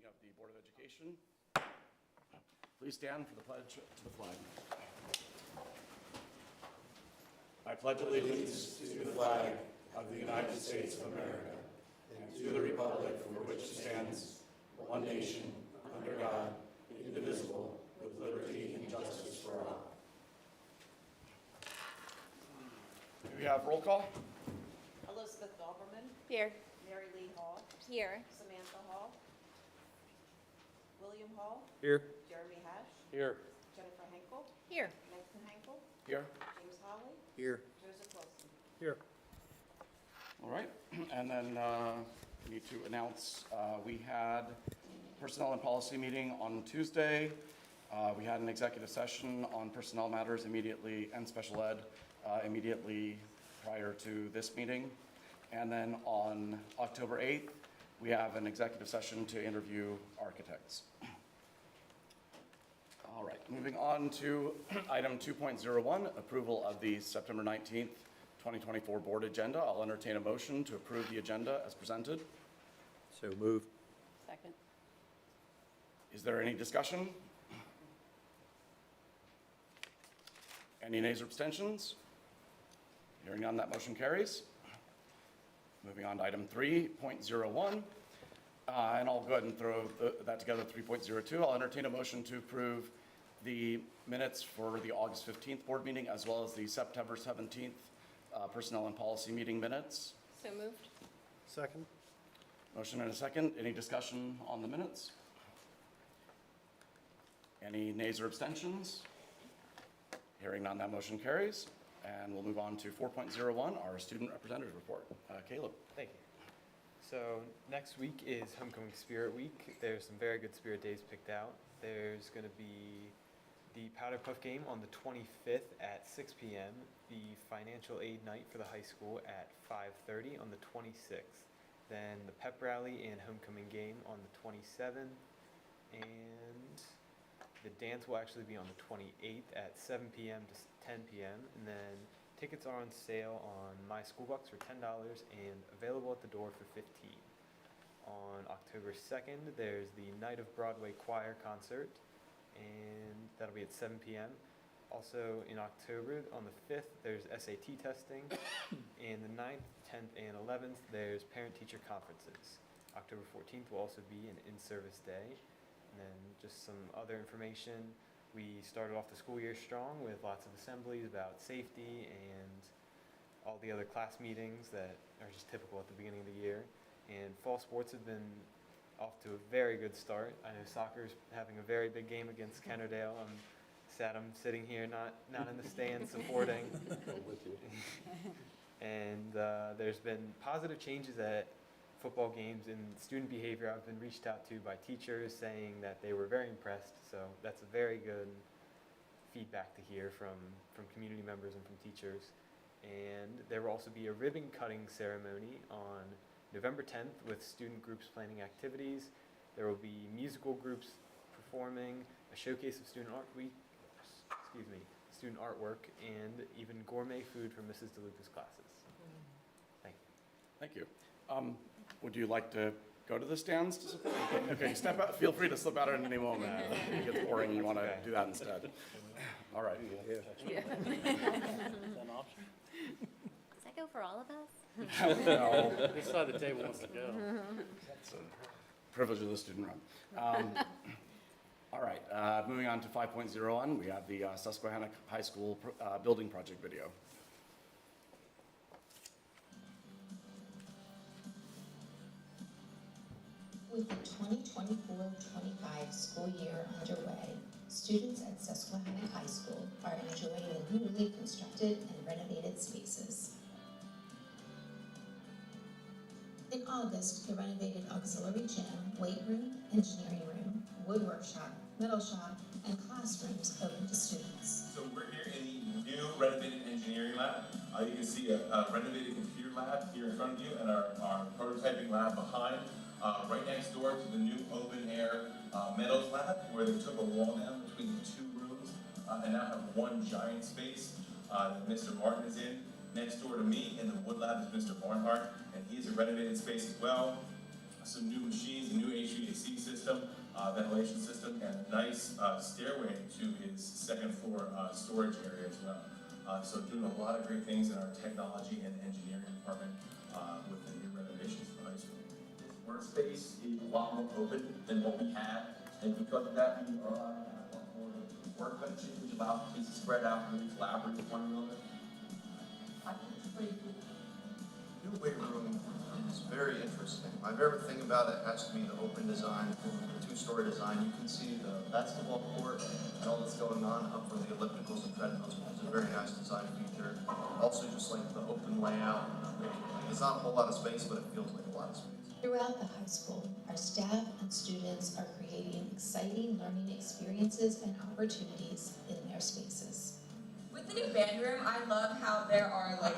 meeting of the Board of Education. Please stand for the pledge to the flag. I pledge allegiance to the flag of the United States of America and to the republic for which it stands, one nation, under God, indivisible, with liberty and justice for all. Do we have roll call? Elizabeth Dauberman, Here. Mary Lee Hall, Here. Samantha Hall, William Hall, Here. Jeremy Hash, Here. Jennifer Henkel, Here. Nathan Henkel, Here. James Holly, Here. Joseph Wilson. Here. All right, and then we need to announce, we had personnel and policy meeting on Tuesday. We had an executive session on personnel matters immediately, and special ed immediately prior to this meeting. And then on October 8th, we have an executive session to interview architects. All right, moving on to item 2.01, approval of the September 19th, 2024 board agenda. I'll entertain a motion to approve the agenda as presented. So moved. Second. Is there any discussion? Any nays or abstentions? Hearing none, that motion carries. Moving on to item 3.01, and I'll go ahead and throw that together, 3.02. I'll entertain a motion to approve the minutes for the August 15th board meeting as well as the September 17th personnel and policy meeting minutes. So moved. Second. Motion and a second. Any discussion on the minutes? Any nays or abstentions? Hearing none, that motion carries. And we'll move on to 4.01, our student representative report. Caleb. Thank you. So next week is Homecoming Spirit Week. There's some very good Spirit Days picked out. There's going to be the Powder Puff game on the 25th at 6 p.m., the financial aid night for the high school at 5:30 on the 26th, then the pep rally and homecoming game on the 27th, and the dance will actually be on the 28th at 7 p.m. to 10 p.m. And then tickets are on sale on My School Bucks for $10 and available at the door for $15. On October 2nd, there's the Night of Broadway Choir concert, and that'll be at 7 p.m. Also in October, on the 5th, there's SAT testing, and the 9th, 10th, and 11th, there's parent-teacher conferences. October 14th will also be an in-service day. And then just some other information. We started off the school year strong with lots of assemblies about safety and all the other class meetings that are just typical at the beginning of the year. And fall sports have been off to a very good start. I know soccer's having a very big game against Kennerdale. I'm sad I'm sitting here not in the stands supporting. And there's been positive changes at football games and student behavior. I've been reached out to by teachers saying that they were very impressed, so that's a very good feedback to hear from community members and from teachers. And there will also be a ribbon cutting ceremony on November 10th with student groups planning activities. There will be musical groups performing, a showcase of student artwork, and even gourmet food from Mrs. DeLuca's classes. Thank you. Thank you. Would you like to go to the stands to support? Okay, step out. Feel free to slip out at any moment. If it gets boring and you want to do that instead. All right. Does that go for all of us? No, This side of the table wants to go. it's a privilege of the student run. All right, moving on to 5.01, we have the Susquehanna High School building project video. With the 2024-25 school year underway, students at Susquehanna High School are enjoying the newly constructed and renovated spaces. In August, the renovated auxiliary gym, weight room, engineering room, wood workshop, metal shop, and classrooms open to students. So we're here in the new renovated engineering lab. You can see a renovated computer lab here in front of you and our prototyping lab behind. Right next door to the new open air metals lab, where they took a wall down between the two rooms and now have one giant space that Mr. Martin is in. Next door to me in the wood lab is Mr. Barnhart, and he is a renovated space as well. some new machines, a new HVAC system, ventilation system, and a nice stairway to his second floor storage area as well. So doing a lot of great things in our technology and engineering department with the new renovations for high school. Workspace is a lot more open than what we had, and because of that, we are allowed to have a lot more workbenches, which allow kids to spread out and really collaborate with one another. I think it's pretty cool. New weight room is very interesting. My favorite thing about it has to be the open design, the two-story design. You can see the basketball court and all that's going on up from the ellipticals and treadmills, which is a very nice design feature. Also, just like the open layout. It's not a whole lot of space, but it feels like a lot of space. Throughout the high school, our staff and students are creating exciting learning experiences and opportunities in their spaces. With the new band room, I love how there are like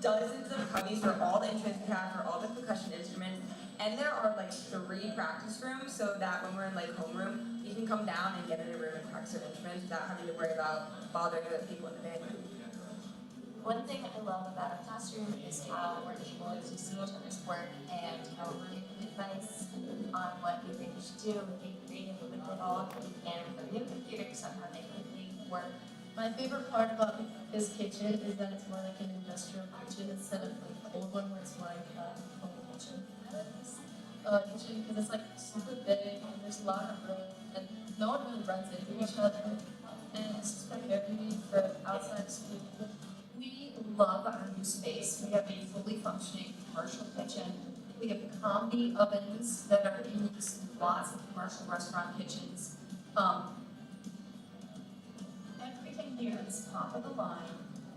dozens of cubbies for all the instruments we have, for all the percussion instruments, and there are like 3 practice rooms so that when we're in like homeroom, you can come down and get in a room and practice your instruments without having to worry about bothering other people in the band room. One thing I love about our classroom is how we're able to see each other's work and how we're giving advice on what we think we should do, and being creative with it all. And with the new computers, somehow they quickly work. My favorite part about this kitchen is that it's more like an industrial kitchen instead of like the old one where it's more like a home kitchen. I like this kitchen because it's like super big and there's a lot of room and no one really runs into each other. And it's just prepared me for outside school. We love our new space. We have a fully functioning commercial kitchen. We have combi ovens that are in use in lots of commercial restaurant kitchens. Everything here is top of the line,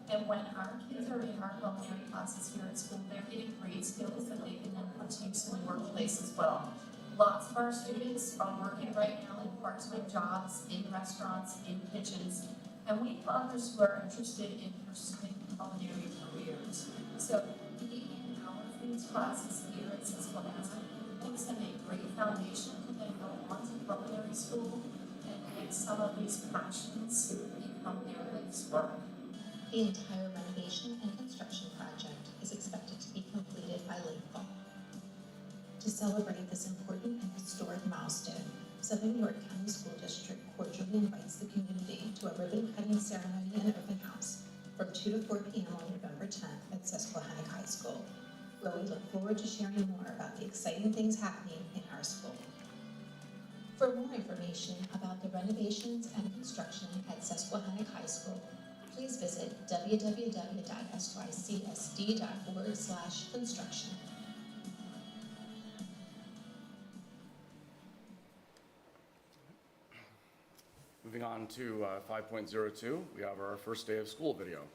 and when our kids are in our culinary classes here at school, they're getting great skills that they can then put to use in the workplace as well. Lots of our students are working right now in part-time jobs, in restaurants, in kitchens, and we have others who are interested in pursuing culinary careers. So being in our foods classes here at Susquehanna makes them a great foundation to then go on to culinary school and make some of these passions become their life's work. The entire renovation and construction project is expected to be completed by late fall. To celebrate this important and historic milestone, Southern York County School District cordially invites the community to a ribbon-cutting ceremony and open house from 2 to 4 p.m. on November 10th at Susquehanna High School, where we look forward to sharing more about the exciting things happening in our school. For more information about the renovations and construction at Susquehanna High School, please visit www.sycsd.org/construction. Moving on to 5.02, we have our first day of school video.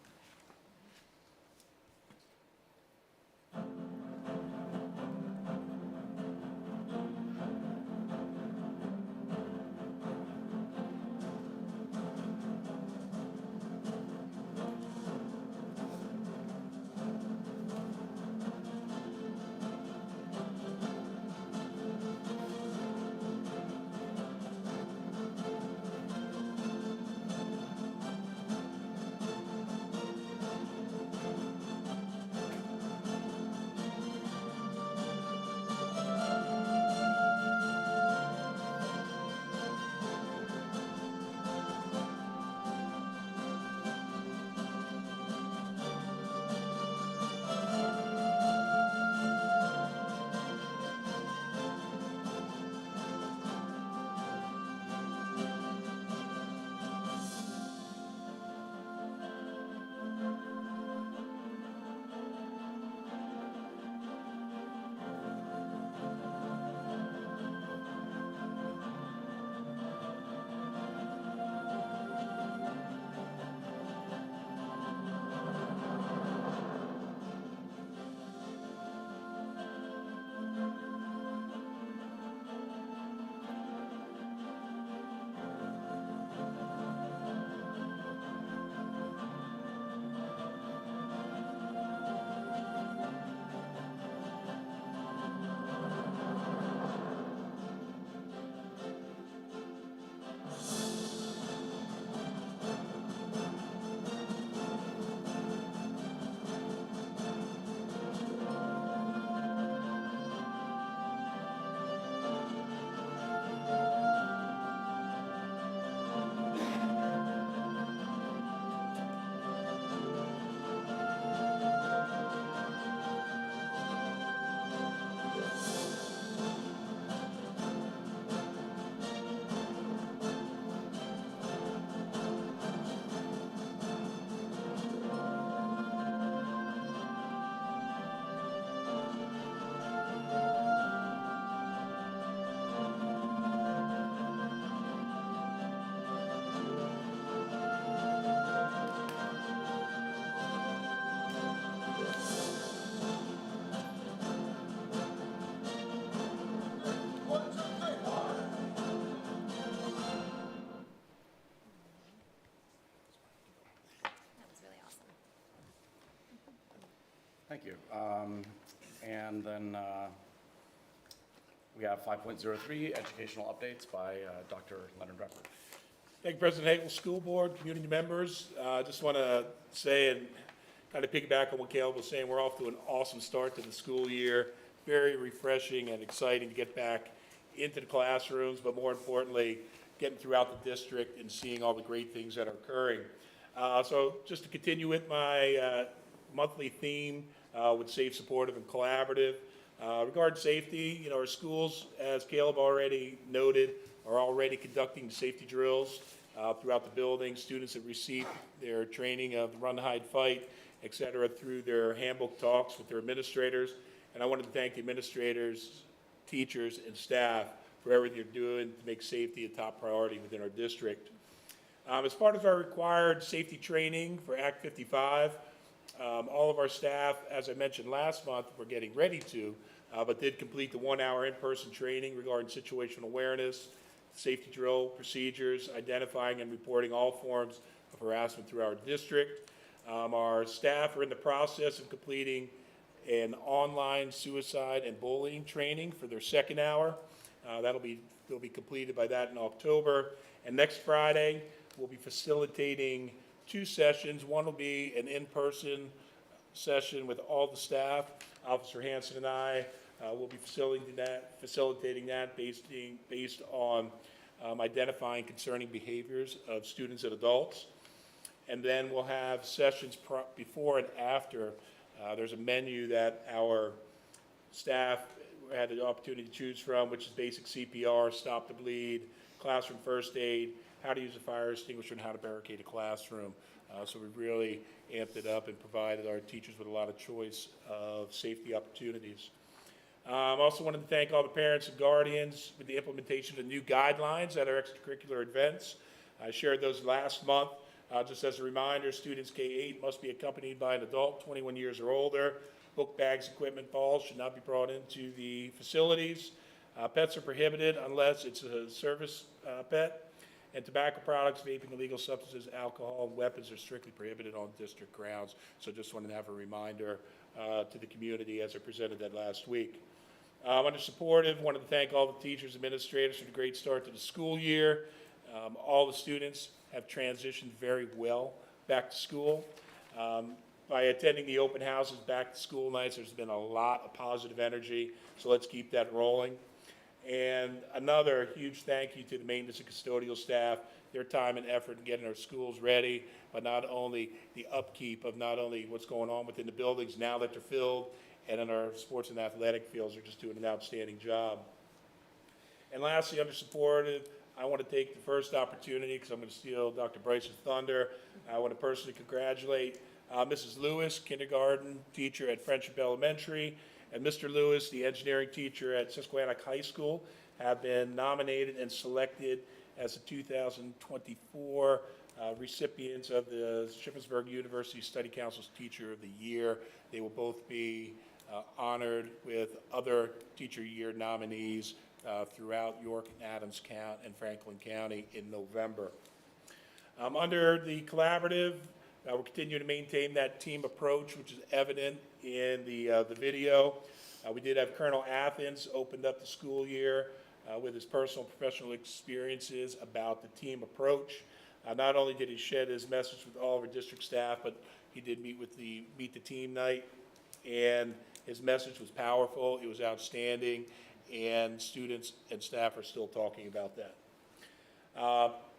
Thank you. And then we have 5.03, educational updates by Dr. Leonard Repper. Thank you, President Hagel, School Board, community members. I just want to say and kind of piggyback on what Caleb was saying, we're off to an awesome start to the school year. Very refreshing and exciting to get back into the classrooms, but more importantly, getting throughout the district and seeing all the great things that are occurring. So just to continue with my monthly theme with safe, supportive, and collaborative. Regarding safety, our schools, as Caleb already noted, are already conducting safety drills throughout the building. Students have received their training of the run, hide, fight, et cetera, through their handbook talks with their administrators. And I wanted to thank the administrators, teachers, and staff for everything they're doing to make safety a top priority within our district. As part of our required safety training for Act 55, all of our staff, as I mentioned last month, were getting ready to, but did complete the 1-hour in-person training regarding situational awareness, safety drill procedures, identifying and reporting all forms of harassment through our district. Our staff are in the process of completing an online suicide and bullying training for their 2nd hour. They'll be completed by that in October. And next Friday, we'll be facilitating 2 sessions. One will be an in-person session with all the staff. Officer Hanson and I will be facilitating that based on identifying concerning behaviors of students and adults. And then we'll have sessions before and after. There's a menu that our staff had the opportunity to choose from, which is basic CPR, stop the bleed, classroom first aid, how to use a fire extinguisher, and how to barricade a classroom. So we really amped it up and provided our teachers with a lot of choice of safety opportunities. I also wanted to thank all the parents and guardians with the implementation of new guidelines at our extracurricular events. I shared those last month. Just as a reminder, students K-8 must be accompanied by an adult 21 years or older. Book bags, equipment, balls should not be brought into the facilities. Pets are prohibited unless it's a service pet. And tobacco products, vaping, illegal substances, alcohol, and weapons are strictly prohibited on district grounds. So just wanted to have a reminder to the community as I presented that last week. Under supportive, wanted to thank all the teachers, administrators for the great start to the school year. All the students have transitioned very well back to school. By attending the open houses, back to school nights, there's been a lot of positive energy, so let's keep that rolling. And another huge thank you to the maintenance and custodial staff, their time and effort in getting our schools ready, but not only the upkeep of not only what's going on within the buildings now that they're filled, and in our sports and athletic fields are just doing an outstanding job. And lastly, under supportive, I want to take the first opportunity, because I'm going to steal Dr. Bryce's thunder. I want to personally congratulate Mrs. Lewis, kindergarten teacher at Friendship Elementary, and Mr. Lewis, the engineering teacher at Susquehannock High School, have been nominated and selected as the 2024 recipients of the Shippensburg University Study Council's Teacher of the Year. They will both be honored with other Teacher Year nominees throughout York and Adams County and Franklin County in November. Under the collaborative, we'll continue to maintain that team approach, which is evident in the video. We did have Colonel Athens opened up the school year with his personal and professional experiences about the team approach. Not only did he shed his message with all of our district staff, but he did meet the team night, and his message was powerful. It was outstanding, and students and staff are still talking about that.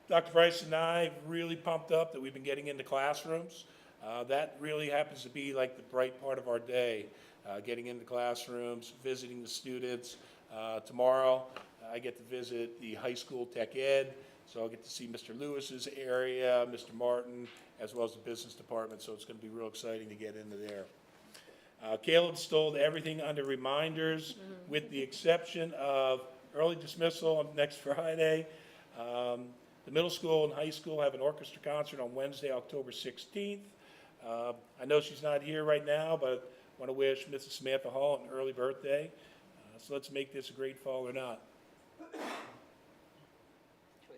Dr. Bryce and I really pumped up that we've been getting into classrooms. That really happens to be like the bright part of our day, getting into classrooms, visiting the students. Tomorrow, I get to visit the high school tech ed, so I'll get to see Mr. Lewis's area, Mr. Martin, as well as the business department, so it's going to be real exciting to get into there. Caleb stole everything under reminders, with the exception of early dismissal on next Friday. The middle school and high school have an orchestra concert on Wednesday, October 16th. I know she's not here right now, but I want to wish Mrs. Samantha Hall an early birthday. So let's make this a great fall or not.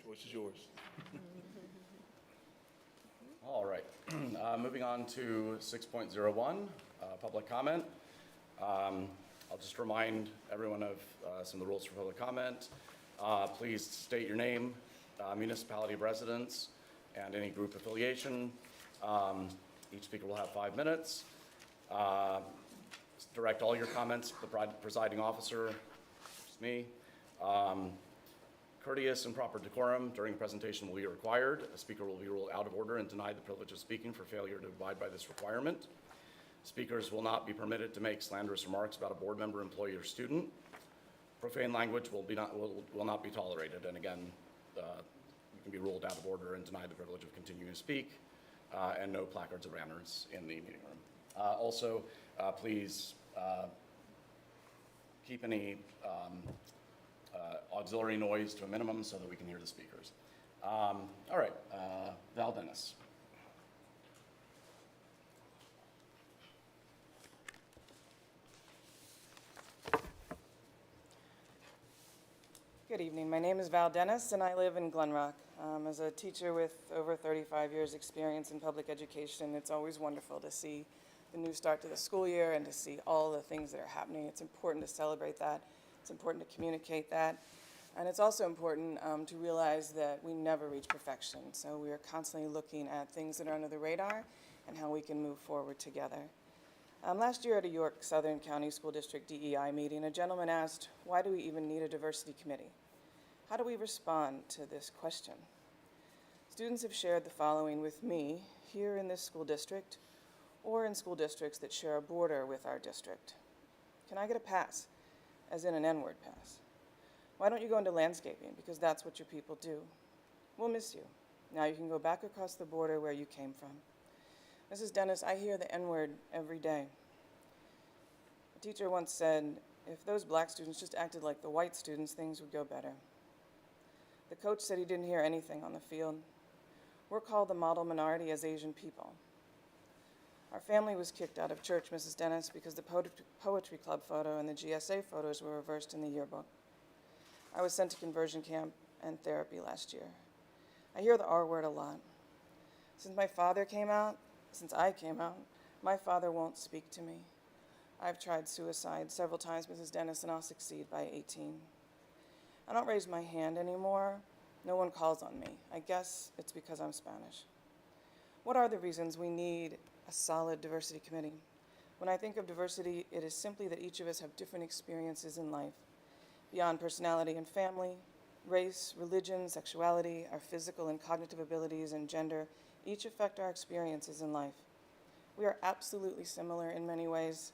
Choice is yours. All right, moving on to 6.01, public comment. I'll just remind everyone of some of the rules for public comment. Please state your name, municipality of residence, and any group affiliation. Each speaker will have 5 minutes. Direct all your comments to the presiding officer, which is me. Courteous and proper decorum during the presentation will be required. A speaker will be ruled out of order and denied the privilege of speaking for failure to abide by this requirement. Speakers will not be permitted to make slanderous remarks about a board member, employee, or student. Profane language will not be tolerated. And again, you can be ruled out of order and denied the privilege of continuing to speak. And no placards or banners in the meeting room. Also, please keep any auxiliary noise to a minimum so that we can hear the speakers. All right, Val Dennis. Good evening. My name is Val Dennis, and I live in Glen Rock. As a teacher with over 35 years' experience in public education, it's always wonderful to see the new start to the school year and to see all the things that are happening. It's important to celebrate that. It's important to communicate that. And it's also important to realize that we never reach perfection. So we are constantly looking at things that are under the radar and how we can move forward together. Last year at a York Southern County School District DEI meeting, a gentleman asked, why do we even need a diversity committee? How do we respond to this question? Students have shared the following with me here in this school district or in school districts that share a border with our district. Can I get a pass, as in an N-word pass? Why don't you go into landscaping? Because that's what your people do. We'll miss you. Now you can go back across the border where you came from. Mrs. Dennis, I hear the N-word every day. A teacher once said, if those black students just acted like the white students, things would go better. The coach said he didn't hear anything on the field. We're called the model minority as Asian people. Our family was kicked out of church, Mrs. Dennis, because the poetry club photo and the GSA photos were reversed in the yearbook. I was sent to conversion camp and therapy last year. I hear the R word a lot. Since I came out, my father won't speak to me. I've tried suicide several times, Mrs. Dennis, and I'll succeed by 18. I don't raise my hand anymore. No one calls on me. I guess it's because I'm Spanish. What are the reasons we need a solid diversity committee? When I think of diversity, it is simply that each of us have different experiences in life. Beyond personality and family, race, religion, sexuality, our physical and cognitive abilities, and gender each affect our experiences in life. We are absolutely similar in many ways,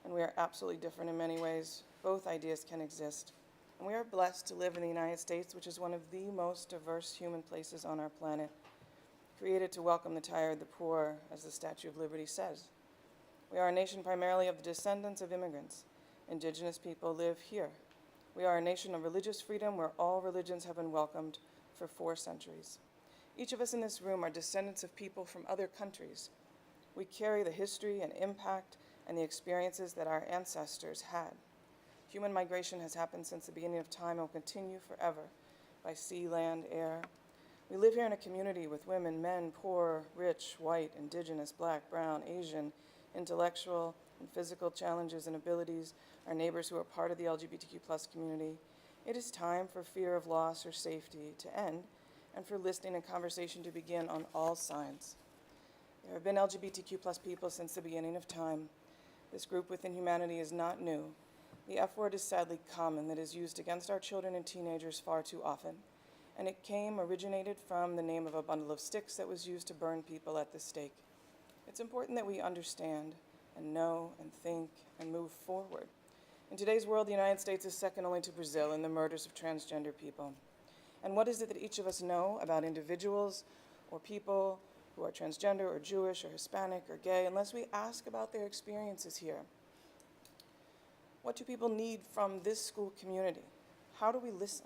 and we are absolutely different in many ways. Both ideas can exist. And we are blessed to live in the United States, which is one of the most diverse human places on our planet, created to welcome the tired, the poor, as the Statue of Liberty says. We are a nation primarily of the descendants of immigrants. Indigenous people live here. We are a nation of religious freedom where all religions have been welcomed for 4 centuries. Each of us in this room are descendants of people from other countries. We carry the history and impact and the experiences that our ancestors had. Human migration has happened since the beginning of time and will continue forever by sea, land, air. We live here in a community with women, men, poor, rich, white, indigenous, black, brown, Asian, intellectual, and physical challenges and abilities, our neighbors who are part of the LGBTQ+ community. It is time for fear of loss or safety to end and for listening and conversation to begin on all sides. There have been LGBTQ+ people since the beginning of time. This group within humanity is not new. The F word is sadly common that is used against our children and teenagers far too often, and it originated from the name of a bundle of sticks that was used to burn people at the stake. It's important that we understand and know and think and move forward. In today's world, the United States is second only to Brazil in the murders of transgender people. And what is it that each of us know about individuals or people who are transgender or Jewish or Hispanic or gay unless we ask about their experiences here? What do people need from this school community? How do we listen?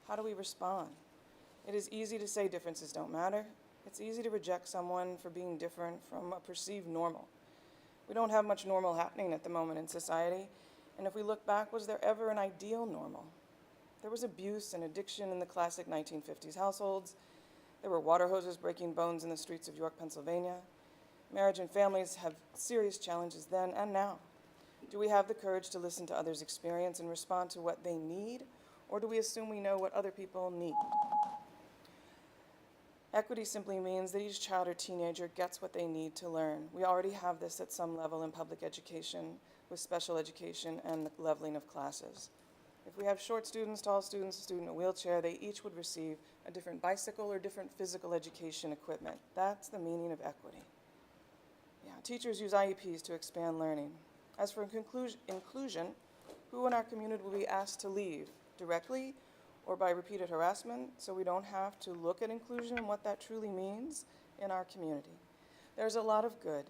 How do we respond? It is easy to say differences don't matter. It's easy to reject someone for being different from a perceived normal. We don't have much normal happening at the moment in society, and if we look back, was there ever an ideal normal? There was abuse and addiction in the classic 1950s households. There were water hoses breaking bones in the streets of York, Pennsylvania. Marriage and families have serious challenges then and now. Do we have the courage to listen to others' experience and respond to what they need, or do we assume we know what other people need? Equity simply means that each child or teenager gets what they need to learn. We already have this at some level in public education with special education and the leveling of classes. If we have short students, tall students, a student in a wheelchair, they each would receive a different bicycle or different physical education equipment. That's the meaning of equity. Yeah, teachers use IEPs to expand learning. As for inclusion, who in our community will be asked to leave, directly or by repeated harassment, so we don't have to look at inclusion and what that truly means in our community? There's a lot of good,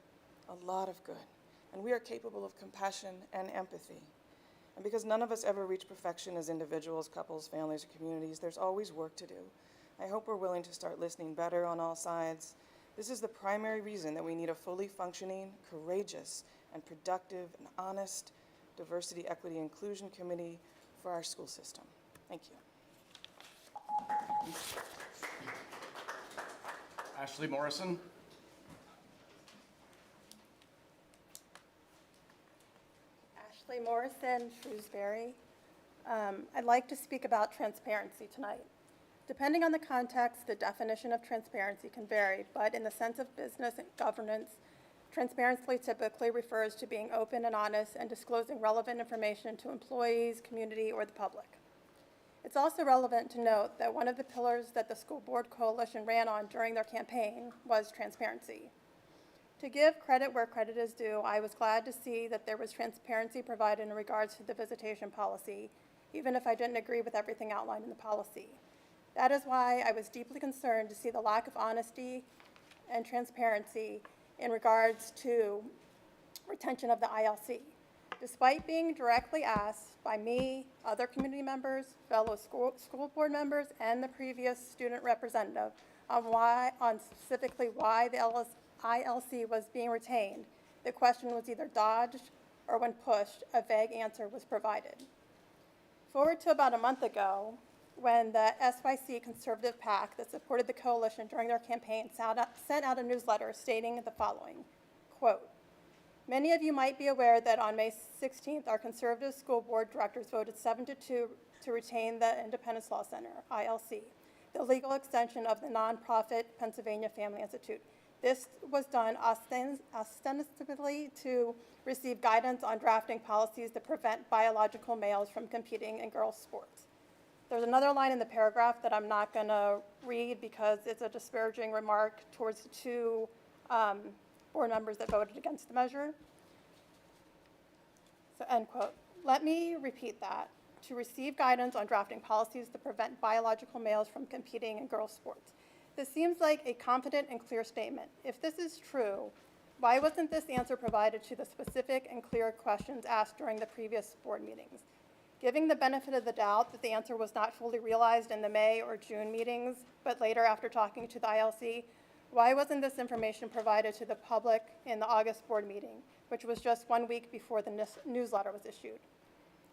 and we are capable of compassion and empathy. And because none of us ever reach perfection as individuals, couples, families, or communities, there's always work to do. I hope we're willing to start listening better on all sides. This is the primary reason that we need a fully functioning, courageous, and productive and honest diversity, equity, inclusion committee for our school system. Thank you. Ashley Morrison. Ashley Morrison, Shrewsbury. I'd like to speak about transparency tonight. Depending on the context, the definition of transparency can vary, but in the sense of business and governance, transparency typically refers to being open and honest and disclosing relevant information to employees, community, or the public. It's also relevant to note that one of the pillars that the School Board Coalition ran on during their campaign was transparency. To give credit where credit is due, I was glad to see that there was transparency provided in regards to the visitation policy, even if I didn't agree with everything outlined in the policy. That is why I was deeply concerned to see the lack of honesty and transparency in regards to retention of the ILC. Despite being directly asked by me, other community members, fellow school board members, and the previous student representative on specifically why the ILC was being retained, the question was either dodged or when pushed, a vague answer was provided. Forward to about a month ago, when the SYC conservative PAC that supported the coalition during their campaign sent out a newsletter stating the following, quote, "Many of you might be aware that on May 16th, our conservative school board directors voted 7-2 to retain the Independence Law Center, ILC, the legal extension of the nonprofit Pennsylvania Family Institute. This was done ostensibly to receive guidance on drafting policies that prevent biological males from competing in girls' sports." There's another line in the paragraph that I'm not going to read because it's a disparaging remark towards the two board members that voted against the measure. So, end quote. Let me repeat that. To receive guidance on drafting policies that prevent biological males from competing in girls' sports. This seems like a confident and clear statement. If this is true, why wasn't this answer provided to the specific and clear questions asked during the previous board meetings? Giving the benefit of the doubt that the answer was not fully realized in the May or June meetings, but later after talking to the ILC, why wasn't this information provided to the public in the August board meeting, which was just 1 week before the newsletter was issued?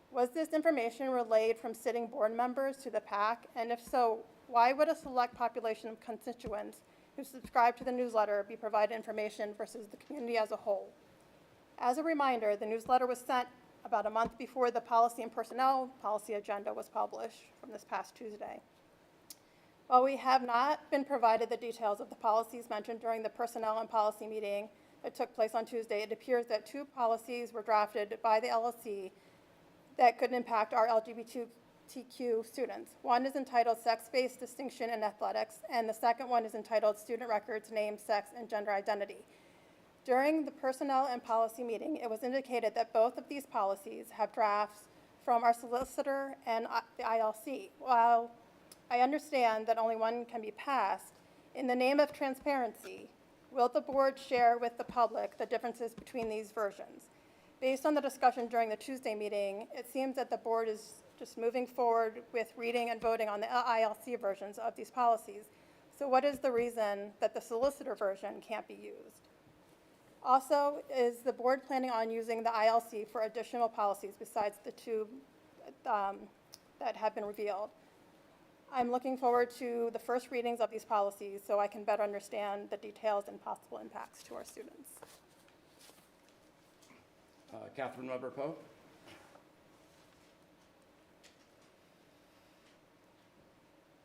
Was this information relayed from sitting board members to the PAC? And if so, why would a select population of constituents who subscribe to the newsletter be provided information versus the community as a whole? As a reminder, the newsletter was sent about a month before the policy and personnel policy agenda was published from this past Tuesday. While we have not been provided the details of the policies mentioned during the personnel and policy meeting that took place on Tuesday, it appears that 2 policies were drafted by the LLC that could impact our LGBTQ students. One is entitled Sex-Based Distinction in Athletics, and the second one is entitled Student Records, Name, Sex, and Gender Identity. During the personnel and policy meeting, it was indicated that both of these policies have drafts from our solicitor and the ILC. While I understand that only one can be passed, in the name of transparency, will the board share with the public the differences between these versions? Based on the discussion during the Tuesday meeting, it seems that the board is just moving forward with reading and voting on the ILC versions of these policies. So what is the reason that the solicitor version can't be used? Also, is the board planning on using the ILC for additional policies besides the 2 that have been revealed? I'm looking forward to the first readings of these policies so I can better understand the details and possible impacts to our students. Catherine Weber Poe.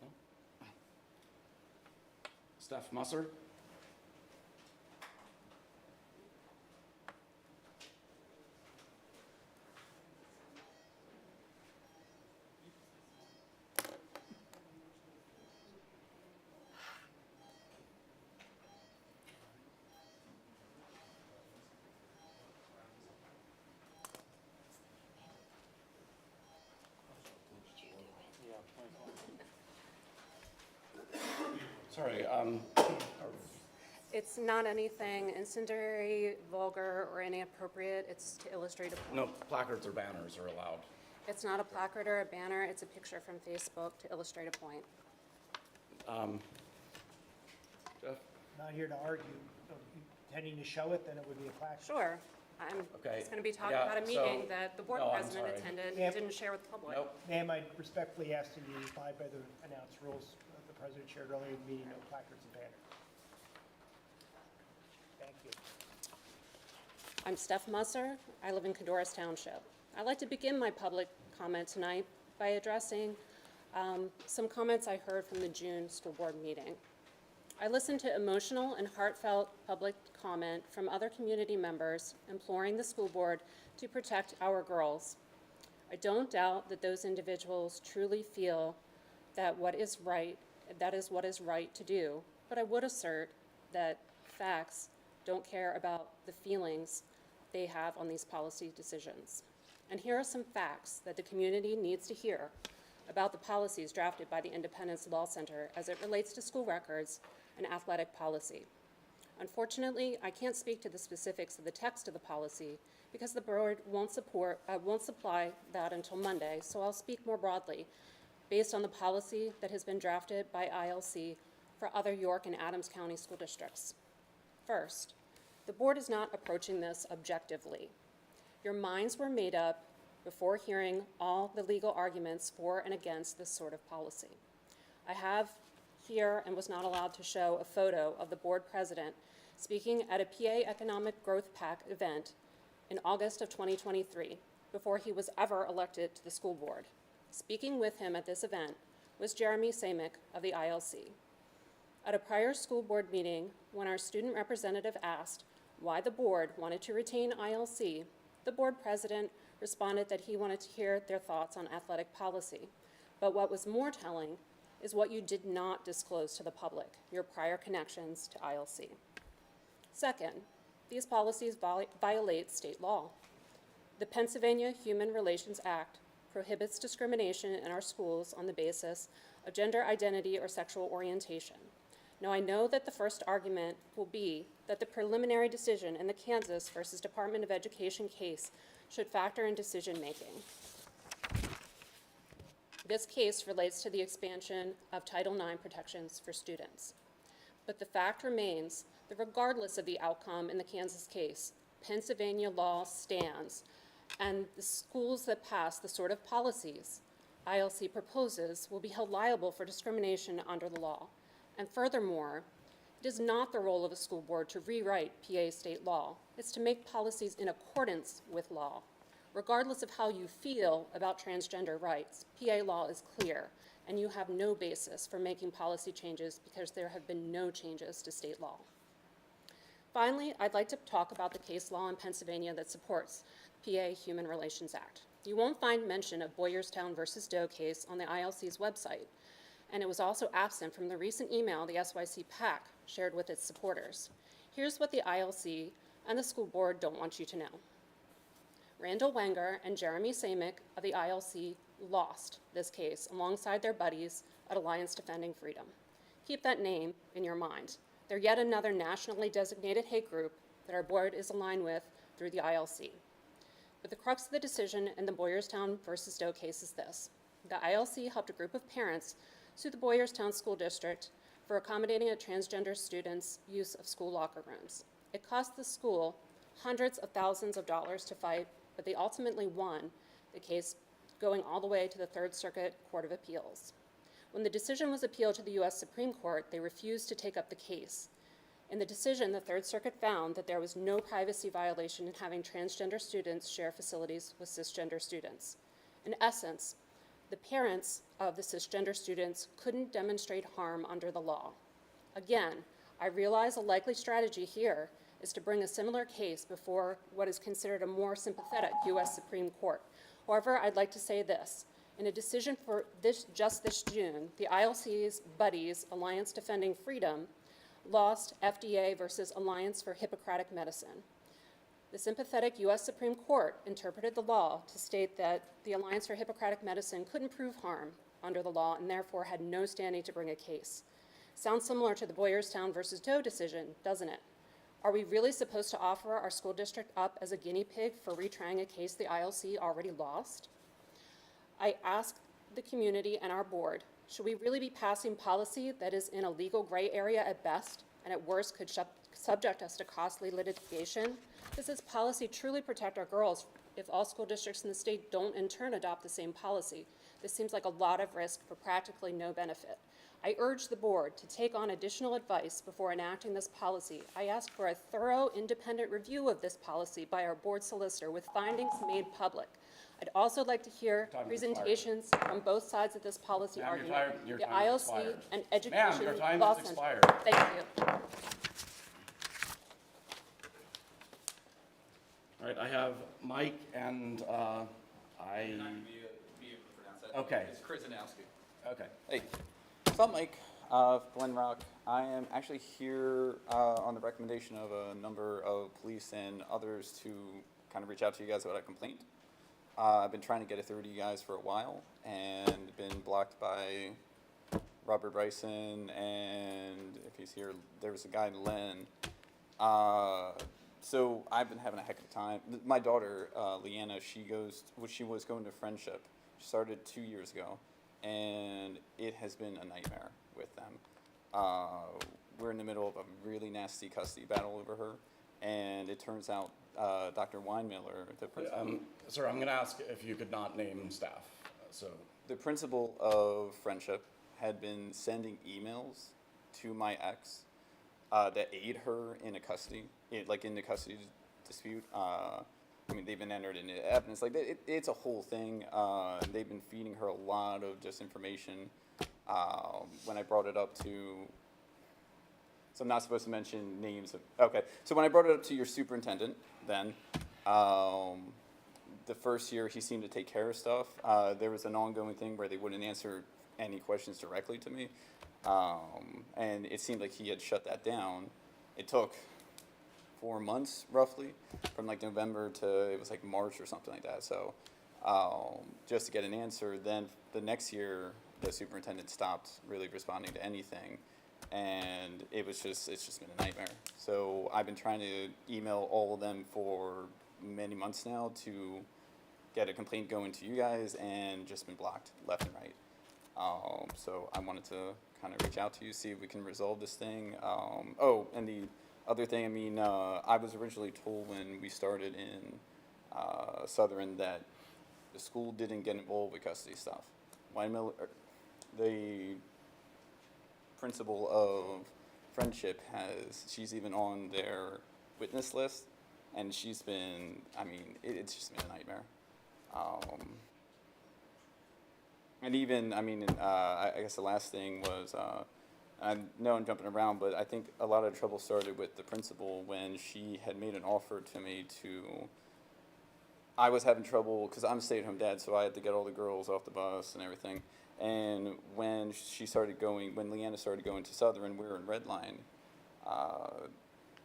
No? Steph Musser. Sorry, It's not anything incendiary, vulgar, or inappropriate. It's to illustrate a point. no placards or banners are allowed. It's not a placard or a banner. It's a picture from Facebook to illustrate a point. Jeff? Not here to argue. So if you intending to show it, then it would be a placard. Sure. I'm Okay. just going to be talking Yeah, about a so- meeting that the board No, I'm president sorry. attended Yep. and didn't share with the public. Nope. Ma'am, I respectfully ask that you abide by the announced rules that the president shared earlier in the meeting, no placards and banners. Thank you. I'm Steph Musser. I live in Cadorus Township. I'd like to begin my public comment tonight by addressing some comments I heard from the June school board meeting. I listened to emotional and heartfelt public comment from other community members imploring the school board to protect our girls. I don't doubt that those individuals truly feel that that is what is right to do, but I would assert that facts don't care about the feelings they have on these policy decisions. And here are some facts that the community needs to hear about the policies drafted by the Independence Law Center as it relates to school records and athletic policy. Unfortunately, I can't speak to the specifics of the text of the policy because the board won't supply that until Monday, so I'll speak more broadly based on the policy that has been drafted by ILC for other York and Adams County school districts. First, the board is not approaching this objectively. Your minds were made up before hearing all the legal arguments for and against this sort of policy. I have here and was not allowed to show a photo of the board president speaking at a PA Economic Growth PAC event in August of 2023, before he was ever elected to the school board. Speaking with him at this event was Jeremy Samick of the ILC. At a prior school board meeting, when our student representative asked why the board wanted to retain ILC, the board president responded that he wanted to hear their thoughts on athletic policy. But what was more telling is what you did not disclose to the public, your prior connections to ILC. Second, these policies violate state law. The Pennsylvania Human Relations Act prohibits discrimination in our schools on the basis of gender identity or sexual orientation. Now, I know that the first argument will be that the preliminary decision in the Kansas versus Department of Education case should factor in decision-making. This case relates to the expansion of Title IX protections for students. But the fact remains that regardless of the outcome in the Kansas case, Pennsylvania law stands, and the schools that pass the sort of policies ILC proposes will be held liable for discrimination under the law. And furthermore, it is not the role of a school board to rewrite PA state law. It's to make policies in accordance with law. Regardless of how you feel about transgender rights, PA law is clear, and you have no basis for making policy changes because there have been no changes to state law. Finally, I'd like to talk about the case law in Pennsylvania that supports PA Human Relations Act. You won't find mention of Boyerstown versus Doe case on the ILC's website, and it was also absent from the recent email the SYC PAC shared with its supporters. Here's what the ILC and the school board don't want you to know. Randall Wenger and Jeremy Samick of the ILC lost this case alongside their buddies at Alliance Defending Freedom. Keep that name in your mind. They're yet another nationally designated hate group that our board is aligned with through the ILC. But the crux of the decision in the Boyerstown versus Doe case is this. The ILC helped a group of parents sue the Boyerstown School District for accommodating a transgender student's use of school locker rooms. It cost the school hundreds of thousands of dollars to fight, but they ultimately won the case, going all the way to the Third Circuit Court of Appeals. When the decision was appealed to the U.S. Supreme Court, they refused to take up the case. In the decision, the Third Circuit found that there was no privacy violation in having transgender students share facilities with cisgender students. In essence, the parents of the cisgender students couldn't demonstrate harm under the law. Again, I realize a likely strategy here is to bring a similar case before what is considered a more sympathetic U.S. Supreme Court. However, I'd like to say this. In a decision for just this June, the ILC's Buddies, Alliance Defending Freedom, lost FDA versus Alliance for Hippocratic Medicine. The sympathetic U.S. Supreme Court interpreted the law to state that the Alliance for Hippocratic Medicine couldn't prove harm under the law and therefore had no standing to bring a case. Sounds similar to the Boyerstown versus Doe decision, doesn't it? Are we really supposed to offer our school district up as a guinea pig for retrying a case the ILC already lost? I ask the community and our board, should we really be passing policy that is in a legal gray area at best and at worst could subject us to costly litigation? Does this policy truly protect our girls if all school districts in the state don't in turn adopt the same policy? This seems like a lot of risk for practically no benefit. I urge the board to take on additional advice before enacting this policy. I ask for a thorough, independent review of this policy by our board solicitor with findings made public. I'd also like to hear presentations from both sides of this policy Ma'am, argument. your The time has ILC expired. and Ma'am, Education your time Law has Center. expired. Thank you. All right, I have Mike and Okay. It's Krasinowski. Okay. Hey, what's up, Mike? Glen Rock. I am actually here on the recommendation of a number of police and others to kind of reach out to you guys about a complaint. I've been trying to get it through to you guys for a while and been blocked by Robert Bryson, and if he's here, there was a guy, Len. So I've been having a heck of a time. My daughter, Leanna, she was going to Friendship. She started 2 years ago, and it has been a nightmare with them. We're in the middle of a really nasty custody battle over her, and it turns out Dr. Weinmiller, the principal. Sir, I'm going to ask if you could not name staff. The principal of Friendship had been sending emails to my ex that aid her in a custody, in the custody dispute. I mean, they've been entered into evidence. Like, it's a whole thing. They've been feeding her a lot of disinformation. When I brought it up to, so I'm not supposed to mention names. Okay, so when I brought it up to your superintendent, then, the first year he seemed to take care of stuff. There was an ongoing thing where they wouldn't answer any questions directly to me. And it seemed like he had shut that down. It took 4 months, roughly, from like November to, it was like March or something like that. So just to get an answer, then the next year, the superintendent stopped really responding to anything. And it's just been a nightmare. So I've been trying to email all of them for many months now to get a complaint going to you guys, and just been blocked left and right. So I wanted to kind of reach out to you, see if we can resolve this thing. Oh, and the other thing, I mean, I was originally told when we started in Southern that the school didn't get involved with custody stuff. The principal of Friendship she's even on their witness list, and she's been, I mean, it's just been a nightmare. And even, I mean, I guess the last thing was, I know I'm jumping around, but I think a lot of trouble started with the principal when she had made an offer to me I was having trouble, because I'm a stay-at-home dad, so I had to get all the girls off the bus and everything. And when Leanna started going to Southern, we were in Redline,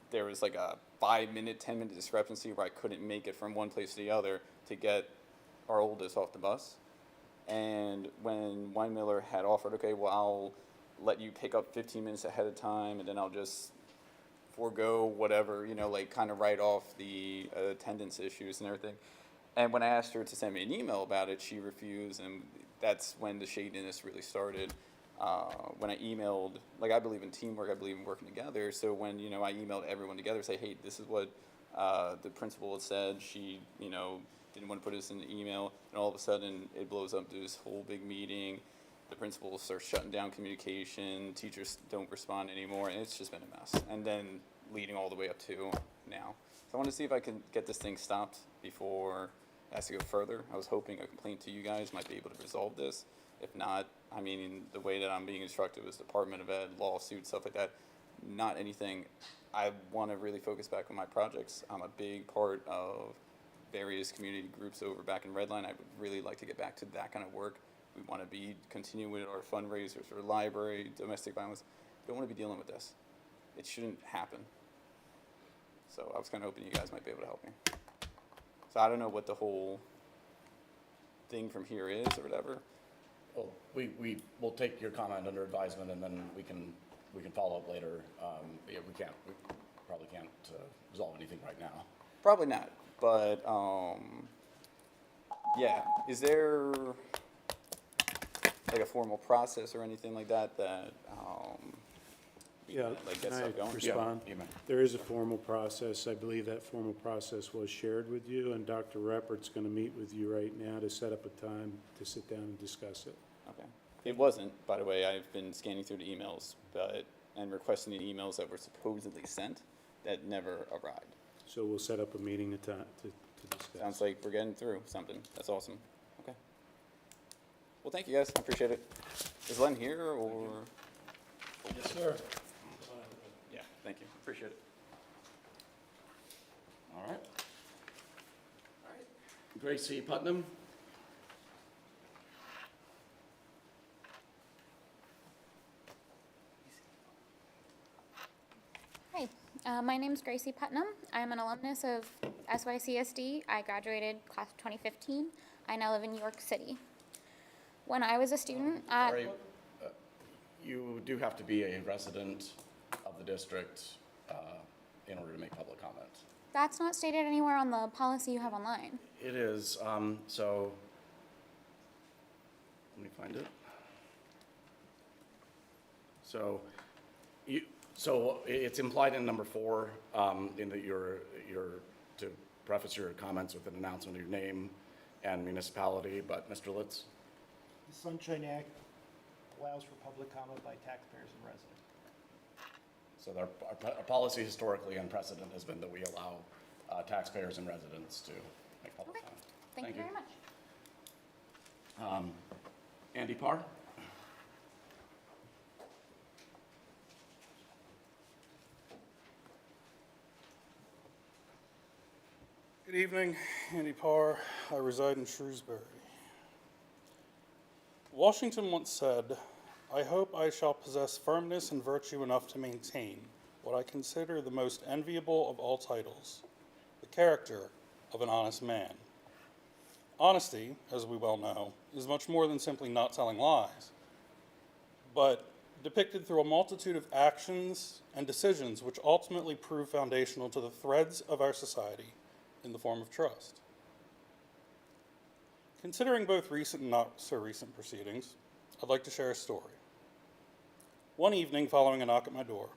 there was like a 5-minute, 10-minute discrepancy where I couldn't make it from one place to the other to get our oldest off the bus. And when Weinmiller had offered, okay, well, I'll let you pick up 15 minutes ahead of time, and then I'll just forego whatever, like kind of write off the attendance issues and everything. And when I asked her to send me an email about it, she refused, and that's when the shadiness really started. When I emailed, like, I believe in teamwork, I believe in working together, so when, I emailed everyone together, say, hey, this is what the principal had said, she, didn't want to put this in the email, and all of a sudden it blows up to this whole big meeting, the principals start shutting down communication, teachers don't respond anymore, and it's just been a mess. And then leading all the way up to now. So I want to see if I can get this thing stopped before it has to go further. I was hoping a complaint to you guys might be able to resolve this. If not, I mean, the way that I'm being instructed was Department of Ed, lawsuits, stuff like that. Not anything. I want to really focus back on my projects. I'm a big part of various community groups over back in Redline. I would really like to get back to that kind of work. We want to be continuing with our fundraisers for library, domestic violence. We don't want to be dealing with this. It shouldn't happen. So I was kind of hoping you guys might be able to help me. So I don't know what the whole thing from here is or whatever. Well, we will take your comment under advisement, and then we can follow up later. Yeah, we probably can't resolve anything right now. Probably not, but yeah. Is there like a formal process or anything like that that Yeah, like get can I stuff going? respond? Yeah, you may. There is a formal process. I believe that formal process was shared with you, and Dr. Reppert's going to meet with you right now to set up a time to sit down and discuss it. Okay. It wasn't, by the way. I've been scanning through the emails, and requesting the emails that were supposedly sent that never arrived. So we'll set up a meeting to discuss. Sounds like we're getting through something. That's awesome. Okay. Well, thank you guys. I appreciate it. Is Len here or? Yes, sir. Yeah, thank you. Appreciate it. All right. Gracie Putnam. Hi, my name is Gracie Putnam. I'm an alumnus of SYCSD. I graduated class of 2015. I now live in New York City. When I was a student at... Sorry, you do have to be a resident of the district in order to make public comment. That's not stated anywhere on the policy you have online. It is, so, let me find it. So, it's implied in number 4, in that you're to preface your comments with an announcement of your name and municipality, but Mr. Litz? The Sunshine Act allows for public comment by taxpayers and residents. So our policy historically and precedent has been that we allow taxpayers and residents to make public comment. Thank you very much. Andy Parr? Good evening, Andy Parr. I reside in Shrewsbury. Washington once said, "I hope I shall possess firmness and virtue enough to maintain what I consider the most enviable of all titles, the character of an honest man." Honesty, as we well know, is much more than simply not telling lies, but depicted through a multitude of actions and decisions which ultimately prove foundational to the threads of our society in the form of trust. Considering both recent and not so recent proceedings, I'd like to share a story. One evening following a knock at my door,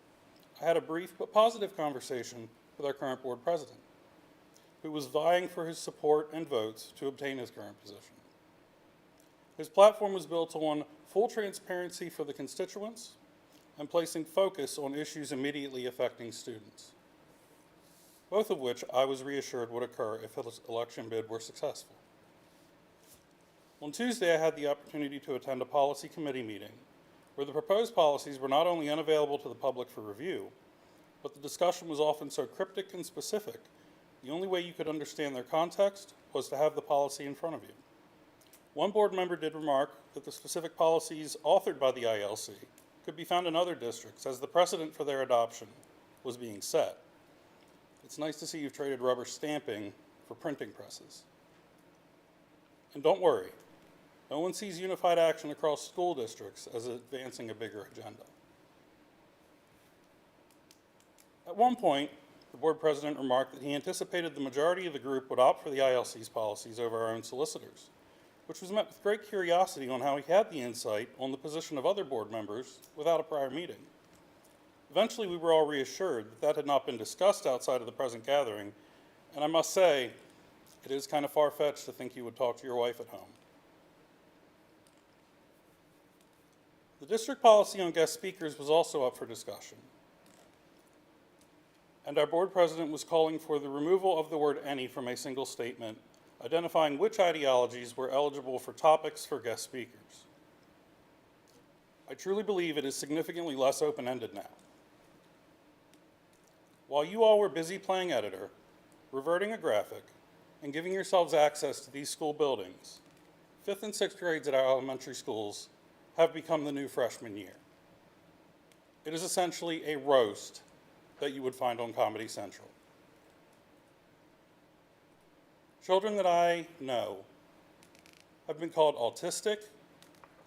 I had a brief but positive conversation with our current board president, who was vying for his support and votes to obtain his current position. His platform was built on full transparency for the constituents and placing focus on issues immediately affecting students, both of which I was reassured would occur if his election bid were successful. On Tuesday, I had the opportunity to attend a policy committee meeting where the proposed policies were not only unavailable to the public for review, but the discussion was often so cryptic and specific, the only way you could understand their context was to have the policy in front of you. One board member did remark that the specific policies authored by the ILC could be found in other districts as the precedent for their adoption was being set. It's nice to see you've traded rubber stamping for printing presses. And don't worry, no one sees unified action across school districts as advancing a bigger agenda. At one point, the board president remarked that he anticipated the majority of the group would opt for the ILC's policies over our own solicitors, which was met with great curiosity on how he had the insight on the position of other board members without a prior meeting. Eventually, we were all reassured that that had not been discussed outside of the present gathering, and I must say, it is kind of far-fetched to think you would talk to your wife at home. The district policy on guest speakers was also up for discussion. And our board president was calling for the removal of the word any from a single statement, identifying which ideologies were eligible for topics for guest speakers. I truly believe it is significantly less open-ended now. While you all were busy playing editor, reverting a graphic, and giving yourselves access to these school buildings, 5th and 6th grades at our elementary schools have become the new freshman year. It is essentially a roast that you would find on Comedy Central. Children that I know have been called autistic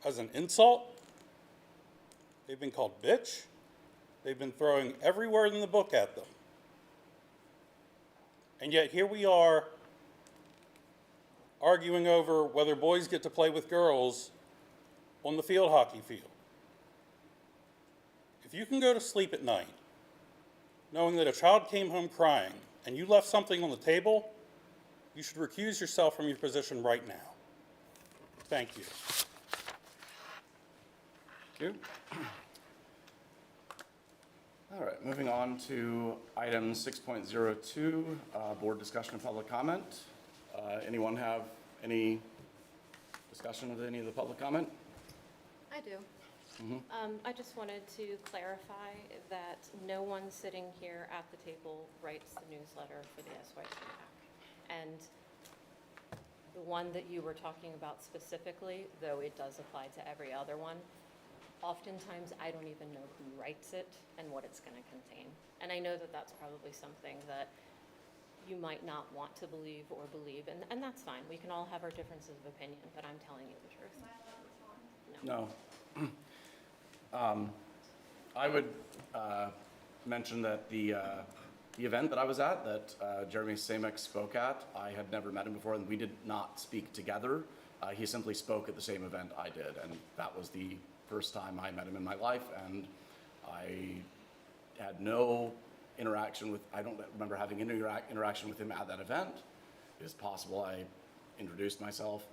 as an insult. They've been called bitch. They've been throwing every word in the book at them. And yet here we are arguing over whether boys get to play with girls on the field hockey field. If you can go to sleep at night knowing that a child came home crying and you left something on the table, you should recuse yourself from your position right now. Thank you. Thank you. All right, moving on to item 6.02, board discussion and public comment. Anyone have any discussion with any of the public comment? I do. Mhm. I just wanted to clarify that no one sitting here at the table writes the newsletter for the SYCAC. And the one that you were talking about specifically, though it does apply to every other one, oftentimes I don't even know who writes it and what it's going to contain. And I know that that's probably something that you might not want to believe or believe, and that's fine. We can all have our differences of opinion, but I'm telling you the truth. No. I would mention that the event that I was at, that Jeremy Samek spoke at, I had never met him before, and we did not speak together. He simply spoke at the same event I did, and that was the first time I met him in my life, and I had no interaction with, I don't remember having any interaction with him at that event. It is possible I introduced myself,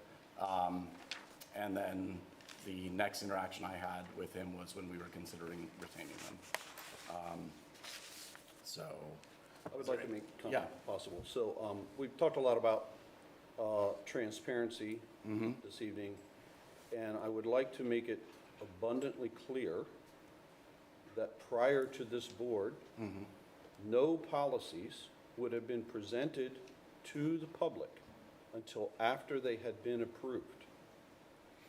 and then the next interaction I had with him was when we were considering retaining him. So. I would like to make a Yeah. comment if possible. So we've talked a lot about transparency this evening, and I would like to make it abundantly clear that prior to this board, no policies would have been presented to the public until after they had been approved.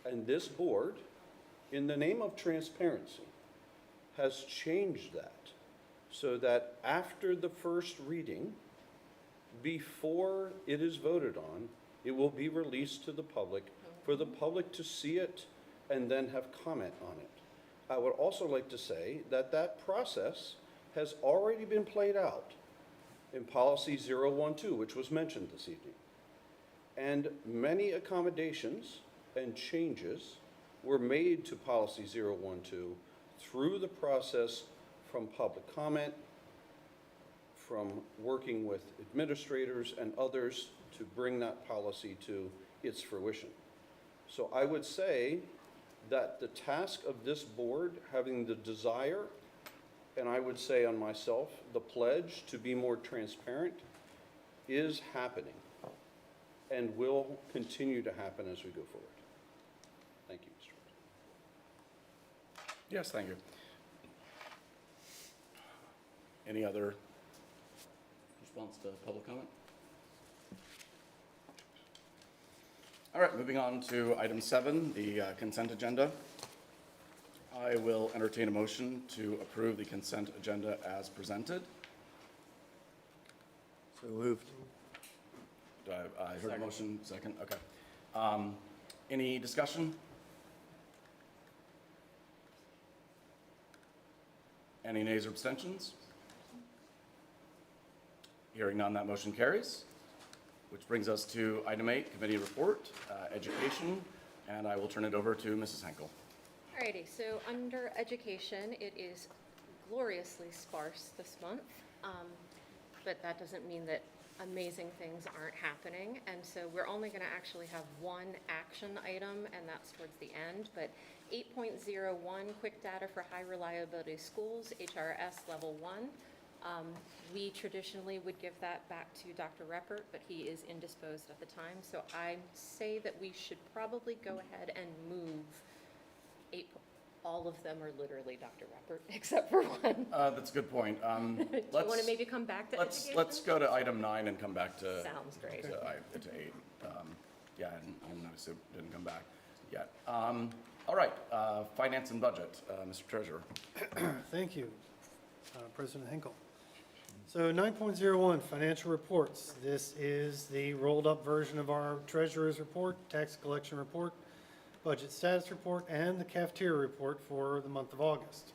And this board, in the name of transparency, has changed that so that after the first reading, before it is voted on, it will be released to the public for the public to see it and then have comment on it. I would also like to say that that process has already been played out in policy 012, which was mentioned this evening. And many accommodations and changes were made to policy 012 through the process from public comment, from working with administrators and others to bring that policy to its fruition. So I would say that the task of this board, having the desire, and I would say on myself, the pledge to be more transparent, is happening and will continue to happen as we go forward. Thank you, Mr. President. Yes, thank you. Any other response to public comment? All right, moving on to item 7, the consent agenda. I will entertain a motion to approve the consent agenda as presented. So moved. I heard a motion, second, okay. Any discussion? Any nays or abstentions? Hearing none, that motion carries. Which brings us to item 8, committee report, education, and I will turn it over to Mrs. Henkel. Alrighty, so under education, it is gloriously sparse this month, but that doesn't mean that amazing things aren't happening. And so we're only going to actually have one action item, and that's towards the end. But 8.01, quick data for high reliability schools, HRS level 1. We traditionally would give that back to Dr. Reppert, but he is indisposed at the time. So I say that we should probably go ahead and move all of them are literally Dr. Reppert, except for one. That's a good point. Do you want to maybe come back to education? Let's go to item 9 and come back to. Sounds great. To 8. Yeah, and I noticed it didn't come back yet. All right, finance and budget, Mr. Treasurer. Thank you, President Hinkle. So 9.01, financial reports. This is the rolled up version of our treasurer's report, tax collection report, budget status report, and the cafeteria report for the month of August.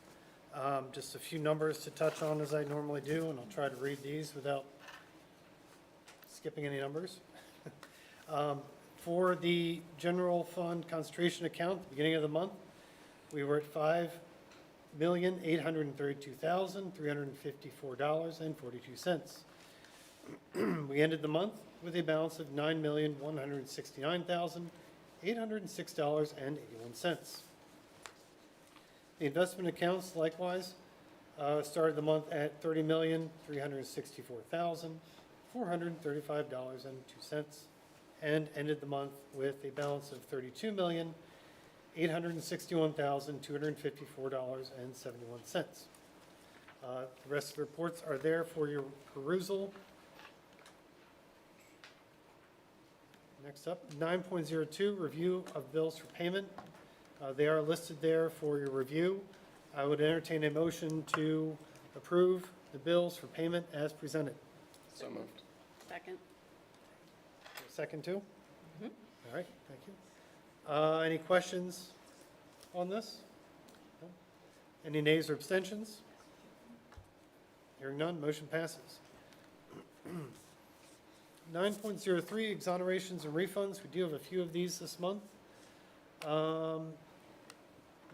Just a few numbers to touch on as I normally do, and I'll try to read these without skipping any numbers. For the general fund concentration account, at the beginning of the month, we were at $5,832,354.42. We ended the month with a balance of $9,169,806.81. The investment accounts likewise started the month at $30,364,435.02 and ended the month with a balance of $32,861,254.71. The rest of the reports are there for your perusal. Next up, 9.02, review of bills for payment. They are listed there for your review. I would entertain a motion to approve the bills for payment as presented. So moved. Second. Second too? All right, thank you. Any questions on this? No? Any nays or abstentions? Hearing none, motion passes. 9.03, exonerations and refunds. We do have a few of these this month.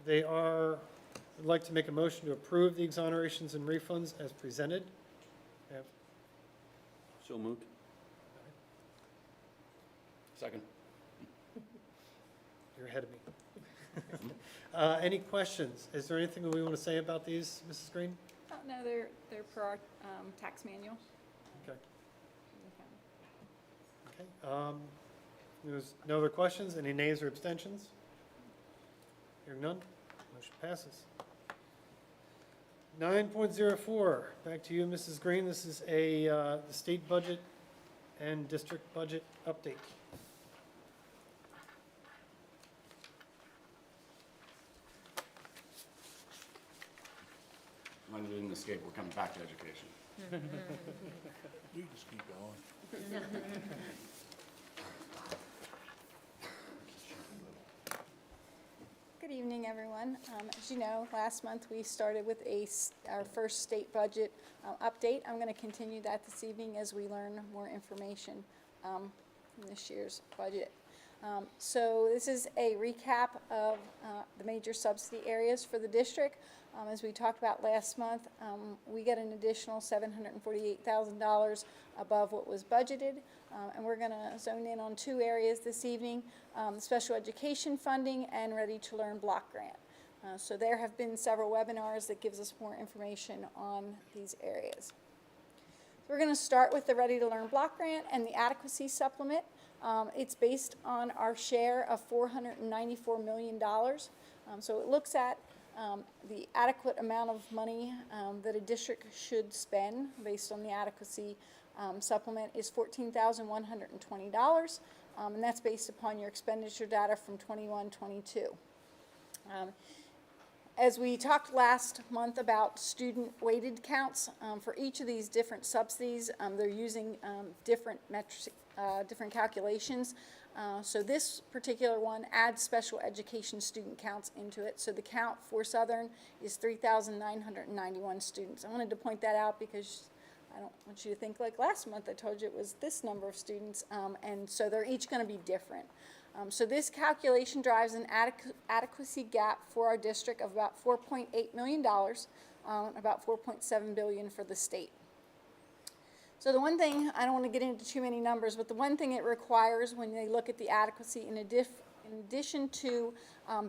They are, I'd like to make a motion to approve the exonerations and refunds as presented. So moved. Second. You're ahead of me. Any questions? Is there anything that we want to say about these, Mrs. Green? No, they're per our tax manual. Okay. Okay. There's no other questions? Any nays or abstentions? Hearing none, motion passes. 9.04, back to you, Mrs. Green. This is the state budget and district budget update. When we didn't escape, we're coming back to education. You just keep going. Good evening, everyone. As you know, last month we started with our first state budget update. I'm going to continue that this evening as we learn more information from this year's budget. So this is a recap of the major subsidy areas for the district. As we talked about last month, we get an additional $748,000 above what was budgeted, and we're going to zone in on two areas this evening, the special education funding and Ready to Learn block grant. So there have been several webinars that gives us more information on these areas. So we're going to start with the Ready to Learn block grant and the adequacy supplement. It's based on our share of $494 million. So it looks at the adequate amount of money that a district should spend based on the adequacy supplement is $14,120, and that's based upon your expenditure data from 21-22. As we talked last month about student weighted counts, for each of these different subsidies, they're using different metrics, different calculations. So this particular one adds special education student counts into it. So the count for Southern is 3,991 students. I wanted to point that out because I don't want you to think like last month I told you it was this number of students, and so they're each going to be different. So this calculation drives an adequacy gap for our district of about $4.8 million, about $4.7 billion for the state. So the one thing, I don't want to get into too many numbers, but the one thing it requires when they look at the adequacy, in addition to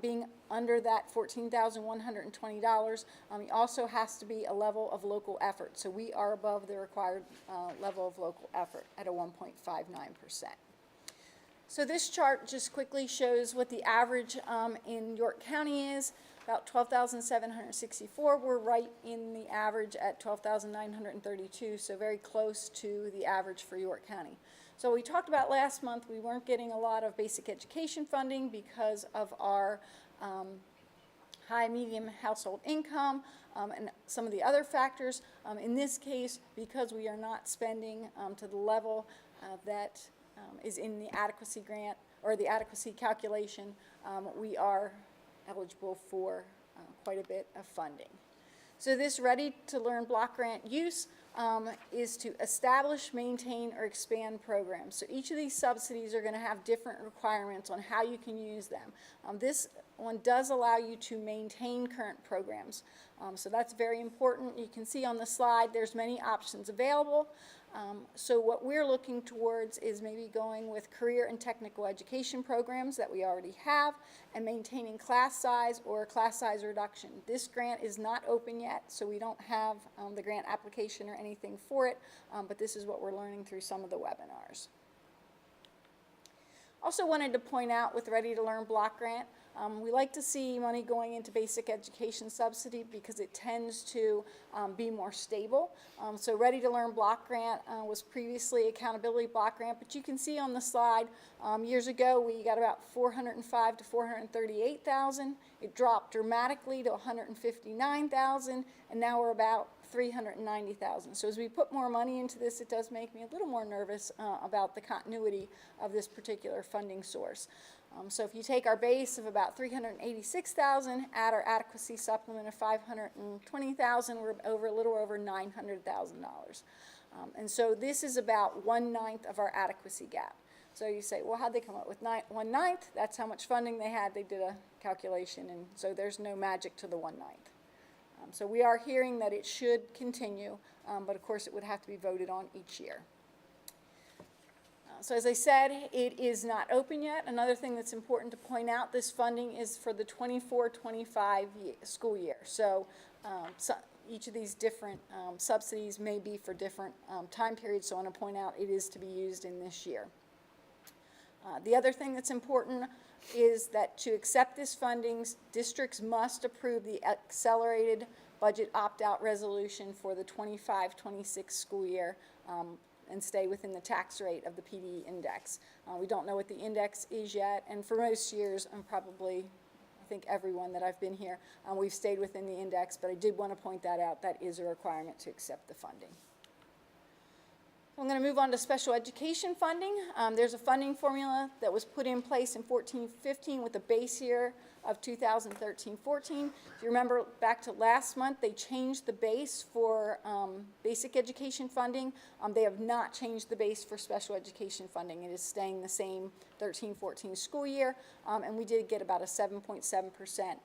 being under that $14,120, it also has to be a level of local effort. So we are above the required level of local effort at a 1.59%. So this chart just quickly shows what the average in York County is. About 12,764. We're right in the average at 12,932, so very close to the average for York County. So we talked about last month, we weren't getting a lot of basic education funding because of our high medium household income and some of the other factors. In this case, because we are not spending to the level that is in the adequacy grant or the adequacy calculation, we are eligible for quite a bit of funding. So this Ready to Learn block grant use is to establish, maintain, or expand programs. So each of these subsidies are going to have different requirements on how you can use them. This one does allow you to maintain current programs. So that's very important. You can see on the slide there's many options available. So what we're looking towards is maybe going with career and technical education programs that we already have and maintaining class size or class size reduction. This grant is not open yet, so we don't have the grant application or anything for it, but this is what we're learning through some of the webinars. Also wanted to point out with Ready to Learn block grant, we like to see money going into basic education subsidy because it tends to be more stable. So Ready to Learn block grant was previously accountability block grant, but you can see on the slide years ago we got about 405 to 438,000. It dropped dramatically to 159,000, and now we're about 390,000. So as we put more money into this, it does make me a little more nervous about the continuity of this particular funding source. So if you take our base of about 386,000, add our adequacy supplement of 520,000, we're over a little over $900,000. And so this is about 1/9 of our adequacy gap. So you say, well, how'd they come up with 1/9? That's how much funding they had. They did a calculation, and so there's no magic to the 1/9. So we are hearing that it should continue, but of course it would have to be voted on each year. So as I said, it is not open yet. Another thing that's important to point out, this funding is for the 24-25 school year. So, each of these different subsidies may be for different time periods, so I want to point out it is to be used in this year. The other thing that's important is that to accept this funding, districts must approve the accelerated budget opt-out resolution for the 25-26 school year and stay within the tax rate of the PD index. We don't know what the index is yet, and for most years, I think everyone that I've been here, we've stayed within the index, but I did want to point that out. That is a requirement to accept the funding. I'm going to move on to special education funding. There's a funding formula that was put in place in 14-15 with a base year of 2013-14. If you remember back to last month, they changed the base for basic education funding. They have not changed the base for special education funding. It is staying the same 13-14 school year, and we did get about a 7.7%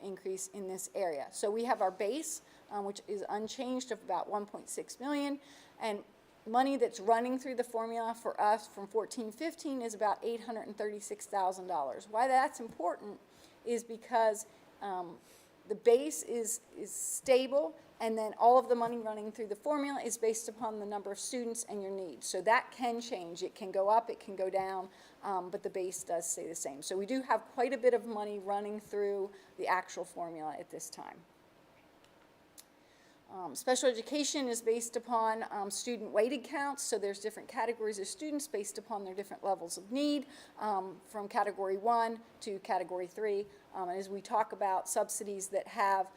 increase in this area. So we have our base, which is unchanged, of about 1.6 million, and money that's running through the formula for us from 14-15 is about $836,000. Why that's important is because the base is stable, and then all of the money running through the formula is based upon the number of students and your needs. So that can change. It can go up, it can go down, but the base does stay the same. So we do have quite a bit of money running through the actual formula at this time. Special education is based upon student weighted counts, so there's different categories of students based upon their different levels of need, from category 1 to category 3. And as we talk about subsidies that have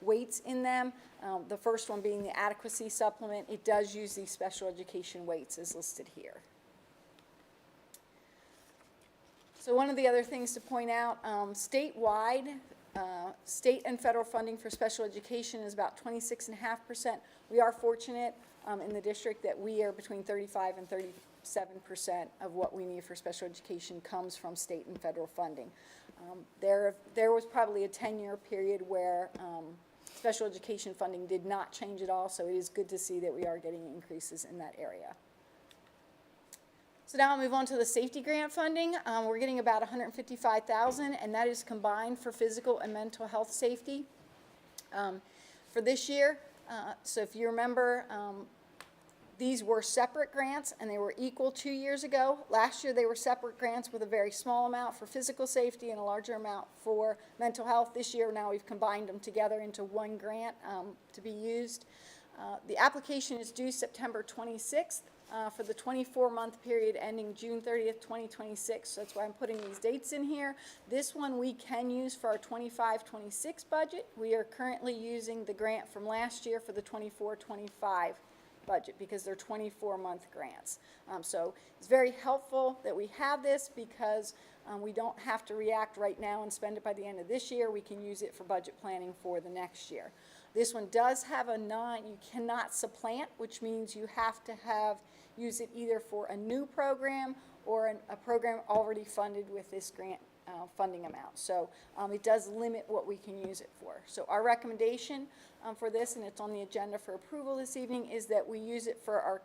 weights in them, the first one being the adequacy supplement, it does use these special education weights as listed here. So one of the other things to point out, statewide, state and federal funding for special education is about 26.5%. We are fortunate in the district that we are between 35 and 37% of what we need for special education comes from state and federal funding. There was probably a 10-year period where special education funding did not change at all, so it is good to see that we are getting increases in that area. So now I'll move on to the safety grant funding. We're getting about $155,000, and that is combined for physical and mental health safety for this year. So if you remember, these were separate grants, and they were equal 2 years ago. Last year, they were separate grants with a very small amount for physical safety and a larger amount for mental health. This year, now we've combined them together into one grant to be used. The application is due September 26th. For the 24-month period ending June 30th, 2026. So that's why I'm putting these dates in here. This one we can use for our 25-26 budget. We are currently using the grant from last year for the 24-25 budget because they're 24-month grants. So it's very helpful that we have this because we don't have to react right now and spend it by the end of this year. We can use it for budget planning for the next year. This one does have you cannot supplant, which means you have to use it either for a new program or a program already funded with this grant funding amount. So it does limit what we can use it for. So our recommendation for this, and it's on the agenda for approval this evening, is that we use it for our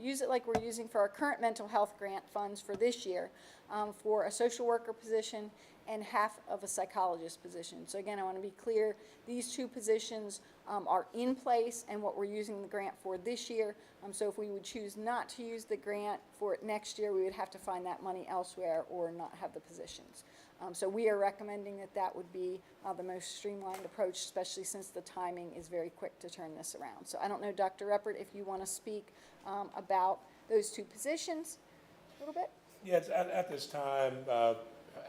use it like we're using for our current mental health grant funds for this year for a social worker position and half of a psychologist position. So again, I want to be clear, these two positions are in place and what we're using the grant for this year. So if we would choose not to use the grant for it next year, we would have to find that money elsewhere or not have the positions. So we are recommending that that would be the most streamlined approach, especially since the timing is very quick to turn this around. So I don't know, Dr. Reppert, if you want to speak about those two positions a little bit? Yes, at this time,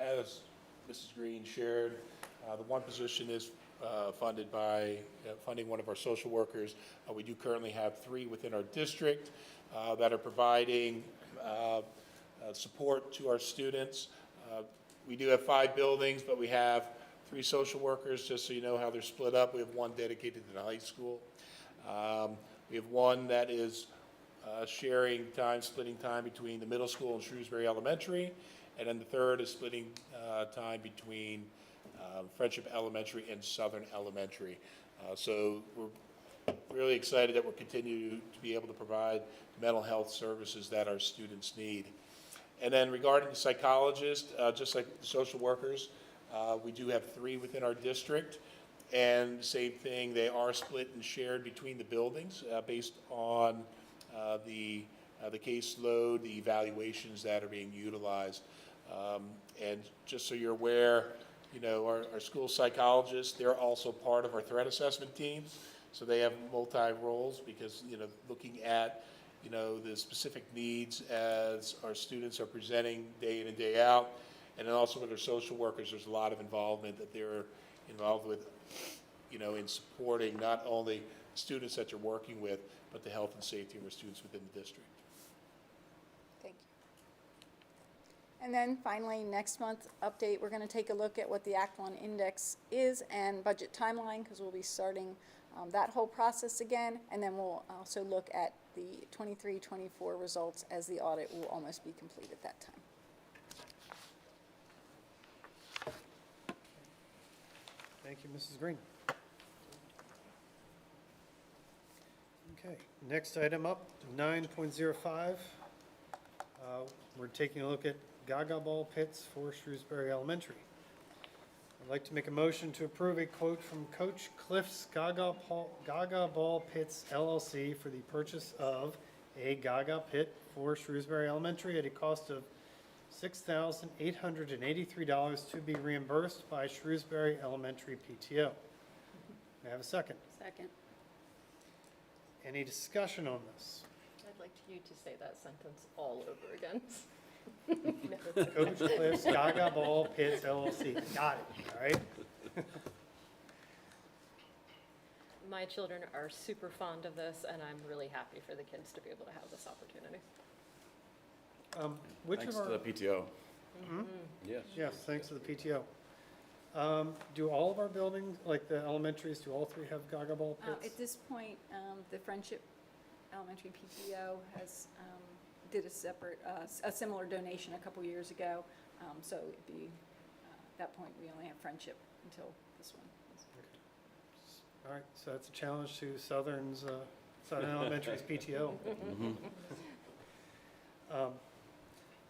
as Mrs. Green shared, the one position is funded by funding one of our social workers. We do currently have 3 within our district that are providing support to our students. We do have 5 buildings, but we have 3 social workers, just so you know how they're split up. We have 1 dedicated to the high school. We have 1 that is splitting time between the middle school and Shrewsbury Elementary, and then the 3rd is splitting time between Friendship Elementary and Southern Elementary. So we're really excited that we'll continue to be able to provide mental health services that our students need. And then regarding the psychologists, just like the social workers, we do have 3 within our district. And same thing, they are split and shared between the buildings based on the caseload, the evaluations that are being utilized. And just so you're aware, you know, our school psychologists, they're also part of our threat assessment teams. So they have multi-roles because, you know, looking at, you know, the specific needs as our students are presenting day in and day out. And then also with our social workers, there's a lot of involvement that they're involved with, you know, in supporting not only students that you're working with, but the health and safety of our students within the district. Thank you. And then finally, next month's update, we're going to take a look at what the Act 1 index is and budget timeline, because we'll be starting that whole process again. And then we'll also look at the 23-24 results, as the audit will almost be complete at that time. Thank you, Mrs. Green. Okay, next item up, 9.05. We're taking a look at Gaga Ball pits for Shrewsbury Elementary. I'd like to make a motion to approve a quote from Coach Cliff's Gaga Ball Pits LLC for the purchase of a Gaga pit for Shrewsbury Elementary at a cost of $6,883 to be reimbursed by Shrewsbury Elementary PTO. May I have a second? Second. Any discussion on this? I'd like you to say that sentence all over again. Coach Cliff's Gaga Ball Pits LLC. Got it, all right? My children are super fond of this, and I'm really happy for the kids to be able to have this opportunity. Thanks to the PTO. Hmm? Yes. Yes, thanks to the PTO. Do all of our buildings, like the elementaries, do all 3 have Gaga Ball pits? At this point, the Friendship Elementary PTO has did a separate, a similar donation a couple years ago. So it'd be, at that point, we only have Friendship until this one is All right, so that's a challenge to Southern Elementary's PTO.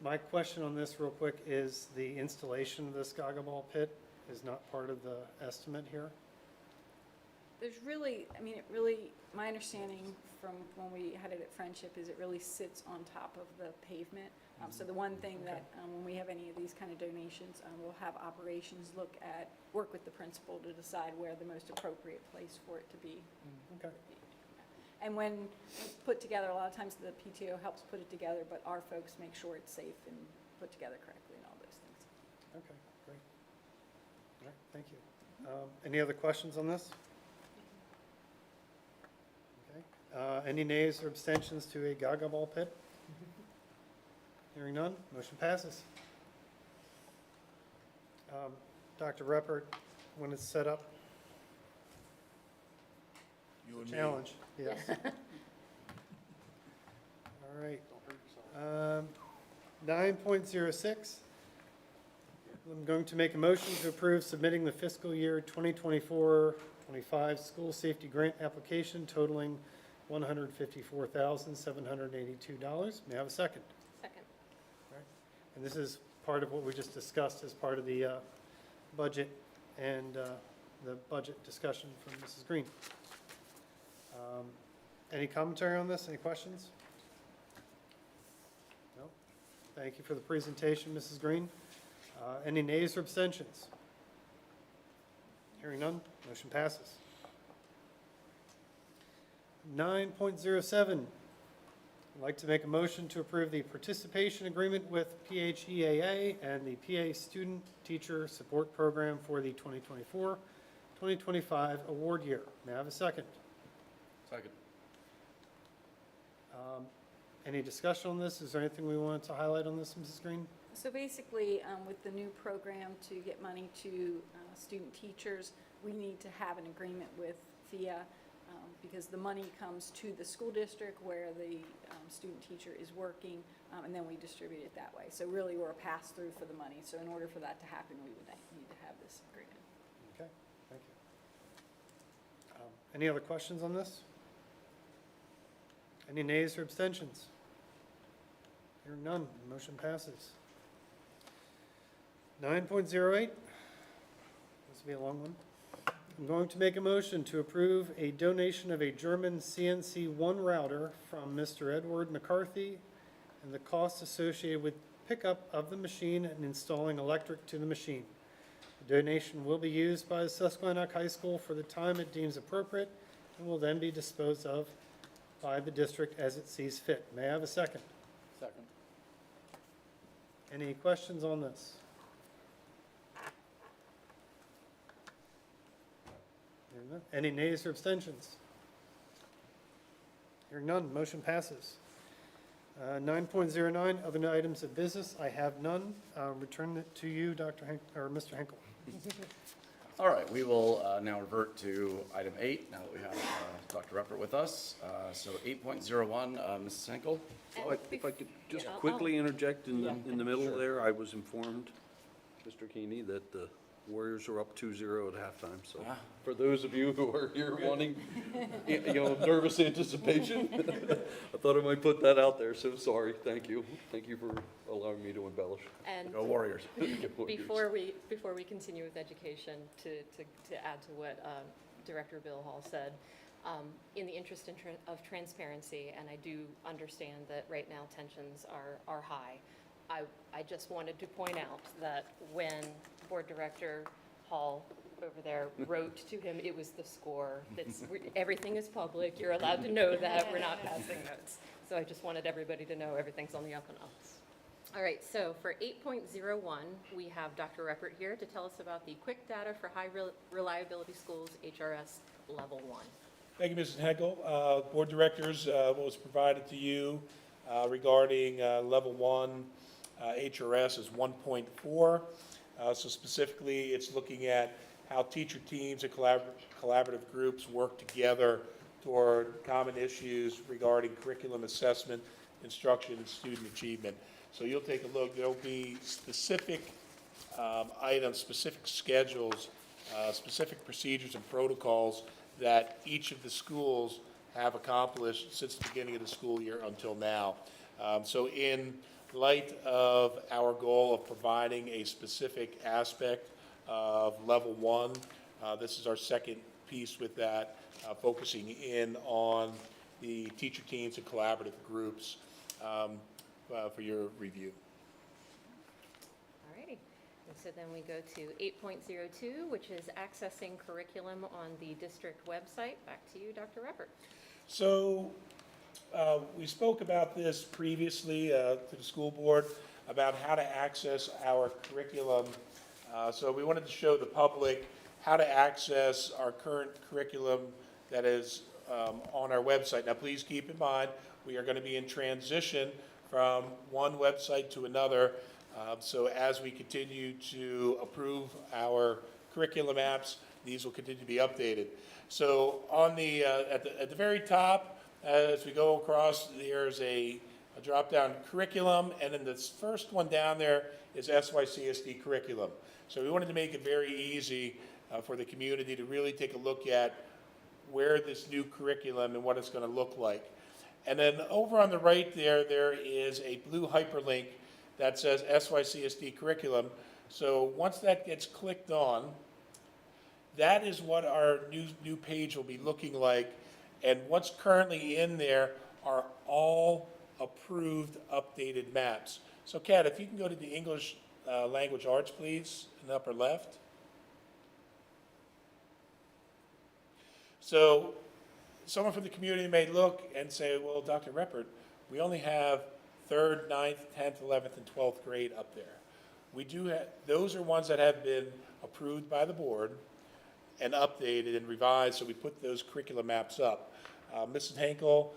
My question on this real quick is the installation of this Gaga Ball pit is not part of the estimate here? There's really, I mean, it really, my understanding from when we had it at Friendship is it really sits on top of the pavement. So the one thing that, when we have any of these kind of donations, we'll have operations work with the principal to decide where the most appropriate place for it to be. Okay. And when it's put together, a lot of times the PTO helps put it together, but our folks make sure it's safe and put together correctly and all those things. Okay, great. All right, thank you. Any other questions on this? Okay. Any nays or abstentions to a Gaga Ball pit? Hearing none, motion passes. Dr. Reppert, when it's set up, You and me. challenge, yes. All right. 9.06. I'm going to make a motion to approve submitting the fiscal year 2024-25 school safety grant application totaling $154,782. May I have a second? Second. All right. And this is part of what we just discussed as part of the budget and the budget discussion from Mrs. Green. Any commentary on this? Any questions? No? Thank you for the presentation, Mrs. Green. Any nays or abstentions? Hearing none, motion passes. 9.07. I'd like to make a motion to approve the participation agreement with PHEAA and the PA Student Teacher Support Program for the 2024-2025 award year. May I have a second? Second. Any discussion on this? Is there anything we wanted to highlight on this, Mrs. Green? So basically, with the new program to get money to student teachers, we need to have an agreement with FIA because the money comes to the school district where the student teacher is working, and then we distribute it that way. So really, we're a pass-through for the money. So in order for that to happen, we would need to have this agreement. Okay, thank you. Any other questions on this? Any nays or abstentions? Hearing none, motion passes. 9.08, this will be a long one. I'm going to make a motion to approve a donation of a German CNC1 router from Mr. Edward McCarthy and the costs associated with pickup of the machine and installing electric to the machine. The donation will be used by the Susquehannock High School for the time it deems appropriate and will then be disposed of by the district as it sees fit. May I have a second? Second. Any questions on this? Hearing none. Any nays or abstentions? Hearing none, motion passes. 9.09, other items of business, I have none. Return it to you, Mr. Henkel. All right, we will now revert to item 8, now that we have Dr. Reppert with us. So 8.01, Mrs. Henkel? Well, if I could just quickly interject in the middle there, I was informed, Mr. Keeney, that the Warriors are up 2-0 at halftime. So for those of you who are here wanting, nervous anticipation, I thought I might put that out there. So sorry. Thank you. Thank you for allowing me to embellish. And Go Warriors. before we continue with education, to add to what Director Bill Hall said, in the interest of transparency, and I do understand that right now tensions are high, I just wanted to point out that when Board Director Hall over there wrote to him, it was the score. Everything is public. You're allowed to know that. We're not passing notes. So I just wanted everybody to know everything's on the up and ups. All right, so for 8.01, we have Dr. Reppert here to tell us about the Quick Data for High Reliability Schools, HRS Level 1. Thank you, Mrs. Henkel. Board Directors, what was provided to you regarding Level 1 HRS is 1.4. So specifically, it's looking at how teacher teams and collaborative groups work together toward common issues regarding curriculum assessment, instruction, and student achievement. So you'll take a look. There'll be specific items, specific schedules, specific procedures and protocols that each of the schools have accomplished since the beginning of the school year until now. So in light of our goal of providing a specific aspect of level 1, this is our second piece with that, focusing in on the teacher teams and collaborative groups for your review. Alrighty. And so then we go to 8.02, which is accessing curriculum on the district website. Back to you, Dr. Ruppert. So we spoke about this previously to the school board about how to access our curriculum. So we wanted to show the public how to access our current curriculum that is on our website. Now, please keep in mind, we are going to be in transition from one website to another. So as we continue to approve our curriculum apps, these will continue to be updated. So on the at the very top, as we go across, there's a drop-down curriculum, and then the first one down there is SYCSD curriculum. So we wanted to make it very easy for the community to really take a look at where this new curriculum and what it's going to look like. And then over on the right there, there is a blue hyperlink that says SYCSD curriculum. So once that gets clicked on, that is what our new page will be looking like. And what's currently in there are all approved, updated maps. So Kat, if you can go to the English language arts, please, in the upper left. So someone from the community may look and say, well, Dr. Ruppert, we only have 3rd, 9th, 10th, 11th, and 12th grade up there. We do have, those are ones that have been approved by the board and updated and revised, so we put those curriculum maps up. Mrs. Henkel,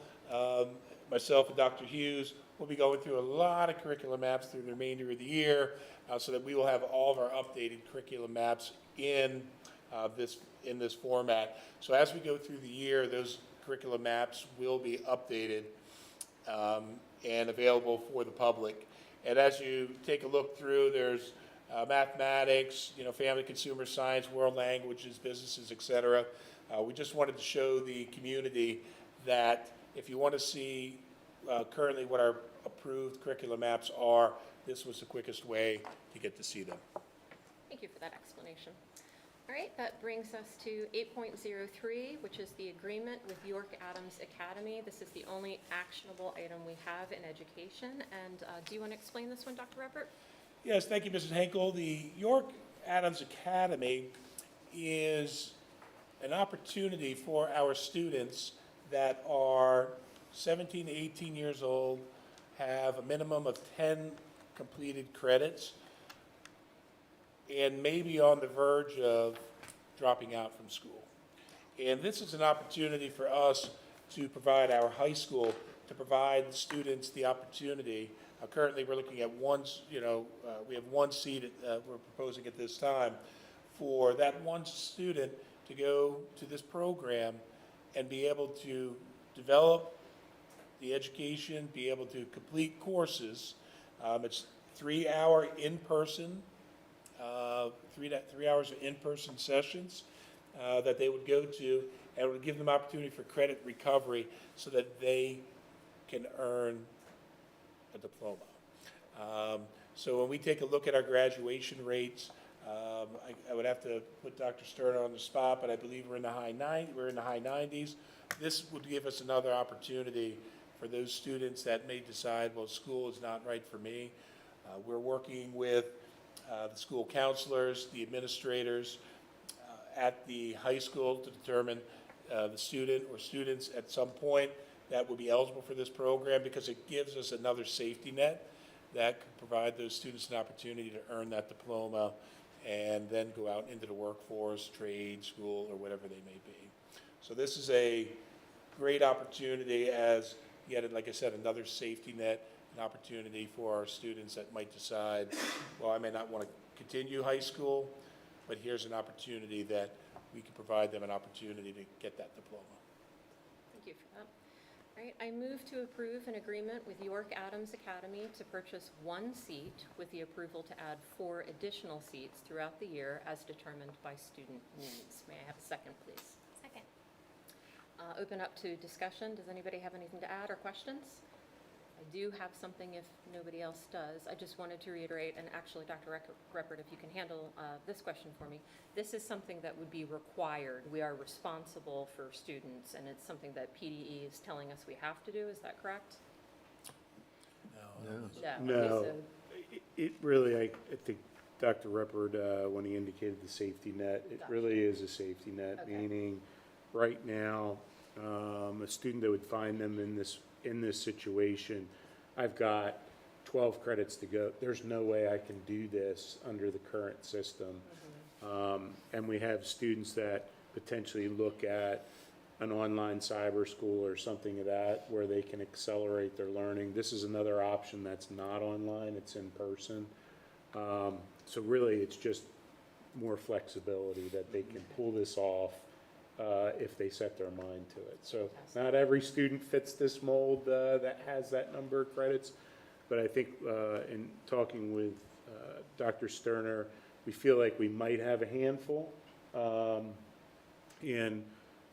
myself, and Dr. Hughes will be going through a lot of curriculum maps through the remainder of the year so that we will have all of our updated curriculum maps in this format. So as we go through the year, those curriculum maps will be updated and available for the public. And as you take a look through, there's mathematics, family, consumer science, world languages, businesses, et cetera. We just wanted to show the community that if you want to see currently what our approved curriculum maps are, this was the quickest way to get to see them. Thank you for that explanation. All right, that brings us to 8.03, which is the agreement with York Adams Academy. This is the only actionable item we have in education. And do you want to explain this one, Dr. Ruppert? Yes, thank you, Mrs. Henkel. The York Adams Academy is an opportunity for our students that are 17 to 18 years old, have a minimum of 10 completed credits, and may be on the verge of dropping out from school. And this is an opportunity for us to provide our high school, to provide students the opportunity. Currently, we're looking at we have one seat we're proposing at this time for that one student to go to this program and be able to develop the education, be able to complete courses. It's 3-hour in-person, 3 hours of in-person sessions that they would go to, and it would give them opportunity for credit recovery so that they can earn a diploma. So when we take a look at our graduation rates, I would have to put Dr. Stern on the spot, but I believe we're in the high 90s. This would give us another opportunity for those students that may decide, well, school is not right for me. We're working with the school counselors, the administrators at the high school to determine the student or students at some point that will be eligible for this program, because it gives us another safety net that could provide those students an opportunity to earn that diploma and then go out into the workforce, trade, school, or whatever they may be. So this is a great opportunity as, yet, like I said, another safety net, an opportunity for our students that might decide, well, I may not want to continue high school, but here's an opportunity that we can provide them an opportunity to get that diploma. Thank you for that. All right, I move to approve an agreement with York Adams Academy to purchase 1 seat with the approval to add 4 additional seats throughout the year as determined by student needs. May I have a second, please? Second. Open up to discussion. Does anybody have anything to add or questions? I do have something if nobody else does. I just wanted to reiterate, and actually, Dr. Reppert, if you can handle this question for me. This is something that would be required. We are responsible for students, and it's something that PDE is telling us we have to do. Is that correct? No. No, Okay, it really, I think Dr. Reppert, when he indicated the safety net, it Gotcha. really is a safety net, Okay. meaning right now, a student that would find them in this situation, I've got 12 credits to go. There's no way I can do this under the current system. And we have students that potentially look at an online cyber school or something of that where they can accelerate their learning. This is another option that's not online, it's in person. So really, it's just more flexibility that they can pull this off if they set their mind to it. So not every student fits this mold that has that number of credits, but I think in talking with Dr. Sterner, we feel like we might have a handful. And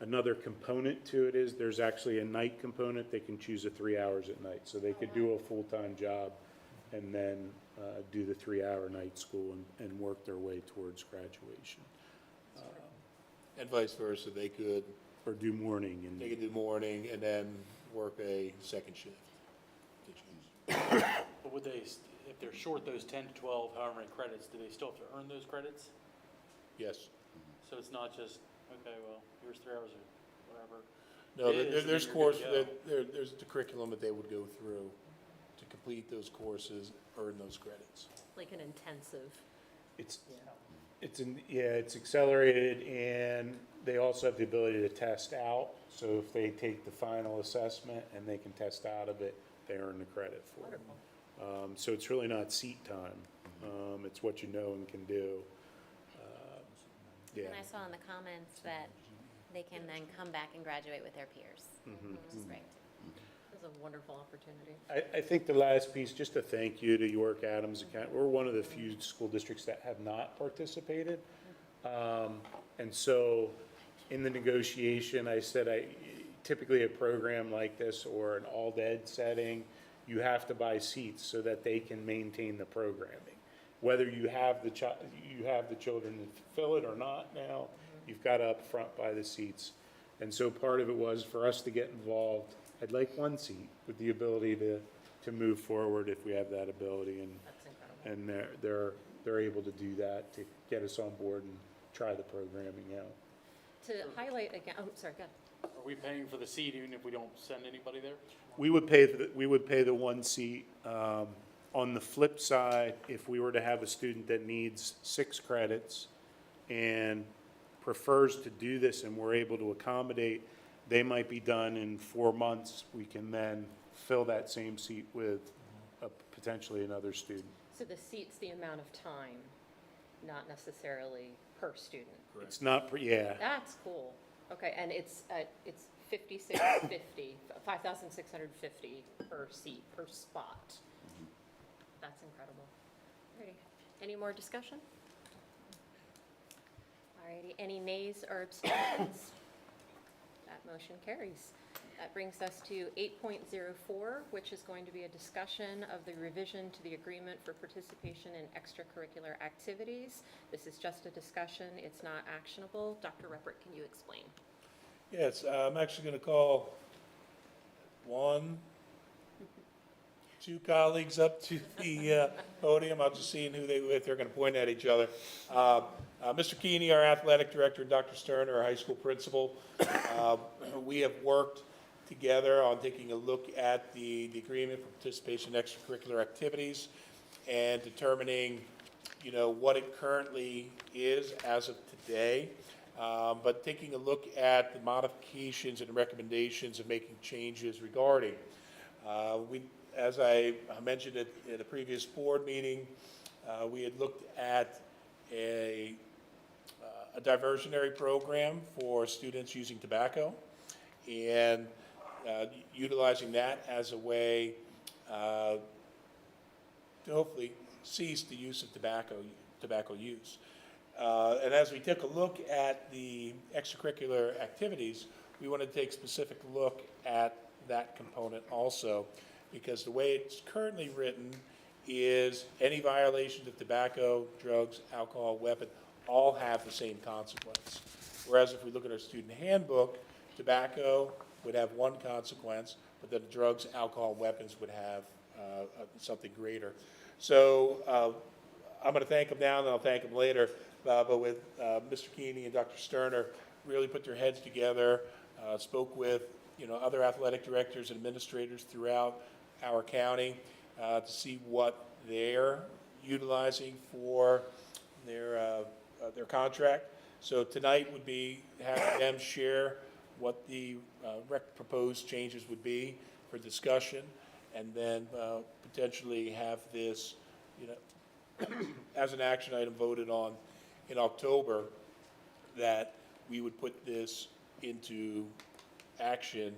another component to it is there's actually a night component. They can choose 3 hours at night. So they could do a full-time job and then do the 3-hour night school and work their way towards graduation. And vice versa, they could. Or do morning and. They could do morning and then work a second shift. But would they, if they're short those 10 to 12, however many credits, do they still have to earn those credits? Yes. So it's not just, okay, well, here's 3 hours or whatever. No, it is, and there's then you're good course, to go. there's the curriculum that they would go through to complete those courses, earn those credits. like an intensive. It's accelerated, and they also have the ability to test out. So if they take the final assessment and they can test out of it, they earn the credit for it. So it's really not seat time. It's what you know and can do. Yeah. And I saw in the comments that they can then come back and graduate with their peers, which is great. This is a wonderful opportunity. I think the last piece, just a thank you to York Adams County. We're one of the few school districts that have not participated. And so in the negotiation, I said, typically a program like this or an all-ed setting, you have to buy seats so that they can maintain the programming. Whether you have the children to fill it or not now, you've got to upfront buy the seats. And so part of it was for us to get involved. I'd like one seat with the ability to move forward if we have that ability, and they're able to do that to get us on board and try the programming out. To highlight again, oh, sorry, go ahead. Are we paying for the seat even if we don't send anybody there? We would pay the one seat. On the flip side, if we were to have a student that needs 6 credits and prefers to do this and we're able to accommodate, they might be done in 4 months. We can then fill that same seat with potentially another student. So the seat's the amount of time, not necessarily per student. It's not, yeah. That's cool. Okay, and it's 5,650 per seat, per spot. That's incredible. Alrighty, any more discussion? Alrighty, any nays or abstentions? That motion carries. That brings us to 8.04, which is going to be a discussion of the revision to the agreement for participation in extracurricular activities. This is just a discussion, it's not actionable. Dr. Reppert, can you explain? Yes, I'm actually going to call 2 colleagues up to the podium. I'm just seeing who they're going to point at each other. Mr. Keeney, our athletic director, and Dr. Sterner, our high school principal. We have worked together on taking a look at the agreement for participation in extracurricular activities and determining, what it currently is as of today. But taking a look at the modifications and recommendations and making changes regarding. As I mentioned at a previous board meeting, we had looked at a diversionary program for students using tobacco and utilizing that as a way to hopefully cease the use of tobacco use. And as we took a look at the extracurricular activities, we want to take a specific look at that component also, because the way it's currently written is any violations of tobacco, drugs, alcohol, weapon, all have the same consequence. Whereas if we look at our student handbook, tobacco would have one consequence, but then drugs, alcohol, weapons would have something greater. So I'm going to thank them now, and I'll thank them later. But with Mr. Keeney and Dr. Sterner, really put their heads together, spoke with other athletic directors and administrators throughout our county to see what they're utilizing for their contract. So tonight would be having them share what the proposed changes would be for discussion, and then potentially have this, as an action item voted on in October, that we would put this into action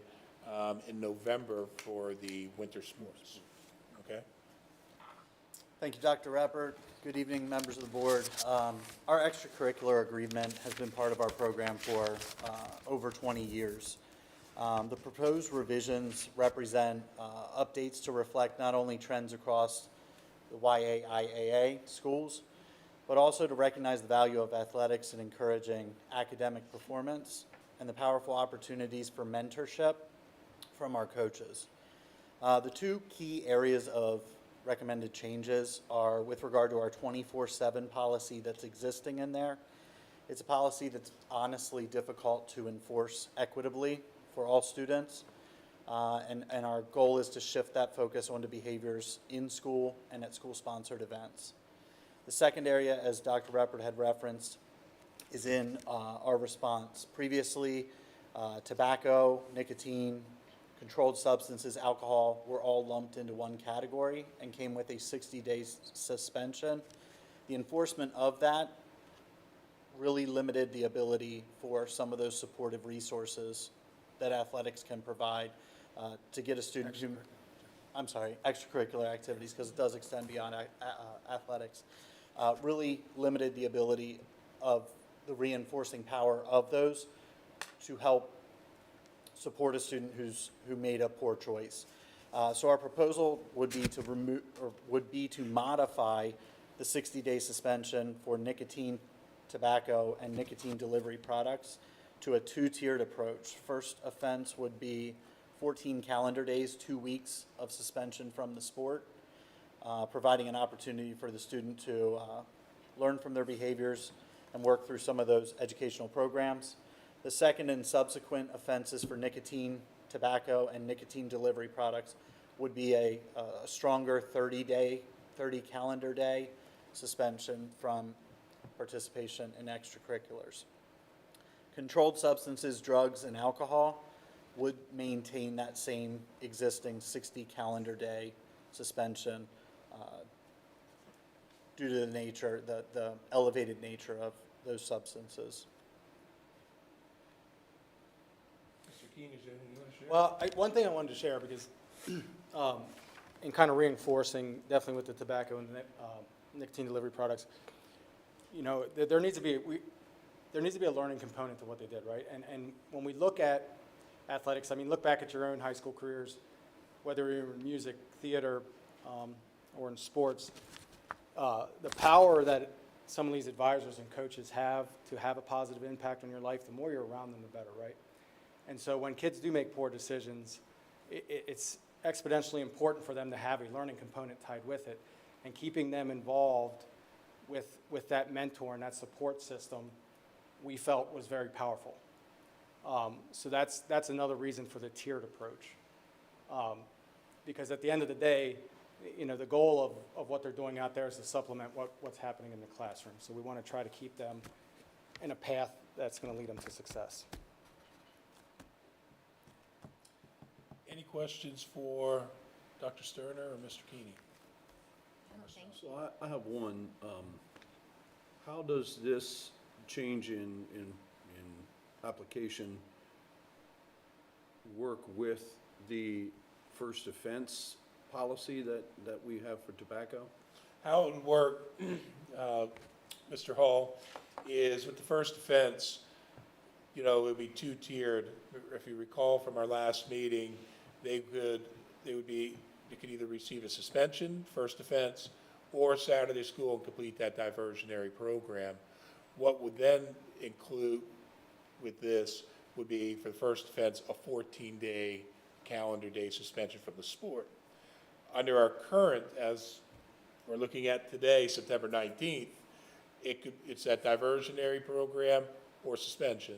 in November for the winter sports. Okay? Thank you, Dr. Rappert. Good evening, members of the board. Our extracurricular agreement has been part of our program for over 20 years. The proposed revisions represent updates to reflect not only trends across the YAIAA schools, but also to recognize the value of athletics in encouraging academic performance and the powerful opportunities for mentorship from our coaches. The two key areas of recommended changes are with regard to our 24/7 policy that's existing in there. It's a policy that's honestly difficult to enforce equitably for all students, and our goal is to shift that focus onto behaviors in school and at school-sponsored events. The second area, as Dr. Rappert had referenced, is in our response. Previously, tobacco, nicotine, controlled substances, alcohol were all lumped into one category and came with a 60-day suspension. The enforcement of that really limited the ability for some of those supportive resources that athletics can provide to get a student to, extracurricular activities, because it does extend beyond athletics, really limited the ability of the reinforcing power of those to help support a student who made a poor choice. So our proposal would be to modify the 60-day suspension for nicotine, tobacco, and nicotine delivery products to a two-tiered approach. First offense would be 14 calendar days, 2 weeks of suspension from the sport, providing an opportunity for the student to learn from their behaviors and work through some of those educational programs. The second and subsequent offenses for nicotine, tobacco, and nicotine delivery products would be a stronger 30 calendar day suspension from participation in extracurriculars. Controlled substances, drugs, and alcohol would maintain that same existing 60 calendar day suspension due to the elevated nature of those substances. Well, one thing I wanted to share, because in kind of reinforcing, definitely with the tobacco and nicotine delivery products, there needs to be a learning component to what they did, right? And when we look at athletics, look back at your own high school careers, whether you're in music, theater, or in sports, the power that some of these advisors and coaches have to have a positive impact on your life, the more you're around them, the better, right? And so when kids do make poor decisions, it's exponentially important for them to have a learning component tied with it, and keeping them involved with that mentor and that support system we felt was very powerful. So that's another reason for the tiered approach. Because at the end of the day, the goal of what they're doing out there is to supplement what's happening in the classroom. So we want to try to keep them in a path that's going to lead them to success. Any questions for Dr. Sterner or Mr. Keeney? So I have one. How does this change in application work with the first offense policy that we have for tobacco? How it would work, Mr. Hall, is with the first offense, you know, it would be two-tiered. If you recall from our last meeting, they could either receive a suspension, first offense, or Saturday school and complete that diversionary program. What would then include with this would be, for the first offense, a 14-day calendar day suspension from the sport. Under our current, as we're looking at today, September 19th, it's that diversionary program or suspension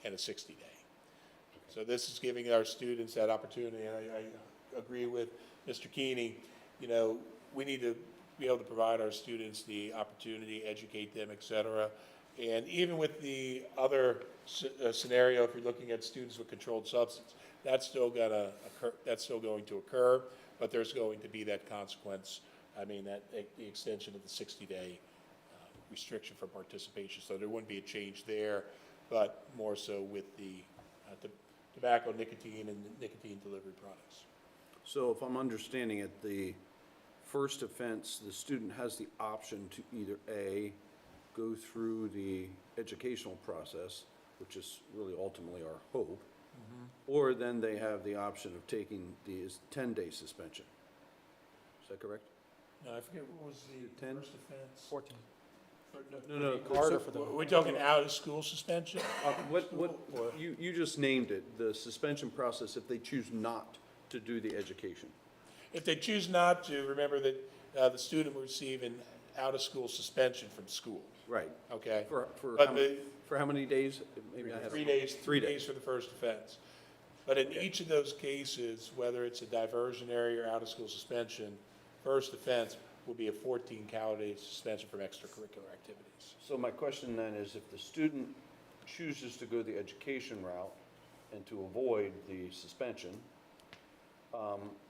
and a 60-day. So this is giving our students that opportunity. I agree with Mr. Keeney. You know, we need to be able to provide our students the opportunity, educate them, et cetera. And even with the other scenario, if you're looking at students with controlled substance, that's still going to occur, but there's going to be that consequence. I mean, the extension of the 60-day restriction for participation. So there wouldn't be a change there, but more so with the tobacco, nicotine, and nicotine delivery products. So if I'm understanding it, the first offense, the student has the option to either A, go through the educational process, which is really ultimately our hope, or then they have the option of taking the 10-day suspension. Is that correct? No, I forget, what was the 10? first offense? 14. No. Harder for the. We're talking out-of-school suspension? You just named it, the suspension process if they choose not to do the education. If they choose not to, remember that the student will receive an out-of-school suspension from school. Right. Okay? For how many days? Maybe I had 3 days. 3 days. For the first offense. But in each of those cases, whether it's a diversionary or out-of-school suspension, first offense will be a 14-calendar suspension from extracurricular activities. So my question then is, if the student chooses to go the education route and to avoid the suspension,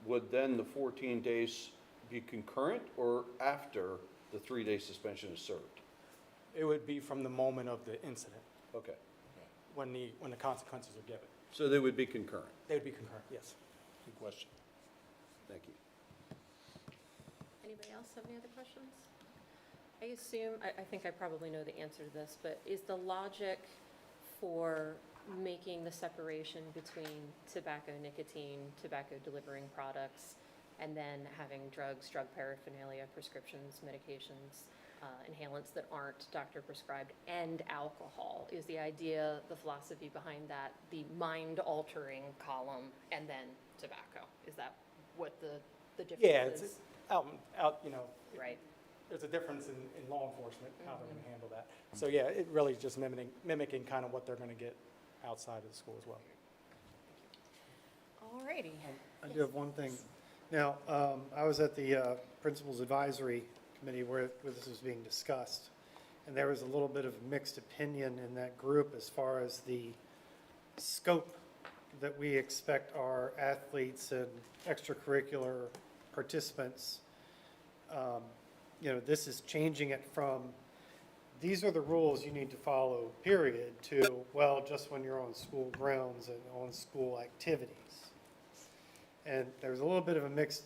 would then the 14 days be concurrent or after the 3-day suspension is served? It would be from the moment of the incident, Okay. when the consequences are given. So they would be concurrent? They would be concurrent, yes. Good question. Thank you. Anybody else have any other questions? I assume, I think I probably know the answer to this, but is the logic for making the separation between tobacco, nicotine, tobacco delivering products, and then having drugs, drug paraphernalia, prescriptions, medications, inhalants that aren't doctor prescribed, and alcohol? Is the idea, the philosophy behind that, the mind-altering column and then tobacco? Is that what the difference Yeah, is? it's out, you know, Right. there's a difference in law enforcement, how they're gonna handle that. So yeah, it really is just mimicking kind of what they're gonna get outside of the school as well. Alrighty. I do have one thing. Now, I was at the Principals Advisory Committee where this was being discussed, and there was a little bit of mixed opinion in that group as far as the scope that we expect our athletes and extracurricular participants. You know, this is changing it from, these are the rules you need to follow, period, to, well, just when you're on school grounds and on school activities. And there's a little bit of a mixed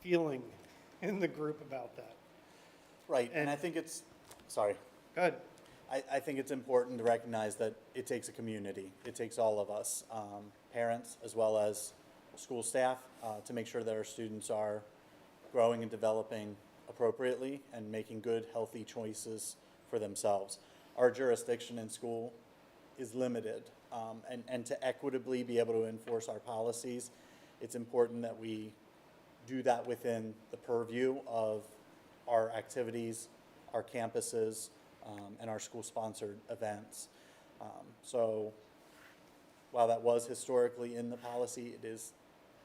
feeling in the group about that. Right, and I think it's, sorry. Go ahead. I think it's important to recognize that it takes a community. It takes all of us, parents as well as school staff, to make sure that our students are growing and developing appropriately and making good, healthy choices for themselves. Our jurisdiction in school is limited, and to equitably be able to enforce our policies, it's important that we do that within the purview of our activities, our campuses, and our school-sponsored events. So while that was historically in the policy, it is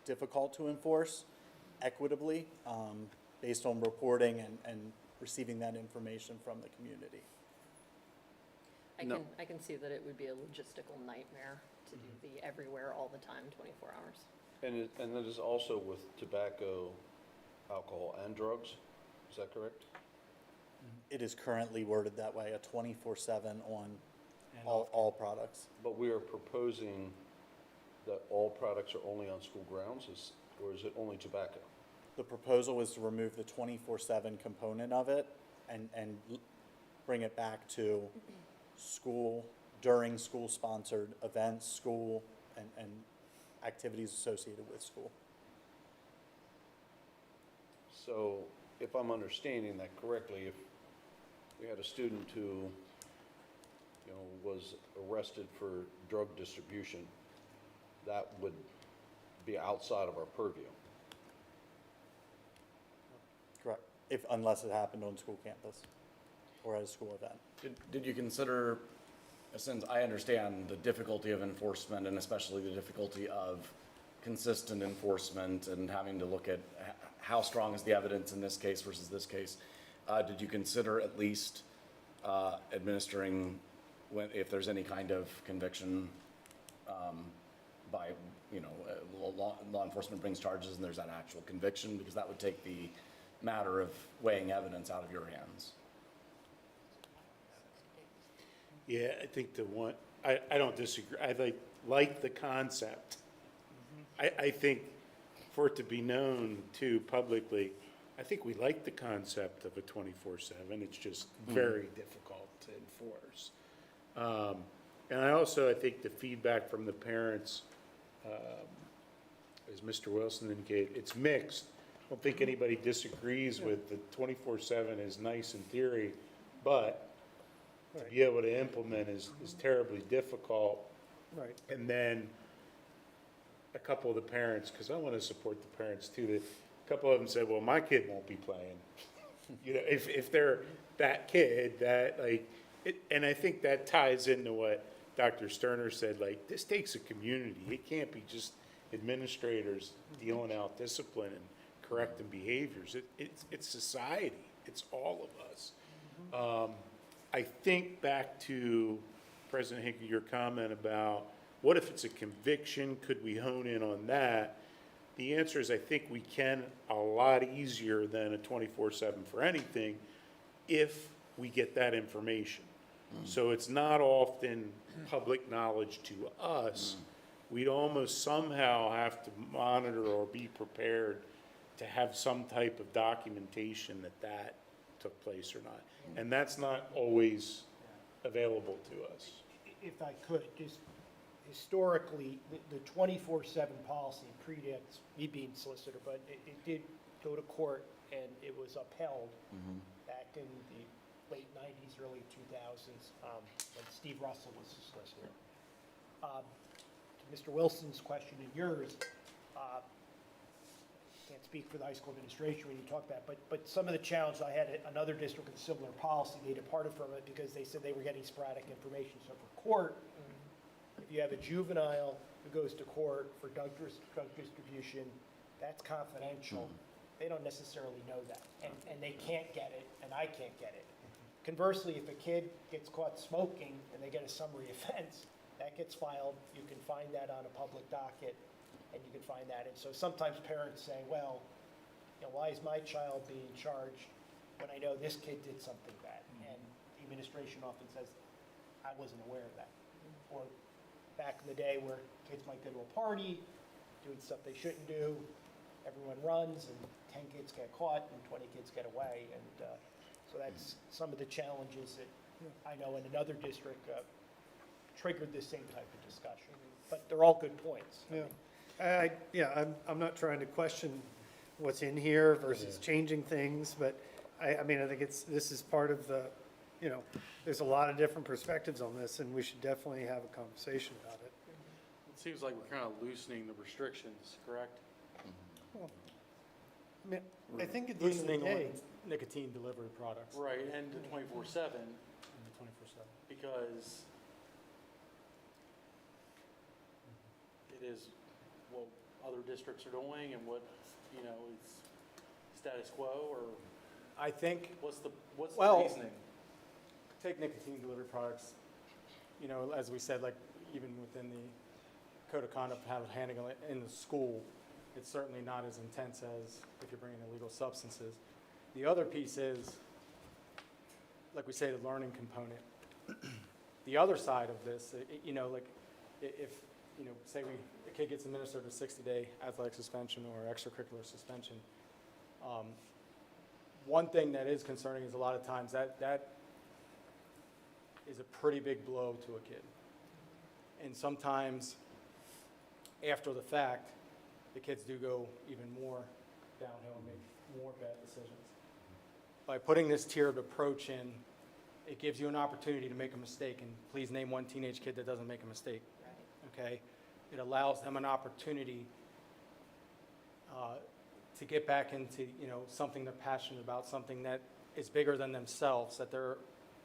difficult to enforce equitably based on reporting and receiving that information from the community. I can see that it would be a logistical nightmare to do the everywhere, all the time, 24 hours. And that is also with tobacco, alcohol, and drugs? Is that correct? It is currently worded that way, a 24/7 on all products. But we are proposing that all products are only on school grounds, or is it only tobacco? The proposal was to remove the 24/7 component of it and bring it back to school, during school-sponsored events, school, and activities associated with school. So if I'm understanding that correctly, if we had a student who, you know, was arrested for drug distribution, that would be outside of our purview. Correct. Unless it happened on school campus or at a school event. Did you consider, since I understand the difficulty of enforcement and especially the difficulty of consistent enforcement and having to look at how strong is the evidence in this case versus this case, did you consider at least administering if there's any kind of conviction by, you know, law enforcement brings charges and there's that actual conviction, because that would take the matter of weighing evidence out of your hands? Yeah, I think I don't disagree. I like the concept. I think for it to be known too publicly, I think we like the concept of a 24/7. It's just very difficult to enforce. And I think the feedback from the parents, as Mr. Wilson indicated, it's mixed. I don't think anybody disagrees with the 24/7 is nice in theory, but to be able to implement is terribly difficult. Right. And then a couple of the parents, because I want to support the parents too, a couple of them said, well, my kid won't be playing. You know, if they're that kid, that and I think that ties into what Dr. Sterner said, like, this takes a community. It can't be just administrators dealing out discipline and correcting behaviors. It's society. It's all of us. I think back to President Hinkle, your comment about what if it's a conviction? Could we hone in on that? The answer is I think we can a lot easier than a 24/7 for anything if we get that information. So it's not often public knowledge to us. We'd almost somehow have to monitor or be prepared to have some type of documentation that took place or not. And that's not always available to us. If I could, just historically, the 24/7 policy predates me being solicitor, but it did go to court and it was upheld back in the late 90s, early 2000s, when Steve Russell was the solicitor. To Mr. Wilson's question and yours, can't speak for the high school administration when you talk about it, but some of the challenges I had at another district with a similar policy, they departed from it because they said they were getting sporadic information. So for court, if you have a juvenile who goes to court for drug distribution, that's confidential. They don't necessarily know that, and they can't get it, and I can't get it. Conversely, if a kid gets caught smoking and they get a summary offense, that gets filed, you can find that on a public docket, and you can find that. And so sometimes parents say, well, you know, why is my child being charged when I know this kid did something bad? And the administration often says, I wasn't aware of that. Or back in the day where kids might go to a party, doing stuff they shouldn't do, everyone runs, and 10 kids get caught, and 20 kids get away. And so that's some of the challenges that I know in another district triggered this same type of discussion. But they're all good points. I'm not trying to question what's in here versus changing things, but I mean, I think this is part of the, you know, there's a lot of different perspectives on this, and we should definitely have a conversation about it. It seems like we're kind of loosening the restrictions, correct? Well, I mean, I think at the end of the Loosening day, on nicotine delivery products. Right, and the 24/7, And the 24/7. because it is what other districts are doing and what, you know, is status quo, or I think, what's the well, reasoning? take nicotine delivery products, you know, as we said, like even within the code of conduct of how to handle it in the school, it's certainly not as intense as if you're bringing illegal substances. The other piece is, like we say, the learning component. The other side of this, you know, like if, you know, say a kid gets administered a 60-day athletic suspension or extracurricular suspension, one thing that is concerning is a lot of times that is a pretty big blow to a kid. And sometimes, after the fact, the kids do go even more downhill and make more bad decisions. By putting this tiered approach in, it gives you an opportunity to make a mistake, and please name one teenage kid that doesn't make a mistake. Okay? It allows them an opportunity to get back into, something they're passionate about, something that is bigger than themselves, that they're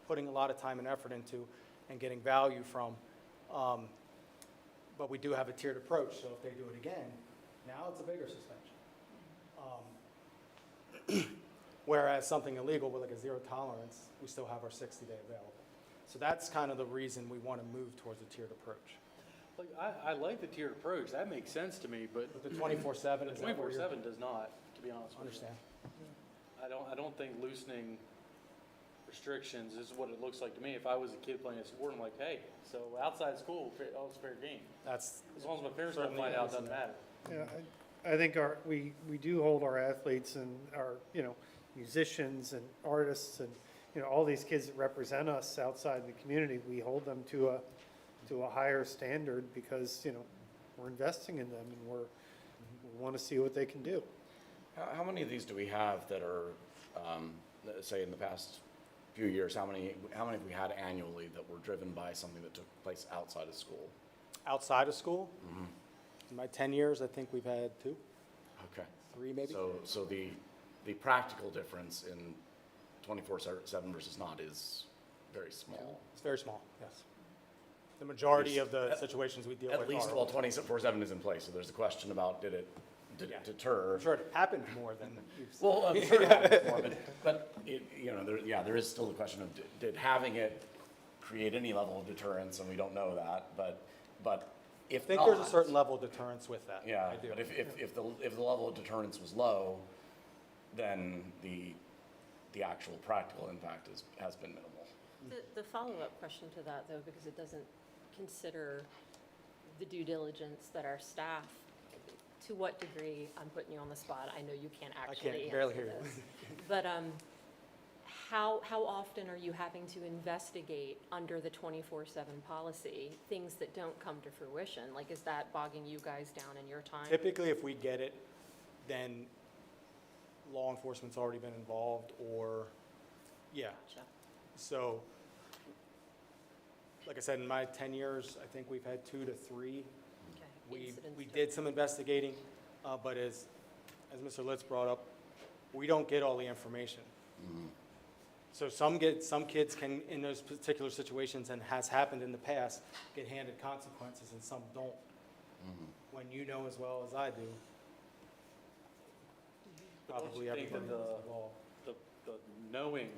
putting a lot of time and effort into and getting value from. But we do have a tiered approach, so if they do it again, now it's a bigger suspension. Whereas something illegal with like a zero tolerance, we still have our 60-day available. So that's kind of the reason we want to move towards a tiered approach. Like, I like the tiered approach, that makes sense to me, but. But the 24/7 The is that where you're- 24/7 does not, to be honest with you. Understand. I don't think loosening restrictions is what it looks like to me. If I was a kid playing a sport, I'm like, hey, so outside school, it's fair game. That's As long as my parents don't certainly find out, it is, doesn't matter. Yeah, I think we do hold our athletes and our, musicians and artists and, all these kids that represent us outside the community, we hold them to a higher standard because, we're investing in them and we want to see what they can do. How many of these do we have that are, say in the past few years, how many have we had annually that were driven by something that took place outside of school? outside of school. In my 10 years, I think we've had 2, Okay. 3 maybe. So the practical difference in 24/7 versus not is very small. It's very small, yes. The majority There's- of the situations we deal with At least are. while 24/7 is in place, so there's a question about did it Yeah. deter? I'm sure it happened more than you've seen. Well, I'm sure it happens more, but it, there is still the question of did having it create any level of deterrence, and we don't know that, but if I think there's a not- certain level of deterrence with that. Yeah, I do. but if the level of deterrence was low, then the actual practical impact has been minimal. The follow-up question to that, though, because it doesn't consider the due diligence that our staff, to what degree, I'm putting you on the spot, I know you can't actually barely answer hear you. this. But how often are you having to investigate under the 24/7 policy things that don't come to fruition? Like, is that bogging you guys down in your time? Typically, if we get it, then law enforcement's already been involved, or, yeah. Gotcha. So, like I said, in my 10 years, I think we've had 2 to 3. Okay. We Incidents did some investigating, but as Mr. Litz brought up, we don't get all the information. So some kids can, in those particular situations, and has happened in the past, get handed consequences, and some don't. When you know as well as I do, probably Don't you think everybody that is involved. the knowing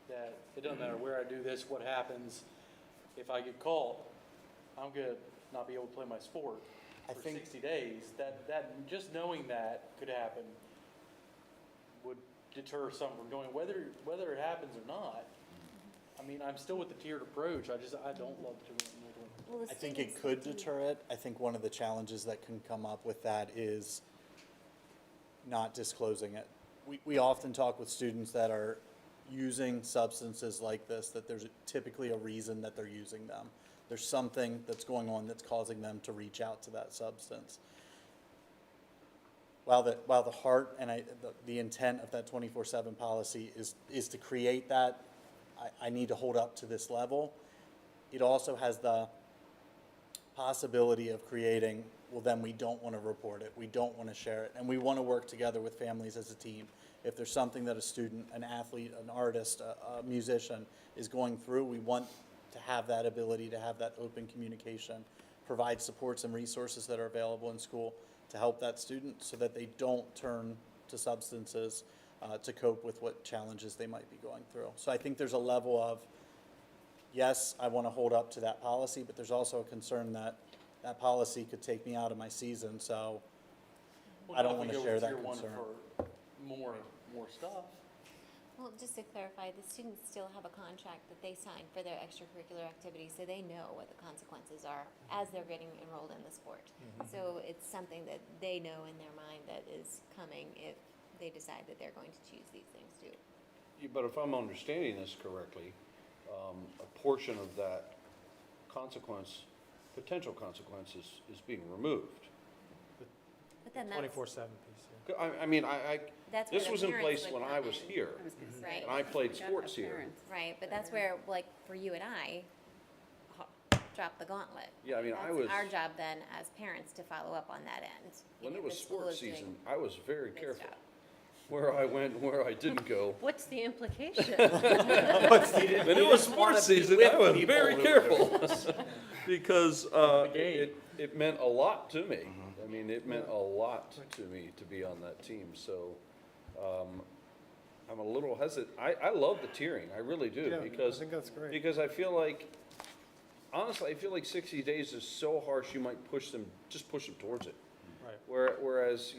that it doesn't matter where I do this, what happens, if I get caught, I'm gonna not be able to play my sport I for think- 60 days, that, just knowing that could happen would deter some from doing, whether it happens or not. I mean, I'm still with the tiered approach, I don't love to. Well, the I think it students could do- deter it. I think one of the challenges that can come up with that is not disclosing it. We often talk with students that are using substances like this, that there's typically a reason that they're using them. There's something that's going on that's causing them to reach out to that substance. While the heart and the intent of that 24/7 policy is to create that, I need to hold up to this level, it also has the possibility of creating, well, then we don't want to report it, we don't want to share it, and we want to work together with families as a team. If there's something that a student, an athlete, an artist, a musician is going through, we want to have that ability to have that open communication, provide supports and resources that are available in school to help that student so that they don't turn to substances to cope with what challenges they might be going through. So I think there's a level of, yes, I want to hold up to that policy, but there's also a concern that that policy could take me out of my season, so I don't want to share that concern. For more stuff. Well, just to clarify, the students still have a contract that they sign for their extracurricular activities, so they know what the consequences are as they're getting enrolled in the sport. So it's something that they know in their mind that is coming if they decide that they're going to choose these things too. But if I'm understanding this correctly, a portion of that consequence, potential consequences, is being removed. But then that's, 24/7 piece, I mean, that's where this the was in parents place would when come I was in. here, Right. and I played sports here. Right, but that's where, like, for you and I, drop the gauntlet. Yeah, I mean, I That's was, our job then as parents to follow up on that end. when If it was the school sports is doing season, I was very this careful. job. Where I went, and where I didn't go. What's the implication? When it was sports season, I was very careful. Because it meant a lot to me. I mean, it meant a lot to me to be on that team, so I'm a little hesitant. I love the tiering, I really do, Yeah, I because, think that's great. because I feel like, honestly, I feel like 60 days is so harsh, you might just push them towards it. Right. Whereas,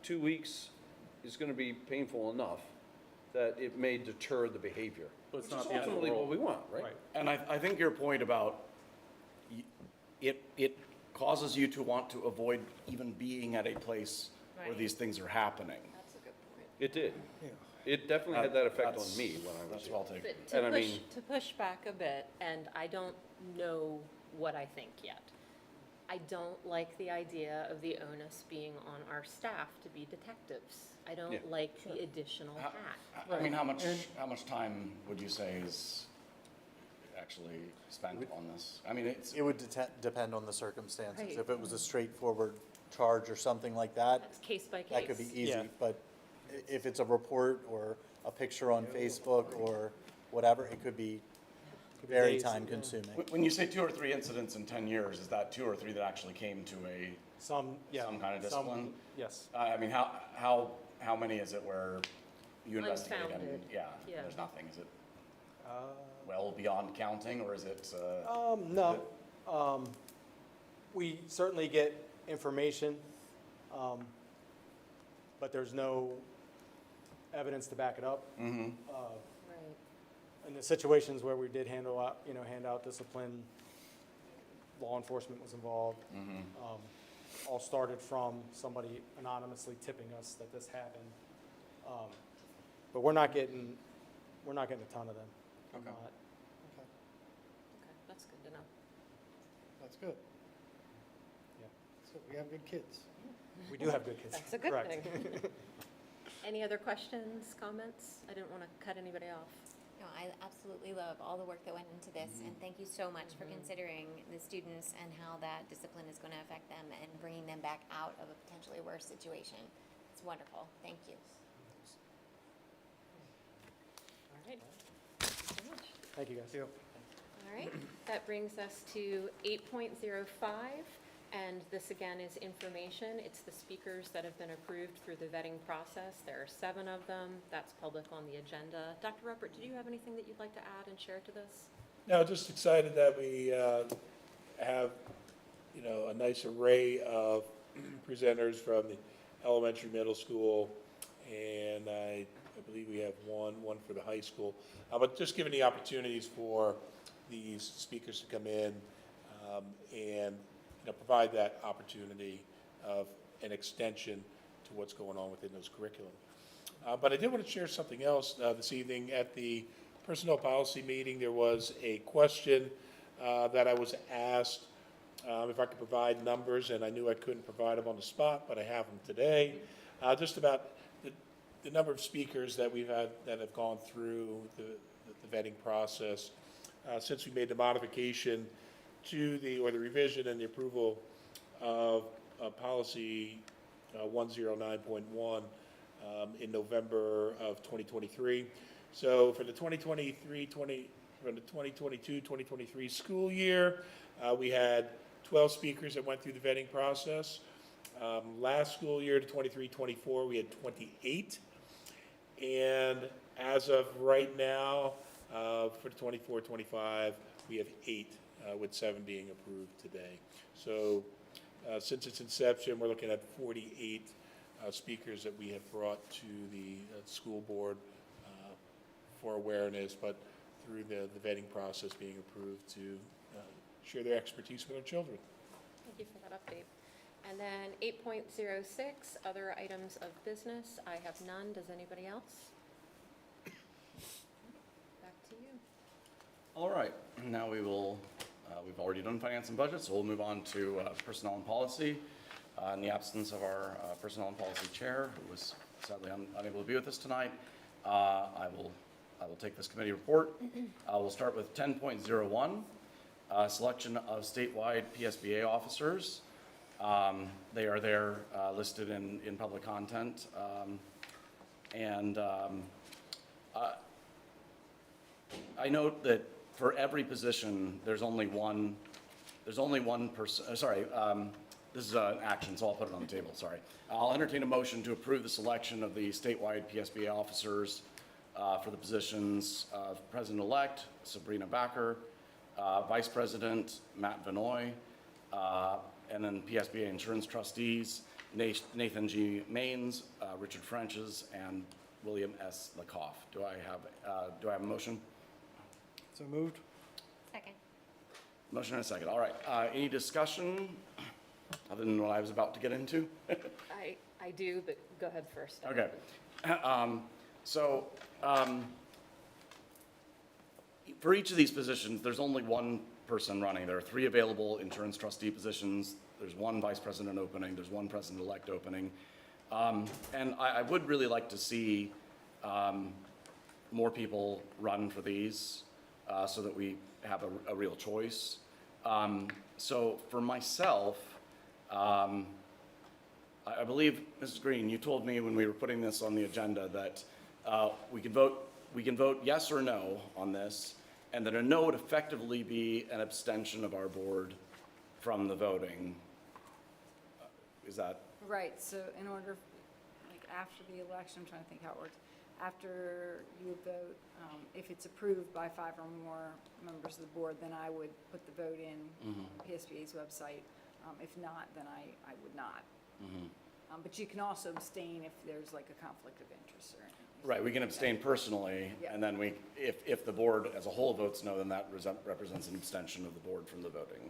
2 weeks is gonna be painful enough that it may deter the behavior. But it's Which not is the end of the ultimately what world. we want, right? Right. And I think your point about it causes you to want to avoid even being at a place where Right. these things are happening. That's a good point. It did. Yeah. It definitely had that effect on That's- me when I was That's here. well taken. But And I mean- to push back a bit, and I don't know what I think yet. I don't like the idea of the onus being on our staff to be detectives. I Yeah. don't like the additional How- hat. I mean, how much time would you say is actually spent on this? I mean, it's, It would depend on the circumstances. Right. If it was a straightforward charge or something like that, That's case by case. that could be easy. Yeah. But if it's a report or a picture on Facebook or whatever, it could be very days, time yeah. consuming. when you say 2 or 3 incidents in 10 years, is that 2 or 3 that actually came to Some, yeah. some kind of discipline? Yes. I mean, how many is it where you investigate and, Unfounded. yeah, Yeah. there's nothing? Is it Uh, well beyond counting, or is it, No. We certainly get information, but there's no evidence to back it up. mhm. Right. In the situations where we did hand out discipline, law enforcement was involved. All started from somebody anonymously tipping us that this happened. But we're not getting a ton of them. We're Okay. not. Okay, that's good to know. That's good. Yeah. So we have good kids. We do have good kids. That's a good Correct. thing. Any other questions, comments? I didn't want to cut anybody off. No, I absolutely love all the work that went into this, and thank you so much for considering the students and how that discipline is going to affect them and bringing them back out of a potentially worse situation. It's wonderful. Thank you. All right. Thank you so much. Thank you, guys. All right, that brings us to 8.05, and this again is information. It's the speakers that have been approved through the vetting process. There are 7 of them. That's public on the agenda. Dr. Ruppert, did you have anything that you'd like to add and share to this? No, just excited that we have, a nice array of presenters from the elementary, middle school, and I believe we have one for the high school. But just giving the opportunities for these speakers to come in and provide that opportunity of an extension to what's going on within those curriculum. But I did want to share something else this evening. At the personnel policy meeting, there was a question that I was asked if I could provide numbers, and I knew I couldn't provide them on the spot, but I have them today, just about the number of speakers that we've had that have gone through the vetting process since we made the modification to the revision and the approval of policy 109.1 in November of 2023. So for the 2022-2023 school year, we had 12 speakers that went through the vetting process. Last school year, to 23-24, we had 28. And as of right now, for the 24-25, we have 8, with 7 being approved today. So since its inception, we're looking at 48 speakers that we have brought to the school board for awareness, but through the vetting process being approved to share their expertise with our children. Thank you for that update. And then 8.06, other items of business. I have none. Does anybody else? Back to you. All right, now we will, we've already done finance and budget, so we'll move on to personnel and policy. In the absence of our personnel and policy chair, who was sadly unable to be with us tonight, I will take this committee report. We'll start with 10.01, selection of statewide PSBA officers. They are there listed in public content. I note that for every position, there's only one person, this is an action, so I'll put it on the table, sorry. I'll entertain a motion to approve the selection of the statewide PSBA officers for the positions of President-elect Sabrina Backer, Vice President Matt Vanoy, and then PSBA insurance trustees Nathan G. Maines, Richard Frenches, and William S. Lakoff. Do I have a motion? So moved. Second. Motion and a second. All right. Any discussion other than what I was about to get into? I do, but go ahead first. Okay. For each of these positions, there's only one person running. There are 3 available insurance trustee positions. There's 1 vice president opening. There's 1 president-elect opening. And I would really like to see more people run for these so that we have a real choice. So for myself, I believe, Mrs. Green, you told me when we were putting this on the agenda that we can vote yes or no on this, and that a no would effectively be an abstention of our board from the voting. Is that? Right, so in order, like after the election, I'm trying to think how it works. After you vote, if it's approved by 5 or more members of the board, then I would put the vote in on PSBA's website. If not, then I would not. But you can also abstain if there's like a conflict of interest or anything. Right, we can abstain personally, Yeah. and then if the board as a whole votes no, then that represents an abstention of the board from the voting,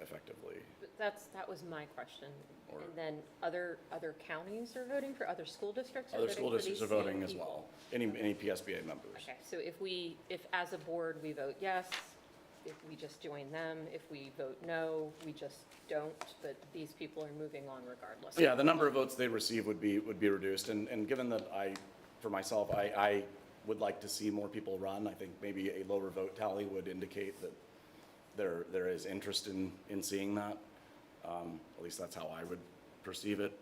effectively. But that was my question. And then other counties are voting for, other school districts are Other voting school for districts these are voting same as people? well, any PSBA members. Okay, so if as a board, we vote yes, if we just join them, if we vote no, we just don't, but these people are moving on regardless. Yeah, the number of votes they receive would be reduced, and given that for myself, I would like to see more people run. I think maybe a lower vote tally would indicate that there is interest in seeing that. At least that's how I would perceive it.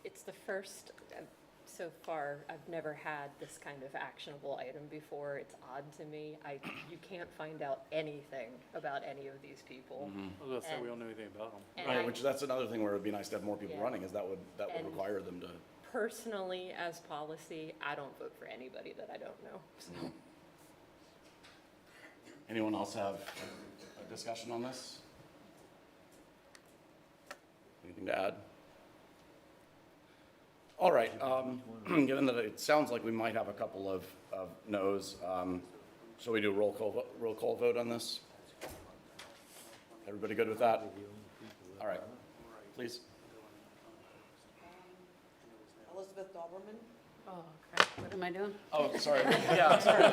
It's the first, so far, I've never had this kind of actionable item before. It's odd to me. You can't find out anything about any of these people. I was gonna say, we don't know anything about them. And Right, I- which that's another thing where it'd be nice to have more people Yeah. running, is that would And- require them to. Personally, as policy, I don't vote for anybody that I don't know. So. Anyone else have a discussion on this? Anything to add? All right, given that it sounds like we might have a couple of no's, shall we do a roll call vote on this? Everybody good with that? All right, please. Elizabeth Doberman. Oh, crap, what am I doing? Oh, sorry. Yeah, sorry.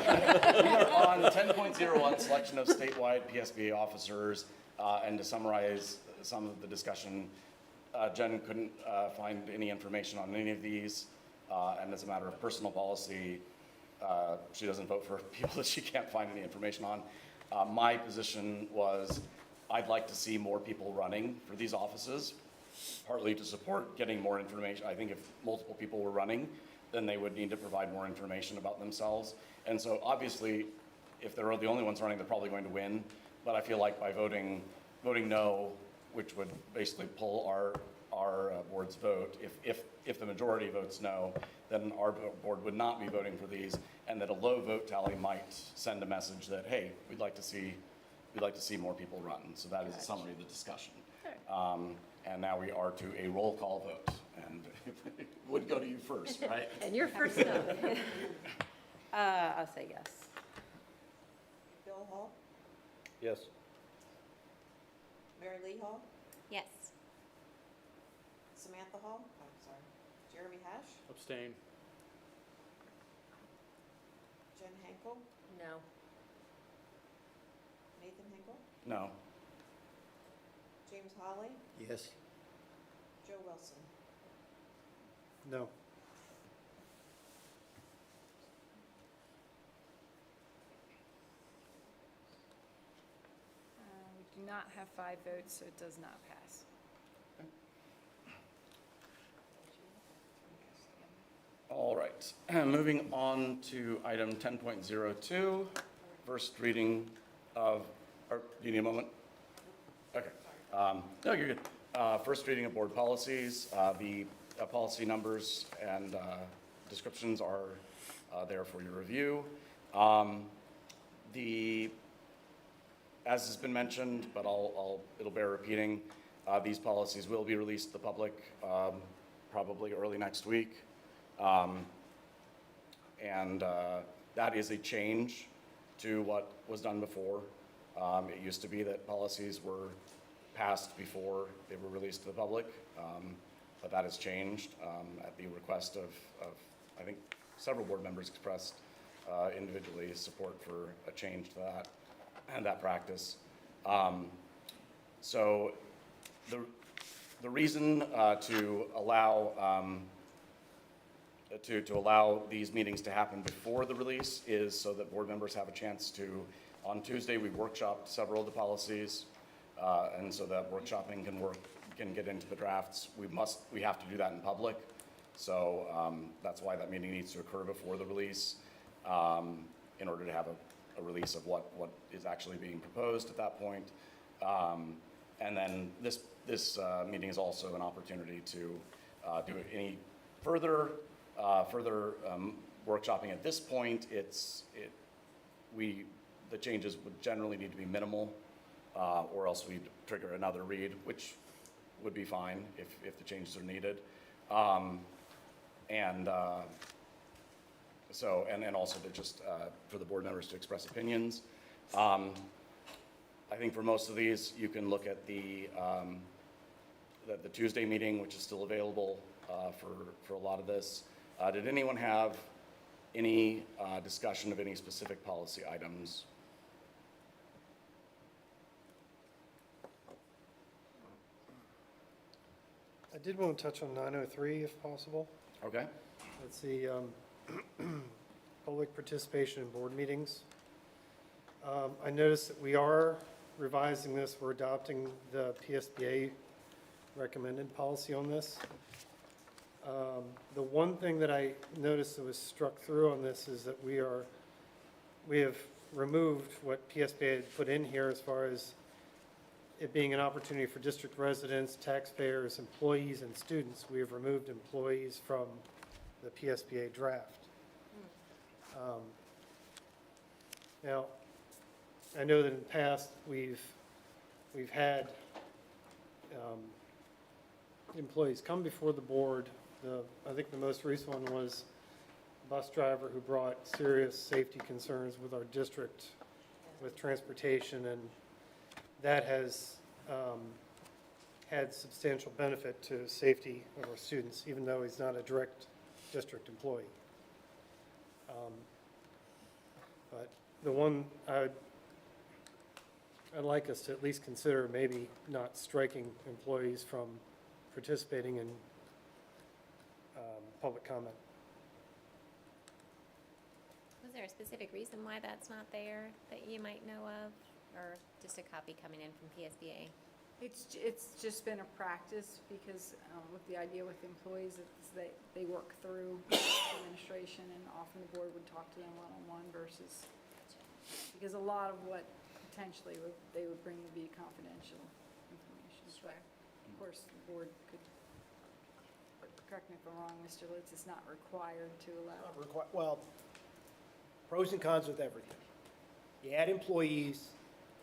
We are on 10.01, selection of statewide PSBA officers. And to summarize some of the discussion, Jen couldn't find any information on any of these. And as a matter of personal policy, she doesn't vote for people that she can't find any information on. My position was I'd like to see more people running for these offices, partly to support getting more information. I think if multiple people were running, then they would need to provide more information about themselves. And so obviously, if they're the only ones running, they're probably going to win. But I feel like by voting no, which would basically pull our board's vote, if the majority votes no, then our board would not be voting for these, and that a low vote tally might send a message that, hey, we'd like to see more people run. So that is a summary of the discussion. And now we are to a roll call vote, and it would go to you first, right? And you're first up. I'll say yes. Bill Hall. Yes. Mary Lee Hall. Yes. Samantha Hall. I'm sorry. Jeremy Hash. Abstain. Jen Henkel. No. No. James Holly, Yes. Joe Wilson. No. We do not have 5 votes, so it does not pass. All right, moving on to item 10.02, first reading of, or do you need a moment? Okay. No, you're good. First reading of board policies. The policy numbers and descriptions are there for your review. As has been mentioned, but it'll bear repeating, these policies will be released to the public probably early next week. That is a change to what was done before. It used to be that policies were passed before they were released to the public, but that has changed at the request of, I think, several board members expressed individually support for a change to that and that practice. So the reason to allow to allow these meetings to happen before the release is so that board members have a chance to, on Tuesday, we workshopped several of the policies, and so that workshopping can get into the drafts. We have to do that in public, so that's why that meeting needs to occur before the release, in order to have a release of what is actually being proposed at that point. And then this meeting is also an opportunity to do any further workshopping. At this point, the changes would generally need to be minimal, or else we'd trigger another read, which would be fine if the changes are needed. And also to just for the board members to express opinions. I think for most of these, you can look at the Tuesday meeting, which is still available for a lot of this. Did anyone have any discussion of any specific policy items? I did want to touch on 903 if possible. Okay. Let's see, public participation in board meetings. I noticed that we are revising this. We're adopting the PSBA recommended policy on this. The one thing that I noticed that was struck through on this is that we have removed what PSBA had put in here as far as it being an opportunity for district residents, taxpayers, employees, and students. We have removed employees from the PSBA draft. Now, I know that in the past, we've had employees come before the board. I think the most recent one was a bus driver who brought serious safety concerns with our district with transportation, and that has had substantial benefit to safety of our students, even though he's not a direct district employee. But the one I'd like us to at least consider maybe not striking employees from participating in public comment. Was there a specific reason why that's not there that you might know of, or just a copy coming in from PSBA? It's just been a practice because with the idea with employees, it's they work through administration, and often the board would talk to them one-on-one versus, because a lot of what potentially they would bring would be confidential information. But of course, the board could, but correct me if I'm wrong, Mr. Litz, it's not required to allow. Well, pros and cons with everything. You add employees,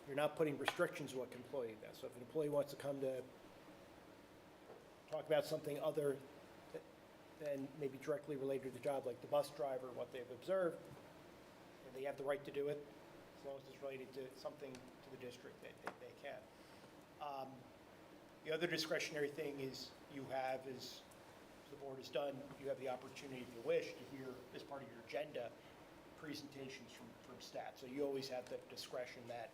you're not putting restrictions on what an employee does. So if an employee wants to come to talk about something other than maybe directly related to the job, like the bus driver, what they've observed, and they have the right to do it, as long as it's related to something to the district, they can. The other discretionary thing is you have, as the board has done, you have the opportunity, if you wish, to hear, as part of your agenda, presentations from staff. So you always have the discretion that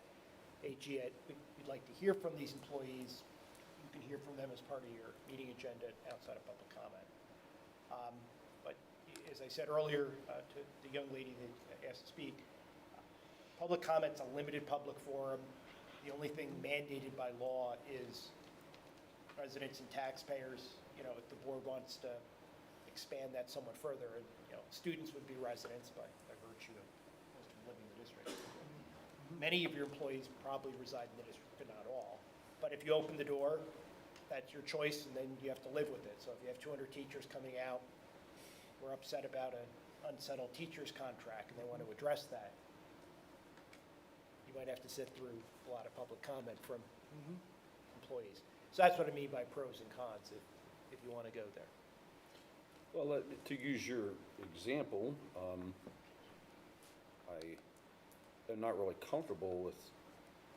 hey, gee, we'd like to hear from these employees, you can hear from them as part of your meeting agenda outside of public comment. But as I said earlier to the young lady that asked to speak, public comment's a limited public forum. The only thing mandated by law is residents and taxpayers. You know, if the board wants to expand that somewhat further, and, you know, students would be residents by virtue of most of them living in the district. Many of your employees probably reside in the district, but not all. But if you open the door, that's your choice, and then you have to live with it. So if you have 200 teachers coming out, we're upset about an unsettled teacher's contract, and they want to address that, you might have to sit through a lot of public comment from employees. So that's what I mean by pros and cons, if you want to go there. Well, to use your example, I am not really comfortable with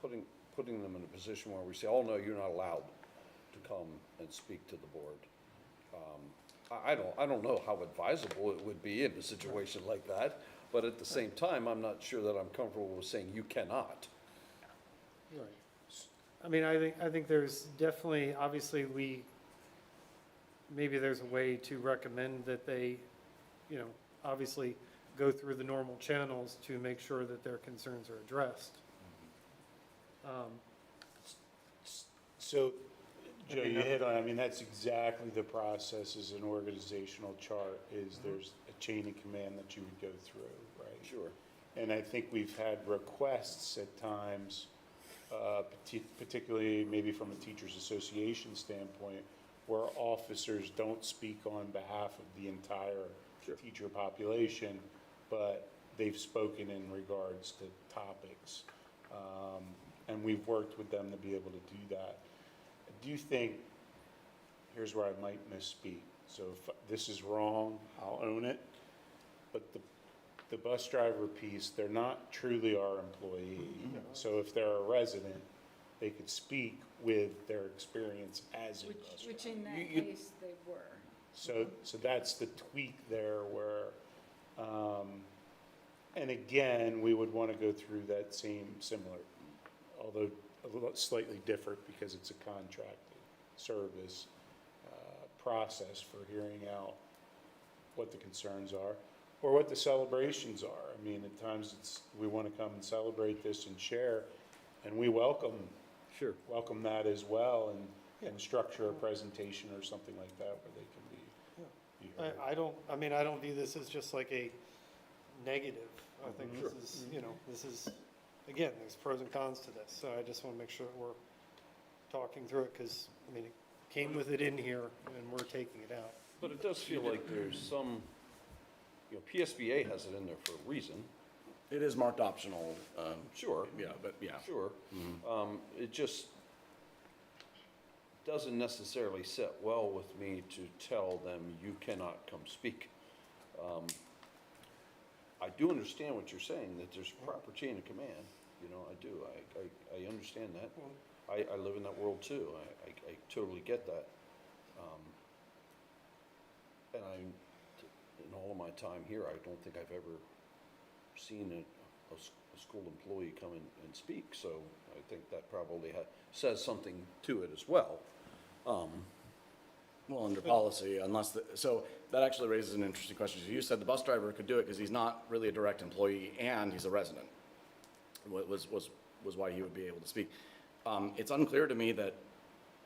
putting them in a position where we say, oh, no, you're not allowed to come and speak to the board. I don't know how advisable it would be in a situation like that, but at the same time, I'm not sure that I'm comfortable with saying you cannot. Right. I mean, I think there's definitely, obviously, maybe there's a way to recommend that they, you know, obviously go through the normal channels to make sure that their concerns are addressed. So, Joe, you hit on, I mean, that's exactly the process as an organizational chart, is there's a chain of command that you would go through, right? Sure. And I think we've had requests at times, particularly maybe from a teachers association standpoint, where officers don't speak on behalf of the entire teacher population, but they've spoken in regards to topics. And we've worked with them to be able to do that. I do think, here's where I might misspeak. So if this is wrong, I'll own it. But the bus driver piece, they're not truly our employee. So if they're a resident, they could speak with their experience as a bus driver. Which in that case, they were. So that's the tweak there where, and again, we would want to go through that similar, although a little slightly different because it's a contracted service process for hearing out what the concerns are or what the celebrations are. I mean, at times we want to come and celebrate this and share, and we welcome that as well, and structure a presentation or something like that where they can be heard. I don't view this as just like a negative. I think this is, you know, again, there's pros and cons to this. So I just want to make sure that we're talking through it because, I mean, it came with it in here and we're taking it out. But it does feel like there's some, you know, PSBA has it in there for a reason. It is marked optional. Sure. Yeah, but yeah. Sure. It just doesn't necessarily sit well with me to tell them you cannot come speak. I do understand what you're saying, that there's proper chain of command. You know, I do. I understand that. I live in that world too. I totally get that. And in all of my time here, I don't think I've ever seen a school employee come in and speak. So I think that probably says something to it as well. Well, under policy, so that actually raises an interesting question. So you said the bus driver could do it because he's not really a direct employee and he's a resident. Was why he would be able to speak. It's unclear to me that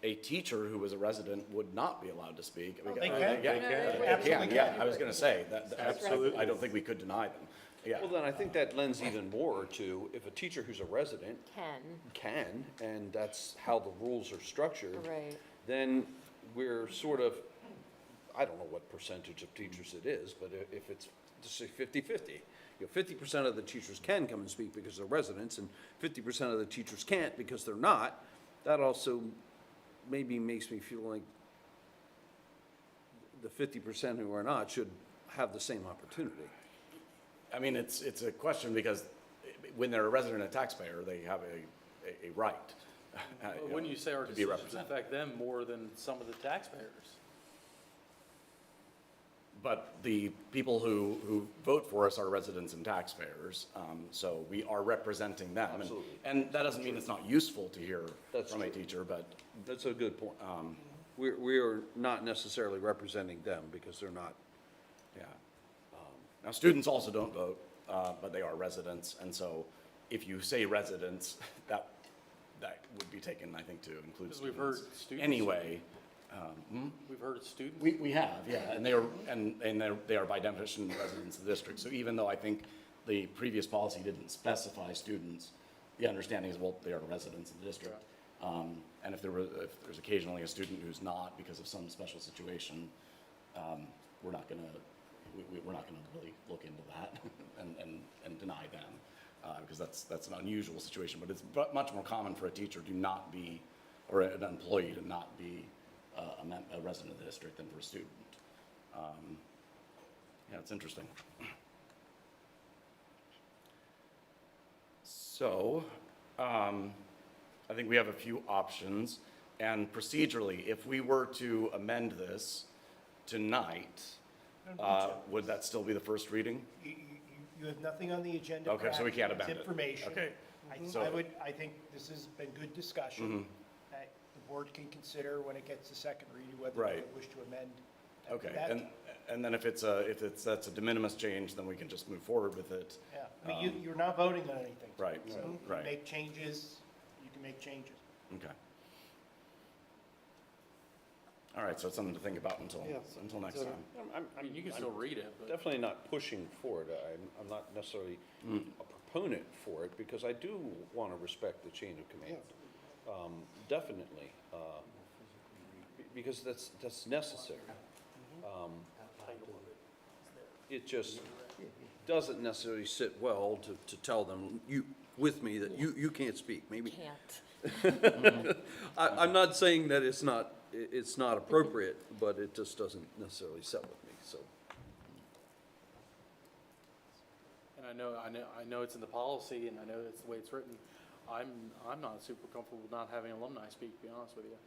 a teacher who was a resident would not be allowed to speak. They can. They can, yeah. I was going to say that. Absolutely. I don't think we could deny them. Yeah. Well, then I think that lends even more to if a teacher who's a resident can, and that's how the rules are structured. Right. Then we're sort of, I don't know what percentage of teachers it is, but if it's, just say 50-50, you know, 50% of the teachers can come and speak because they're residents, and 50% of the teachers can't because they're not, that also maybe makes me feel like the 50% who are not should have the same opportunity. I mean, it's a question because when they're a resident and taxpayer, they have a right. Wouldn't you say our to be decisions represented. affect them more than some of the taxpayers? But the people who vote for us are residents and taxpayers, so we are representing them. Absolutely. And that doesn't mean it's not useful to hear That's from a true. teacher, but That's a good point. We are not necessarily representing them because they're not. yeah. Now, students also don't vote, but they are residents, and so if you say residents, that would be taken, I think, to include Because we've heard students. students. Anyway, We've heard of students. we have, yeah, and they are by definition residents of the district. So even though I think the previous policy didn't specify students, the understanding is, well, they are residents of the district. And if there's occasionally a student who's not because of some special situation, we're not gonna really look into that and deny them, because that's an unusual situation. But it's much more common for a teacher to not be, or an employee to not be a resident of the district than for a student. Yeah, it's interesting. So, I think we have a few options, and procedurally, if we were to amend this tonight, would that still be the first reading? You have nothing on the agenda. Okay, for so we can't action. amend it. It's information. Okay. I think this has been good discussion. That the board can consider when it gets to second reading whether they Right. wish to amend. Okay, that. and then if that's a de minimis change, then we can just move forward with it. Yeah, I mean, you're not voting on anything. Right, So you right. make changes, you can make changes. Okay. All right, so it's something to think about until next So, time. I mean, you can still read it, but. Definitely not pushing for it. I'm not necessarily a proponent for it because I do want to respect the chain of command. Definitely, because that's necessary. It just doesn't necessarily sit well to tell them, with me, that you can't speak, maybe. Can't. I'm not saying that it's not appropriate, but it just doesn't necessarily sit with me, so. And I know it's in the policy, and I know it's the way it's written. I'm not super comfortable with not having alumni speak, to be honest with you.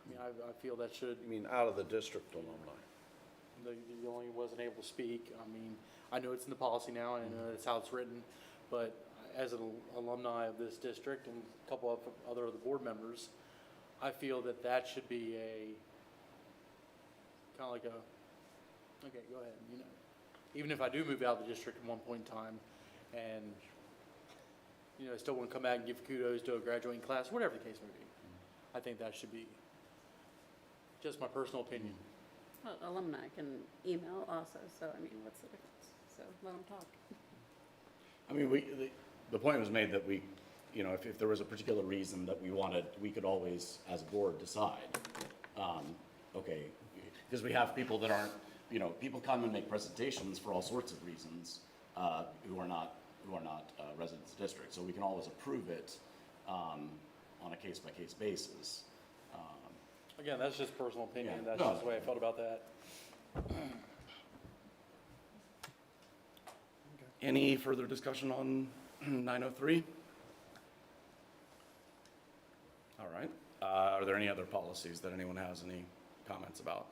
I mean, I feel that should, You mean out of the district alumni? the only wasn't able to speak. I mean, I know it's in the policy now, and I know that's how it's written, but as an alumni of this district and a couple of other board members, I feel that that should be kind of like okay, go ahead, you know. Even if I do move out of the district at one point in time, and, you know, I still want to come back and give kudos to a graduating class, whatever the case may be. I think that should be just my personal opinion. Well, alumni can email also, so I mean, what's the difference? So let them talk. I mean, the point was made that we, you know, if there was a particular reason that we wanted, we could always, as a board, decide. Okay, because we have people that aren't, you know, people come and make presentations for all sorts of reasons, who are not residents of the district. So we can always approve it on a case-by-case basis. Again, that's just personal opinion. Yeah. That's No. just the way I felt about that. Any further discussion on 903? All right. Are there any other policies that anyone has any comments about?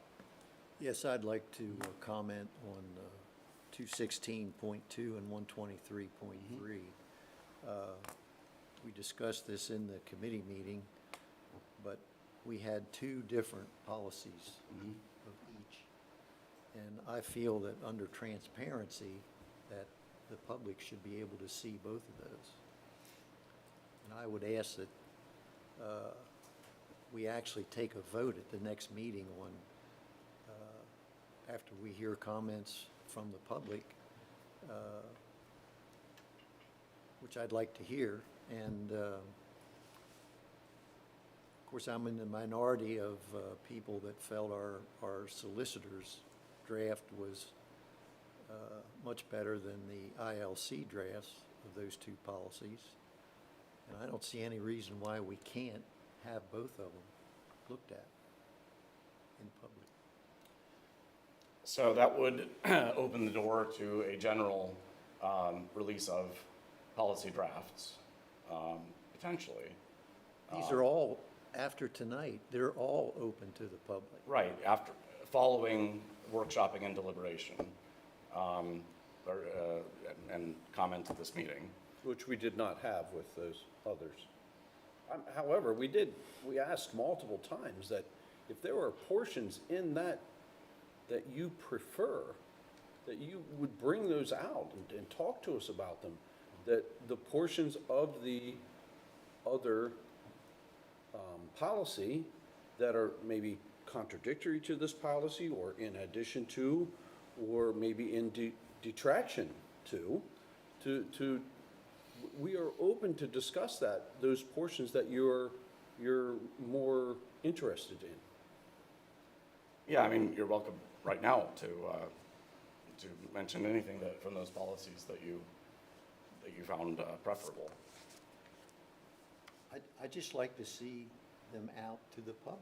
Yes, I'd like to comment on 216.2 and 123.3. We discussed this in the committee meeting, but we had two different policies of each. And I feel that under transparency, that the public should be able to see both of those. And I would ask that we actually take a vote at the next meeting on, after we hear comments from the public, which I'd like to hear. And of course, I'm in the minority of people that felt our solicitor's draft was much better than the ILC drafts of those two policies. And I don't see any reason why we can't have both of them looked at in public. So that would open the door to a general release of policy drafts, potentially. These are all, after tonight, they're all open to the public. Right, after, following workshopping and deliberation, and comment at this meeting. Which we did not have with those others. However, we asked multiple times that if there were portions in that you prefer, that you would bring those out and talk to us about them, that the portions of the other policy that are maybe contradictory to this policy or in addition to, or maybe in detraction to, we are open to discuss those portions that you're more interested in. Yeah, I mean, you're welcome right now to mention anything from those policies that you found preferable. I'd just like to see them out to the public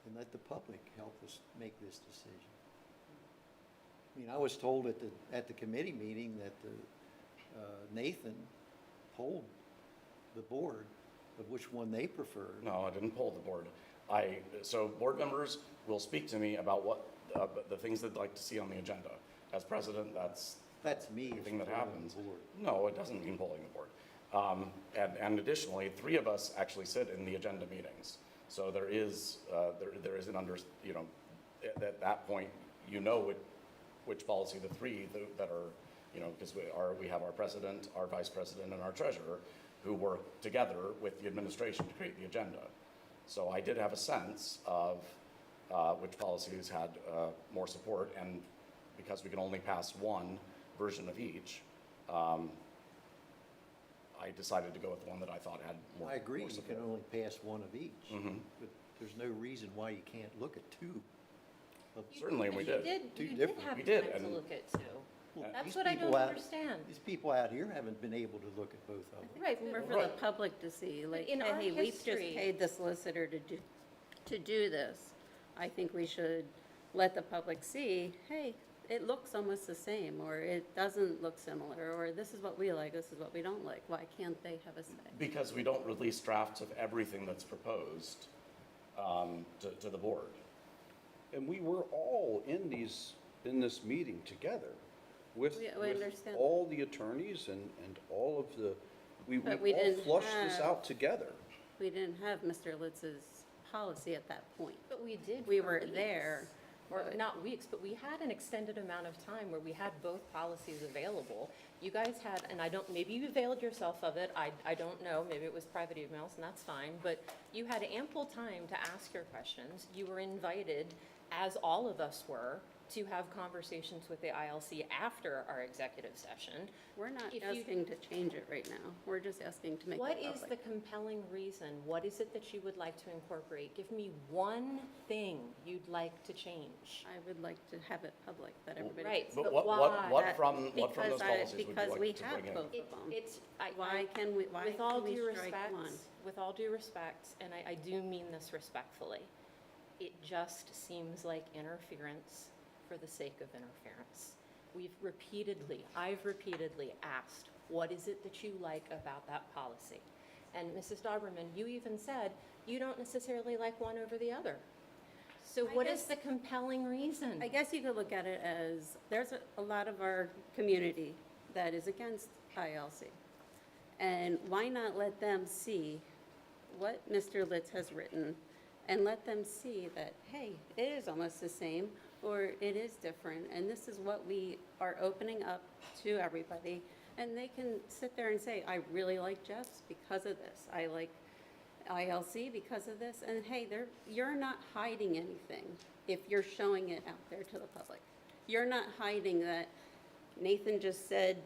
and let the public help us make this decision. I mean, I was told at the committee meeting that Nathan polled the board of which one they preferred. No, I didn't poll the board. So board members will speak to me about what, the things they'd like to see on the agenda. As president, that's me. the thing that polling happens. the board. No, it doesn't mean polling the board. And additionally, 3 of us actually sit in the agenda meetings. So there is at that point, which policy the 3 that are, because we have our president, our vice president, and our treasurer who work together with the administration to create the agenda. So I did have a sense of which policies had more support, and because we can only pass one version of each, I decided to go with the one that I thought had more. I agree, more you support. can only pass one of each, Mhm. but there's no reason why you can't look at 2. Certainly, we did. Two You did different. have We did, time to and- look at 2. Well, That's these what I don't people out- understand. These people out here haven't been able to look at both of them. Right, More but for the public to see, like, in our hey, we've just history- paid the solicitor to do this. I think we should let the public see, hey, it looks almost the same, or it doesn't look similar, or this is what we like, this is what we don't like. Why can't they have a say? Because we don't release drafts of everything that's proposed to the board. And we were all in this meeting together with We understand. all the attorneys and all of the, we But we all didn't flushed this have- out together. We didn't have Mr. Litz's policy at that point. But we did. We for were weeks. there. Or but- not weeks, but we had an extended amount of time where we had both policies available. You guys had, and maybe you availed yourself of it, I don't know, maybe it was private emails, and that's fine, but you had ample time to ask your questions. You were invited, as all of us were, to have conversations with the ILC after our executive session. We're not If you- asking to change it right now. We're just asking to make it What public. is the compelling reason? What is it that you would like to incorporate? Give me one thing you'd like to change. I would like to have it public, that everybody. Right, can see. But but why? what from those Because policies would you because we like to have bring in? both of them. Why with all can we due strike respect, one? with all due respect, and I do mean this respectfully, it just seems like interference for the sake of interference. I've repeatedly asked, what is it that you like about that policy? And Mrs. Doberman, you even said you don't necessarily like one over the other. So what is the compelling reason? I guess you could look at it as, there's a lot of our community that is against ILC. And why not let them see what Mr. Litz has written and let them see that, hey, it is almost the same or it is different. And this is what we are opening up to everybody. And they can sit there and say, I really like Jeff's because of this. I like ILC because of this. And hey, you're not hiding anything if you're showing it out there to the public. You're not hiding that Nathan just said,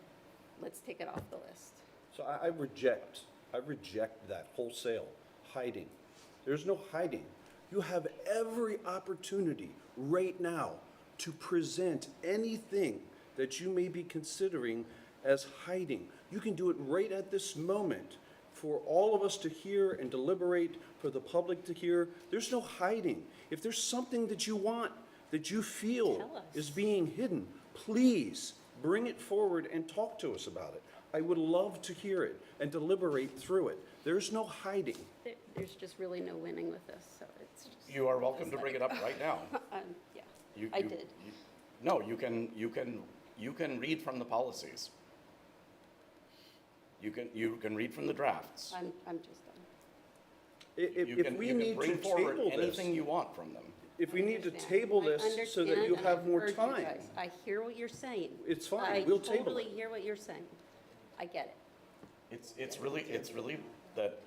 let's take it off the list. So I reject that wholesale hiding. There's no hiding. You have every opportunity right now to present anything that you may be considering as hiding. You can do it right at this moment for all of us to hear and deliberate, for the public to hear. There's no hiding. If there's something that you want, that you feel Tell us. is being hidden, please bring it forward and talk to us about it. I would love to hear it and deliberate through it. There's no hiding. There's just really no winning with this, so it's just. You are welcome to bring it up right now. Yeah. I did. No, you can read from the policies. You can read from the drafts. I'm just done. If we need to bring forward table this, anything you want from them. if we need to Understand. table I this so that understand, you and have I've more heard you time, guys. I hear what you're saying. it's fine, we'll table I totally it. hear what you're saying. I get it. It's really that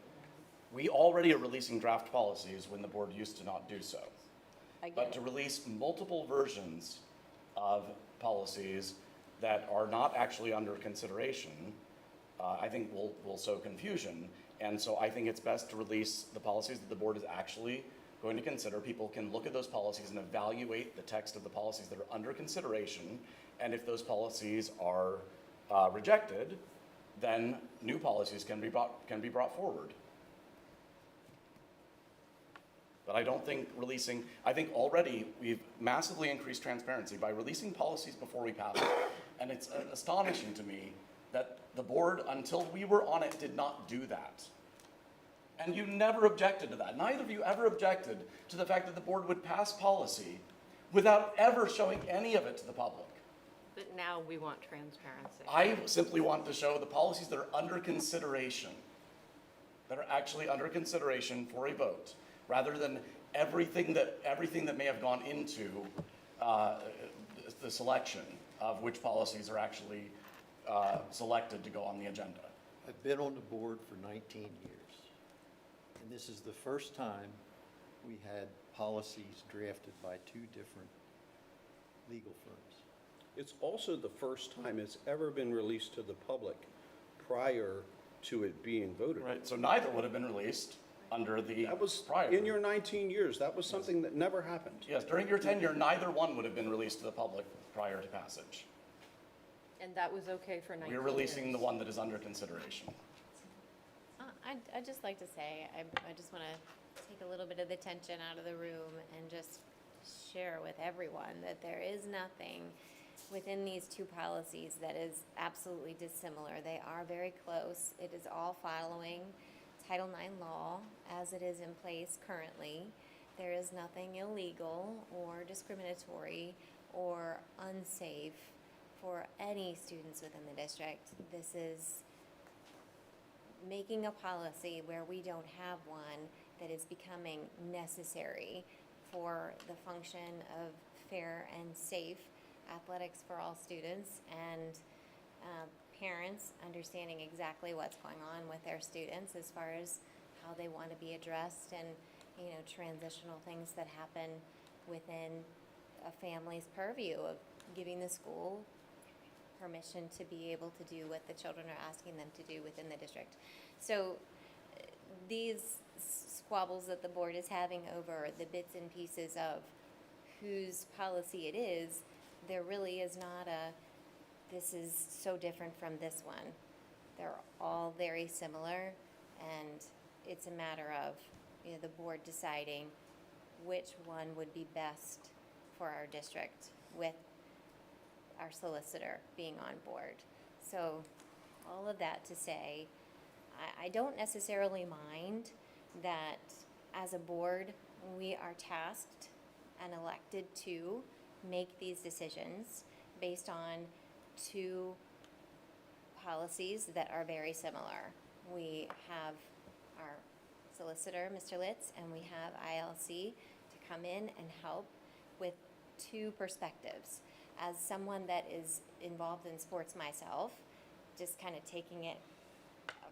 we already are releasing draft policies when the board used to not do so. I get But it. to release multiple versions of policies that are not actually under consideration, I think will sow confusion. And so I think it's best to release the policies that the board is actually going to consider. People can look at those policies and evaluate the text of the policies that are under consideration. And if those policies are rejected, then new policies can be brought forward. But I don't think I think already we've massively increased transparency by releasing policies before we pass them. And it's astonishing to me that the board, until we were on it, did not do that. And you never objected to that. Neither of you ever objected to the fact that the board would pass policy without ever showing any of it to the public. But now we want transparency. I simply want to show the policies that are under consideration, that are actually under consideration for a vote, rather than everything that may have gone into the selection of which policies are actually selected to go on the agenda. I've been on the board for 19 years, and this is the first time we had policies drafted by two different legal firms. It's also the first time it's ever been released to the public prior to it being voted. Right, so neither would have been released under the That was, prior. in your 19 years, that was something that never happened. Yes, during your tenure, neither one would have been released to the public prior to passage. And that was okay for 19 We're releasing years. the one that is under consideration. I'd just like to say, I just want to take a little bit of the tension out of the room and just share with everyone that there is nothing within these two policies that is absolutely dissimilar. They are very close. It is all following Title IX law as it is in place currently. There is nothing illegal or discriminatory or unsafe for any students within the district. This is making a policy where we don't have one that is becoming necessary for the function of fair and safe athletics for all students, and parents understanding exactly what's going on with their students as far as how they want to be addressed, and transitional things that happen within a family's purview of giving the school permission to be able to do what the children are asking them to do within the district. So these squabbles that the board is having over the bits and pieces of whose policy it is, there really is not this is so different from this one. They're all very similar, and it's a matter of the board deciding which one would be best for our district, with our solicitor being on board. So all of that to say, I don't necessarily mind that as a board, we are tasked and elected to make these decisions based on two policies that are very similar. We have our solicitor, Mr. Litz, and we have ILC to come in and help with two perspectives. As someone that is involved in sports myself, just kind of taking it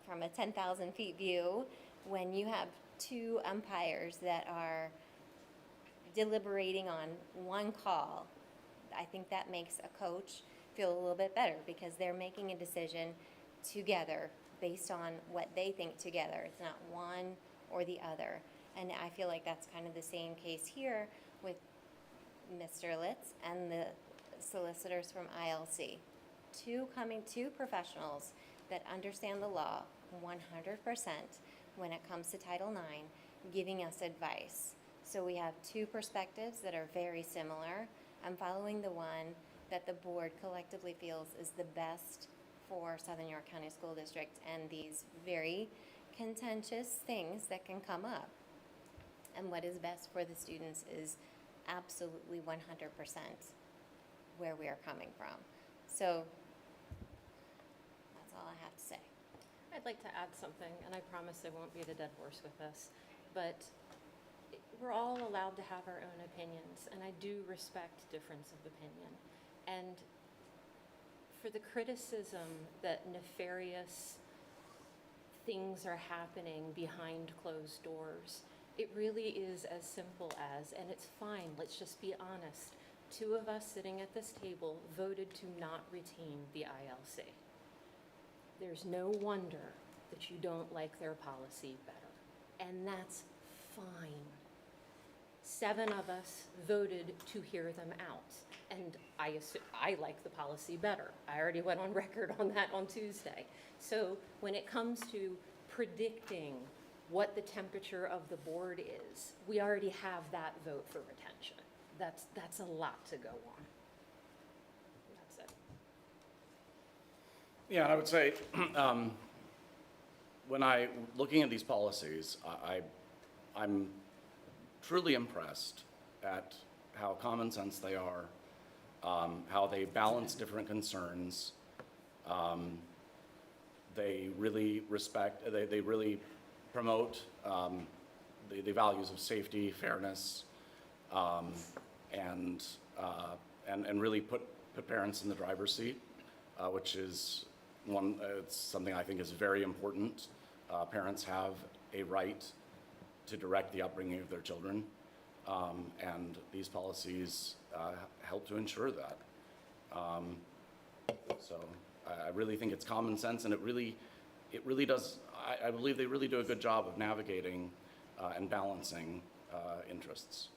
from a 10,000 feet view, when you have two umpires that are deliberating on one call, I think that makes a coach feel a little bit better, because they're making a decision together based on what they think together. It's not one or the other. And I feel like that's kind of the same case here with Mr. Litz and the solicitors from ILC. Two professionals that understand the law 100% when it comes to Title IX, giving us advice. So we have two perspectives that are very similar. I'm following the one that the board collectively feels is the best for Southern York County School District and these very contentious things that can come up. And what is best for the students is absolutely 100% where we are coming from. So that's all I have to say. I'd like to add something, and I promise I won't be the dead horse with this, but we're all allowed to have our own opinions, and I do respect difference of opinion. And for the criticism that nefarious things are happening behind closed doors, it really is as simple as, and it's fine, let's just be honest, 2 of us sitting at this table voted to not retain the ILC. There's no wonder that you don't like their policy better, and that's fine. 7 of us voted to hear them out, and I like the policy better. I already went on record on that on Tuesday. So when it comes to predicting what the temperature of the board is, we already have that vote for retention. That's a lot to go on. That's it. Yeah, and I would say, looking at these policies, I'm truly impressed at how common sense they are, how they balance different concerns. They really they really promote the values of safety, fairness, and really put parents in the driver's seat, which is it's something I think is very important. Parents have a right to direct the upbringing of their children, and these policies help to ensure that. So I really think it's common sense, and it really does. I believe they really do a good job of navigating and balancing interests.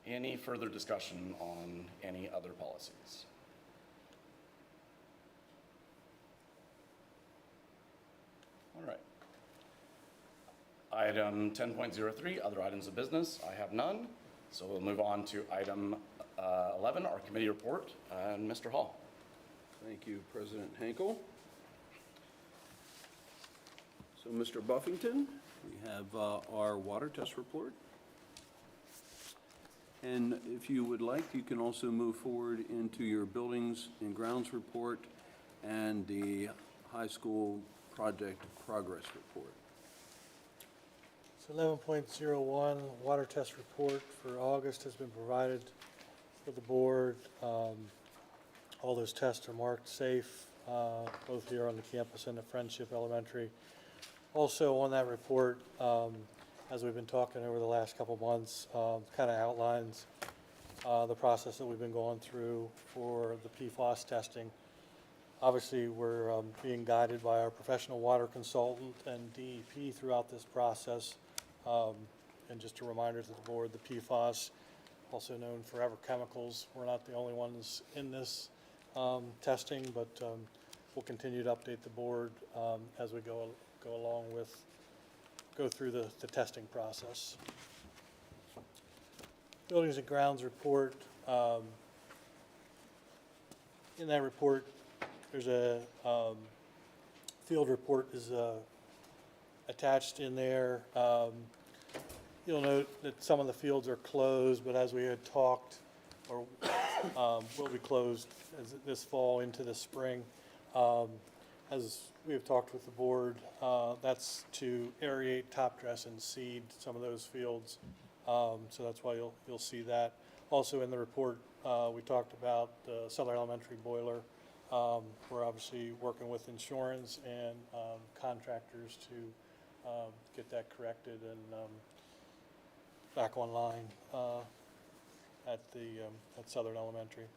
Any further discussion on any other policies? All right. Item 10.03, other items of business. I have none. So we'll move on to item 11, our committee report, and Mr. Hall. Thank you, President Henkel. So, Mr. Buffington, we have our water test report. And if you would like, you can also move forward into your buildings and grounds report and the high school project progress report. So 11.01, water test report for August has been provided for the board. All those tests are marked safe, both here on the campus and at Friendship Elementary. Also on that report, as we've been talking over the last couple months, kind of outlines the process that we've been going through for the PFAS testing. Obviously, we're being guided by our professional water consultant and DEP throughout this process. And just a reminder to the board, the PFAS, also known forever chemicals, we're not the only ones in this testing, but we'll continue to update the board as we go through the testing process. Buildings and grounds report. In that report, there's a field report is attached in there. You'll note that some of the fields are closed, but as we had talked, or will be closed this fall into the spring. As we have talked with the board, that's to aerate, top dress, and seed some of those fields. So that's why you'll see that. Also in the report, we talked about the Sutler Elementary boiler. We're obviously working with insurance and contractors to get that corrected and back online at Southern Elementary.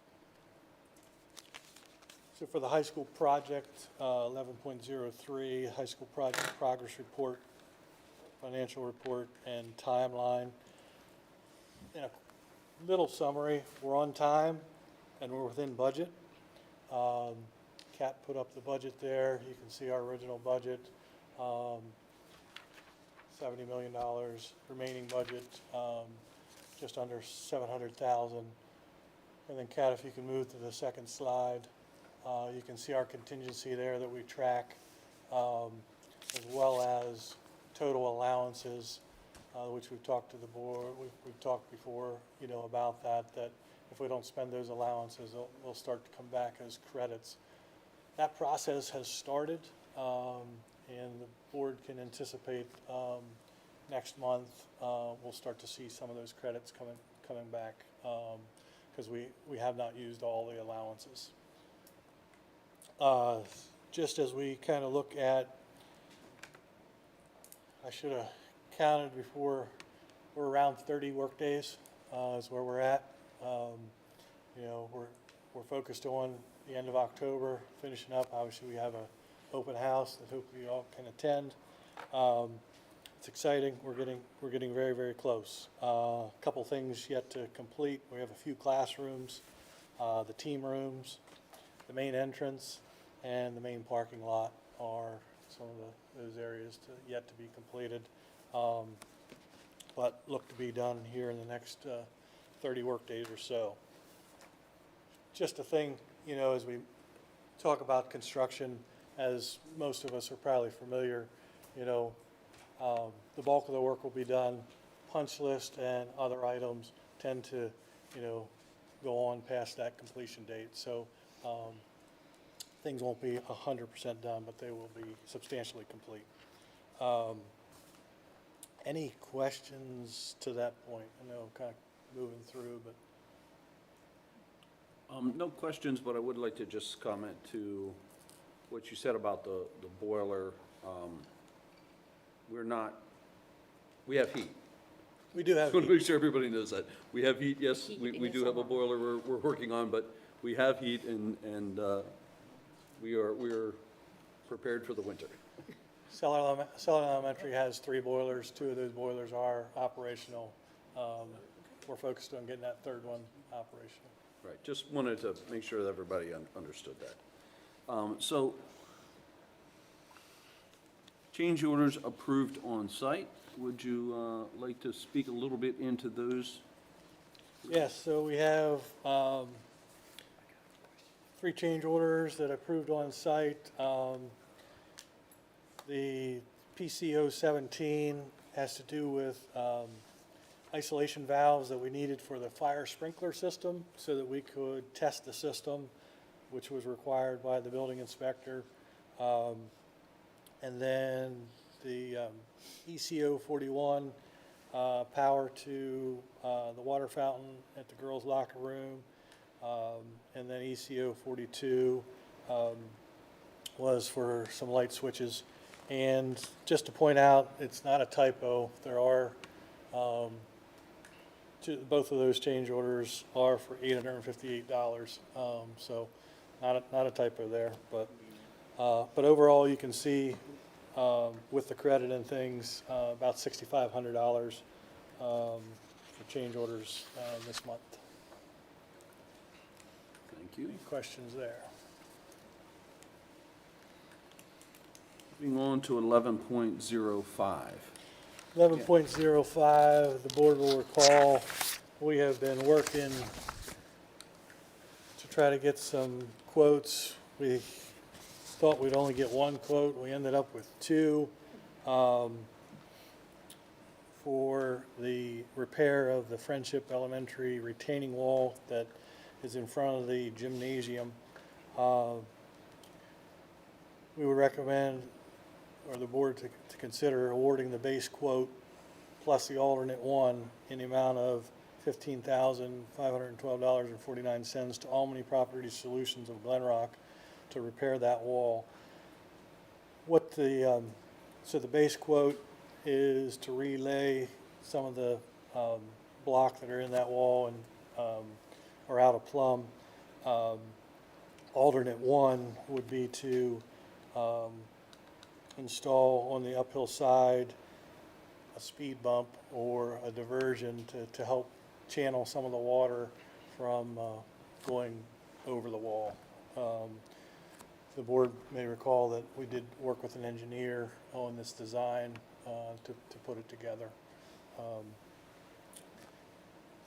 So for the high school project, 11.03, high school project progress report, financial report, and timeline. In a little summary, we're on time and we're within budget. Kat put up the budget there. You can see our original budget, $70 million. Remaining budget, just under $700,000. And then Kat, if you can move to the second slide, you can see our contingency there that we track. as well as total allowances, which we've talked to the board, we've talked before, you know, about that if we don't spend those allowances, they'll start to come back as credits. That process has started, and the board can anticipate next month, we'll start to see some of those credits coming back, because we have not used all the allowances. Just as we kind of look at, I should have counted before, we're around 30 workdays is where we're at. You know, we're focused on the end of October, finishing up. Obviously, we have an open house that hopefully you all can attend. It's exciting. We're getting very, very close. A couple things yet to complete. We have a few classrooms, the team rooms, the main entrance, and the main parking lot are some of those areas yet to be completed, but look to be done here in the next 30 work days or so. Just a thing, you know, as we talk about construction, as most of us are probably familiar, you know, the bulk of the work will be done. Punch list and other items tend to, you know, go on past that completion date. So things won't be 100% done, but they will be substantially complete. Any questions to that point? I know I'm kind of moving through, but. No questions, but I would like to just comment to what you said about the boiler. We have heat. We do have Just want heat. to make sure everybody knows that. We have heat, yes, we do have a boiler we're working on, but we have heat and we are prepared for the winter. Sullivan Elementary has 3 boilers. 2 of those boilers are operational. We're focused on getting that third one operational. Right, just wanted to make sure that everybody understood that. So, change orders approved on site. Would you like to speak a little bit into those? Yes, so we have 3 change orders that approved on site. The PCO 17 has to do with isolation valves that we needed for the fire sprinkler system so that we could test the system, which was required by the building inspector. And then the ECO 41, power to the water fountain at the girls' locker room. And then ECO 42 was for some light switches. And just to point out, it's not a typo. There are, both of those change orders are for $858. So not a typo there, but overall you can see with the credit and things, about $6,500 for change orders this month. Thank you. Any questions there? Moving on to 11.05. 11.05, the board will recall, we have been working to try to get some quotes. We thought we'd only get 1 quote. We ended up with 2 for the repair of the Friendship Elementary retaining wall that is in front of the gymnasium. We would recommend, or the board to consider awarding the base quote plus the alternate one in the amount of $15,512.49 to Albany Property Solutions of Glen Rock to repair that wall. What the, so the base quote is to relay some of the block that are in that wall and are out of plumb. Alternate one would be to install on the uphill side a speed bump or a diversion to help channel some of the water from going over the wall. The board may recall that we did work with an engineer on this design to put it together.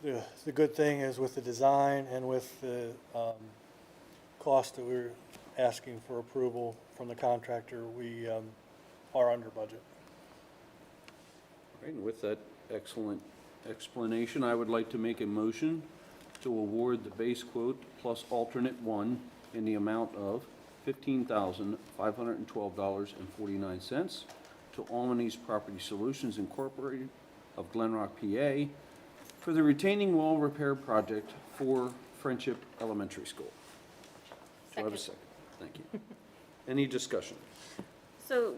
The good thing is with the design and with the cost that we're asking for approval from the contractor, we are under budget. All right, and with that excellent explanation, I would like to make a motion to award the base quote plus alternate one in the amount of $15,512.49 to Almany's Property Solutions Incorporated of Glen Rock, PA, for the retaining wall repair project for Friendship Elementary School. Do I have a second? Thank you. Any discussion? So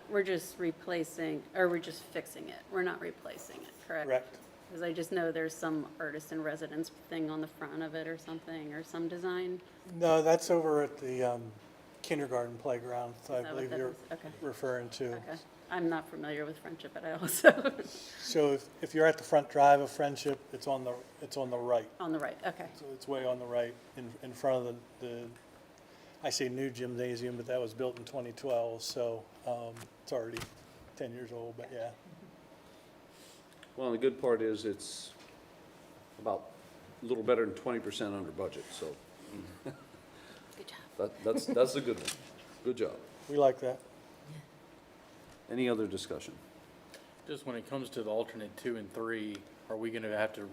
we're just replacing, or we're just fixing it? We're not replacing it, correct? Correct. Because I just know there's some artist in residence thing on the front of it or something, or some design. No, that's over at the kindergarten playground, I Is that what believe that you're is? Okay. referring to. Okay. I'm not familiar with Friendship, but I also, So if you're at the front drive of Friendship, it's on the right. on the right, okay. So it's way on the right, in front of the, I say new gymnasium, but that was built in 2012, so it's already 10 years old, but yeah. Well, the good part is it's about a little better than 20% under budget, so. Good job. That's a good one. Good job. We like that. Any other discussion? Just when it comes to the alternate 2 and 3, are we gonna have to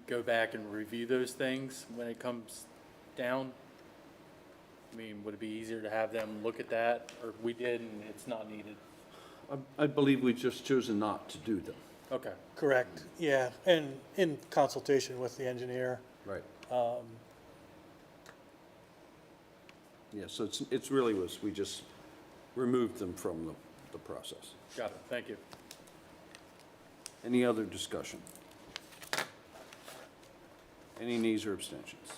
go back and review those things when it comes down? I mean, would it be easier to have them look at that, or we did and it's not needed? I believe we've just chosen not to do them. Okay. Correct, yeah, and in consultation with the engineer. Right. Yeah, so it's really was, we just removed them from the process. Got it, thank you. Any other discussion? Any nays or abstentions?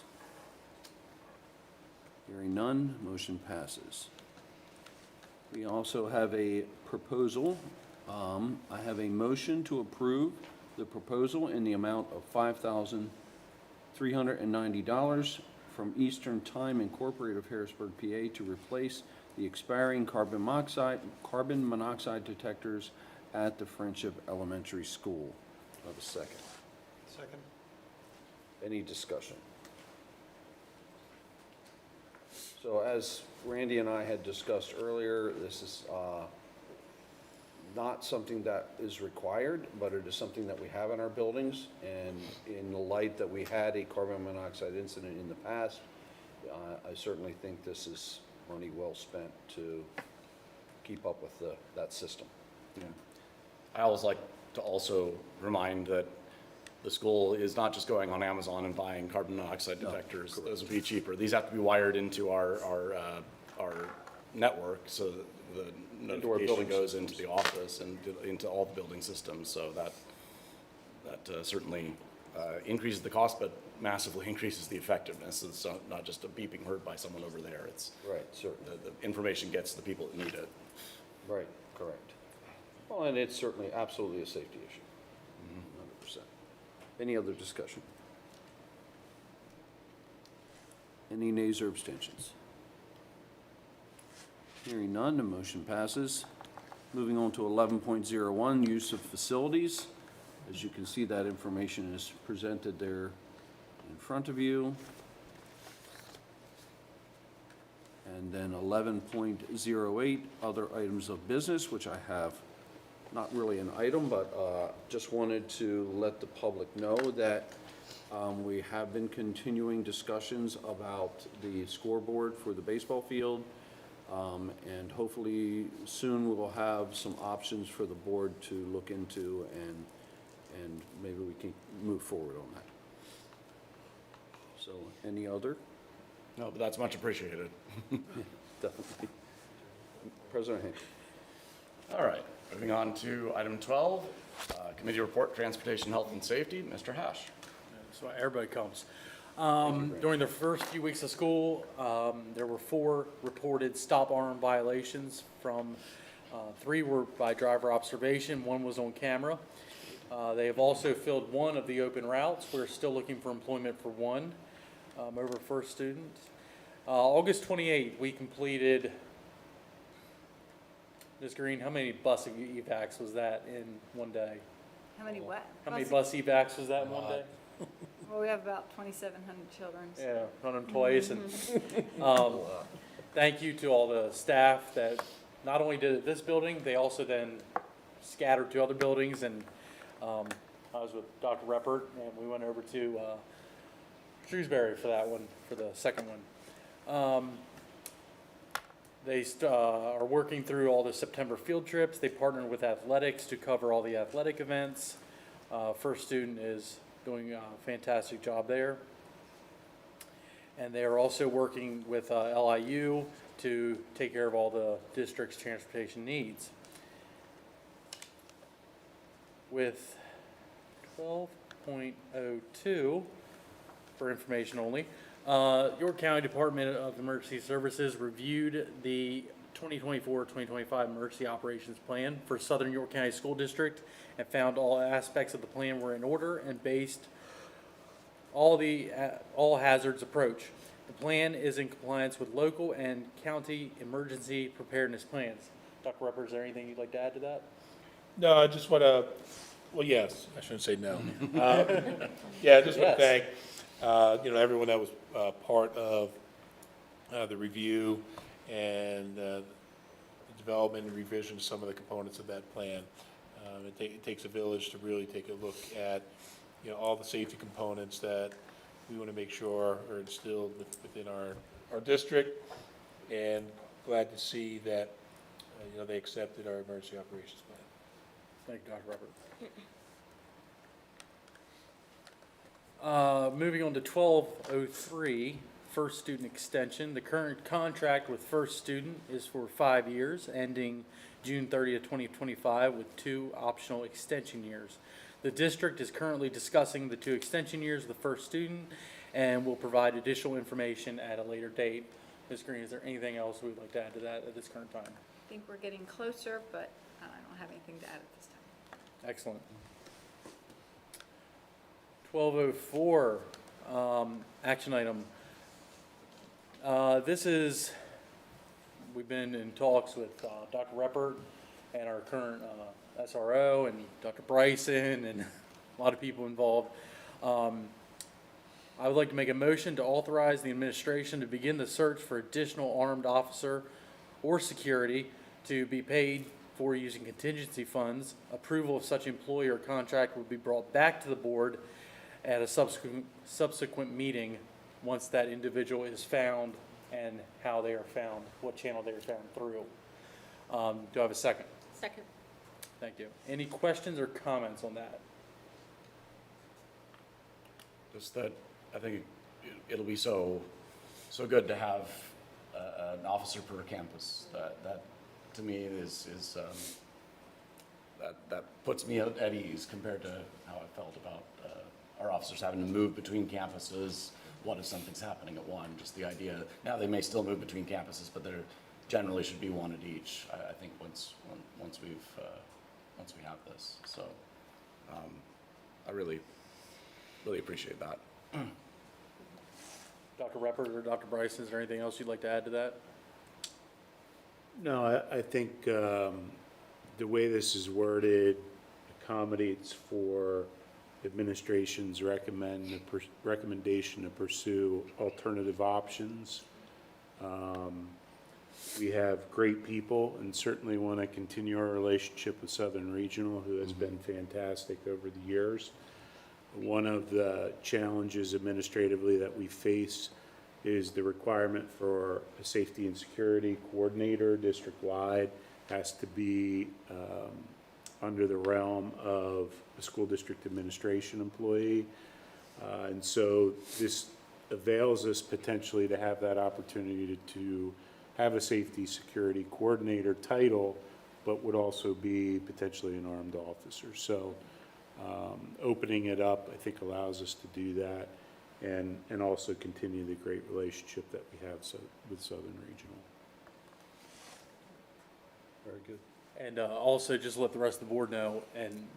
Hearing none, motion passes. We also have a proposal. I have a motion to approve the proposal in the amount of $5,390 from Eastern Time Incorporated of Harrisburg, PA, to replace the expiring carbon monoxide detectors at the Friendship Elementary School. Do I have a second? Second. Any discussion? So as Randy and I had discussed earlier, this is not something that is required, but it is something that we have in our buildings. And in the light that we had a carbon monoxide incident in the past, I certainly think this is money well spent to keep up with that system. Yeah. I always like to also remind that the school is not just going on Amazon and buying carbon monoxide detectors. Those would be cheaper. These have to be wired into our network, so the notification building goes into the office and into all the building systems. So that certainly increases the cost, but massively increases the effectiveness. It's not just a beeping heard by someone over there. It's Right, certainly. the information gets to the people that need it. Right, correct. Well, and it's certainly absolutely a safety issue. 100%. Any other discussion? Any nays or abstentions? Hearing none, the motion passes. Moving on to 11.01, use of facilities. As you can see, that information is presented there in front of you. And then 11.08, other items of business, which I have not really an item, but just wanted to let the public know that we have been continuing discussions about the scoreboard for the baseball field. And hopefully soon we will have some options for the board to look into, and maybe we can move forward on that. So any other? No, but that's much appreciated. Definitely. President Hank. All right, moving on to item 12, committee report, transportation, health, and safety. Mr. Hash. So everybody comes. During the first few weeks of school, there were 4 reported stop arm violations. From 3 were by driver observation, 1 was on camera. They have also filled 1 of the open routes. We're still looking for employment for 1 over first student. August 28th, we completed, Ms. Green, how many bus evacs was that in one day? How many what? How many bus evacs was that in one day? Well, we have about 2,700 children. So. Yeah, run them twice. And thank you to all the staff that not only did it this building, they also then scattered to other buildings, and I was with Dr. Reppert, and we went over to Shrewsbury for that one, for the second one. They are working through all the September field trips. They partnered with athletics to cover all the athletic events. First Student is doing a fantastic job there. And they are also working with LIU to take care of all the district's transportation needs. With 12.02, for information only, York County Department of Emergency Services reviewed the 2024-2025 Emergency Operations Plan for Southern York County School District and found all aspects of the plan were in order and based all hazards approach. The plan is in compliance with local and county emergency preparedness plans. Dr. Rupper, is there anything you'd like to add to that? No, I just want to, well, yes, I shouldn't say no. Yeah, I just want to thank, everyone that was part of the review and the development and revision of some of the components of that plan. It takes a village to really take a look at, all the safety components that we want to make sure are instilled within our district, and glad to see that, they accepted our emergency operations plan. Thank you, Dr. Robert. Moving on to 1203, First Student Extension. The current contract with First Student is for 5 years, ending June 30th, 2025, with 2 optional extension years. The district is currently discussing the 2 extension years of the First Student and will provide additional information at a later date. Ms. Green, is there anything else we'd like to add to that at this current time? I think we're getting closer, but I don't have anything to add at this time. Excellent. 1204, action item. We've been in talks with Dr. Reppert and our current SRO and Dr. Bryson and a lot of people involved. I would like to make a motion to authorize the administration to begin the search for additional armed officer or security to be paid for using contingency funds. Approval of such employee or contract will be brought back to the board at a subsequent meeting once that individual is found and how they are found, what channel they are found through. Do I have a second? Second. Thank you. Any questions or comments on that? Just that, I think it'll be so good to have an officer per campus. That to me is that puts me at ease compared to how I felt about our officers having to move between campuses. What if something's happening at one? Just the idea. Now they may still move between campuses, but there generally should be one at each. I think once we have this. So I really appreciate that. Dr. Reppert or Dr. Bryson, is there anything else you'd like to add to that? No, I think the way this is worded accommodates for administration's recommendation to pursue alternative options. We have great people and certainly want to continue our relationship with Southern Regional, who has been fantastic over the years. One of the challenges administratively that we face is the requirement for a safety and security coordinator district-wide has to be under the realm of a school district administration employee. And so this avails us potentially to have that opportunity to have a safety security coordinator title, but would also be potentially an armed officer. So opening it up, I think, allows us to do that and also continue the great relationship that we have with Southern Regional. Very good. And also just let the rest of the board know, and,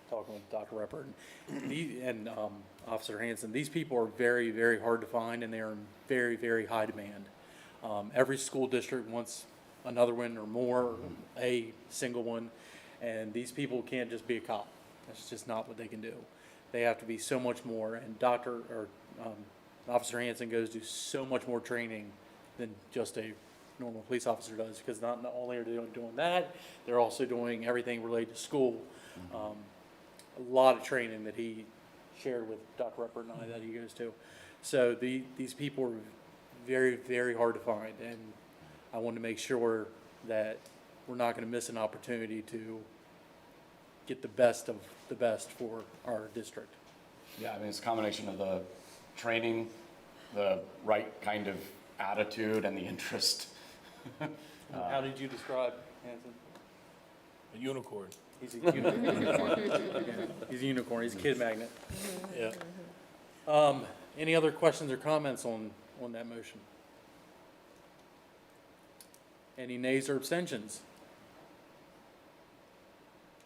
talking with Dr. Reppert and Officer Hanson, these people are very, very hard to find, and they are in very, very high demand. Every school district wants another one or more, a single one, and these people can't just be a cop. That's just not what they can do. They have to be so much more, and Officer Hanson goes to so much more training than just a normal police officer does, because not only are they doing that, they're also doing everything related to school. A lot of training that he shared with Dr. Ruppert and I that he goes to. So these people are very, very hard to find, and I want to make sure that we're not going to miss an opportunity to get the best of the best for our district. Yeah, I mean, it's a combination of the training, the right kind of attitude, and the interest. How did you describe Hanson? A unicorn. He's a unicorn. He's a unicorn. He's a kid magnet. Yeah. Any other questions or comments on that motion? Any nays or abstentions?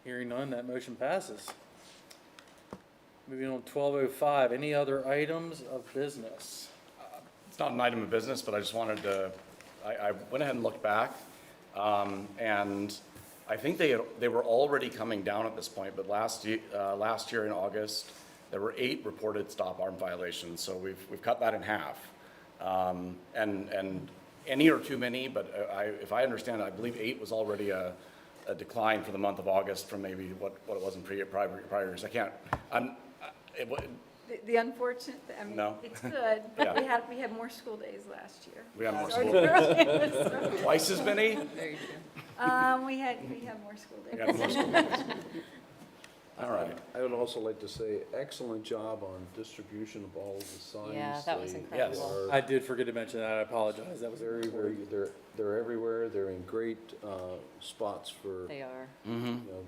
Hearing none, that motion passes. Moving on, 12:05, any other items of business? It's not an item of business, but I just wanted to, I went ahead and looked back, and I think they were already coming down at this point, but last year in August, there were 8 reported stop arm violations, so we've cut that in half. And any are too many, but if I understand it, I believe 8 was already a decline for the month of August from maybe what it was in prior years. I can't, The unfortunate, I mean, No. it's good, but Yeah. we had more school days last year. We had more Sorry school to days. throw it. Twice as many? We had more school days. We had more school days. All right. I would also like to say, excellent job on distribution of all of the signs. Yeah, that was They incredible. are I did forget to mention that. I apologize. That was Very, very, they're everywhere. They're in great spots for, They are.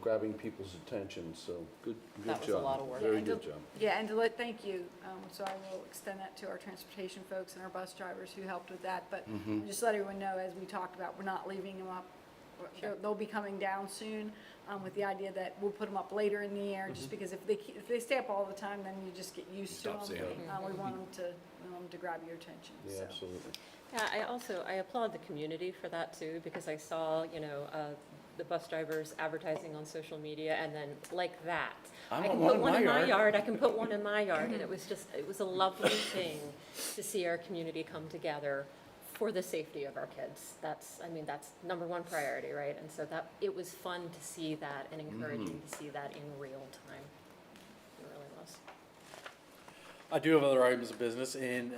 grabbing people's attention, so good That was job. a lot of work. Very And good to- job. Yeah, and to thank you, so I will extend that to our transportation folks and our bus drivers who helped with that, but just let everyone know, as we talked about, we're not leaving them up. They'll be coming down soon, with the idea that we'll put them up later in the year, just because if they stay up all the time, then you just get used to Stop them. seeing 'em. We want them to grab your attention, Yeah, so. absolutely. Yeah, I applaud the community for that too, because I saw, the bus drivers advertising on social media, and then like that. I I want can one put in one my in my yard. yard, I can put one in my yard, and it was a lovely thing to see our community come together for the safety of our kids. That's number one priority, right? And so it was fun to see that and encouraging to see that in real time. It really was. I do have other items of business in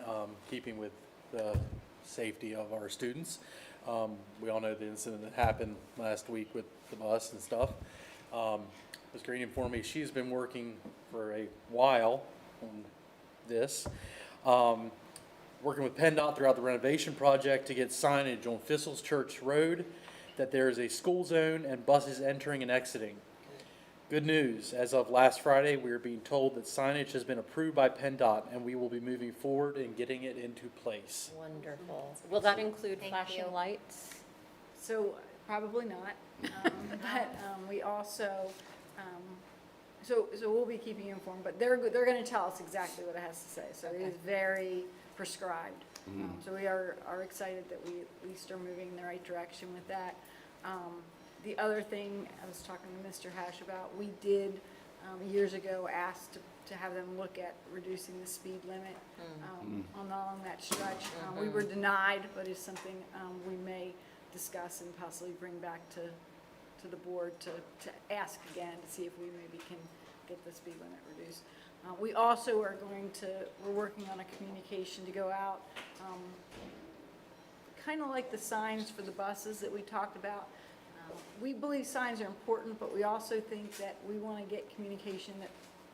keeping with the safety of our students. We all know the incident that happened last week with the bus and stuff. Ms. Green informed me she's been working for a while on this, working with PennDOT throughout the renovation project to get signage on Thistles Church Road that there is a school zone and buses entering and exiting. Good news, as of last Friday, we are being told that signage has been approved by PennDOT, and we will be moving forward and getting it into place. Wonderful. Will that include Thank flashing you. lights? So, probably not, but we also, so we'll be keeping you informed, but they're gonna tell us exactly what it has to say, so it is very prescribed. So we are excited that we at least are moving in the right direction with that. The other thing I was talking to Mr. Hash about, we did, years ago, ask to have them look at reducing the speed limit along that stretch. We were denied, but it's something we may discuss and possibly bring back to the board to ask again, to see if we maybe can get the speed limit reduced. We also are we're working on a communication to go out, kind of like the signs for the buses that we talked about. We believe signs are important, but we also think that we want to get communication that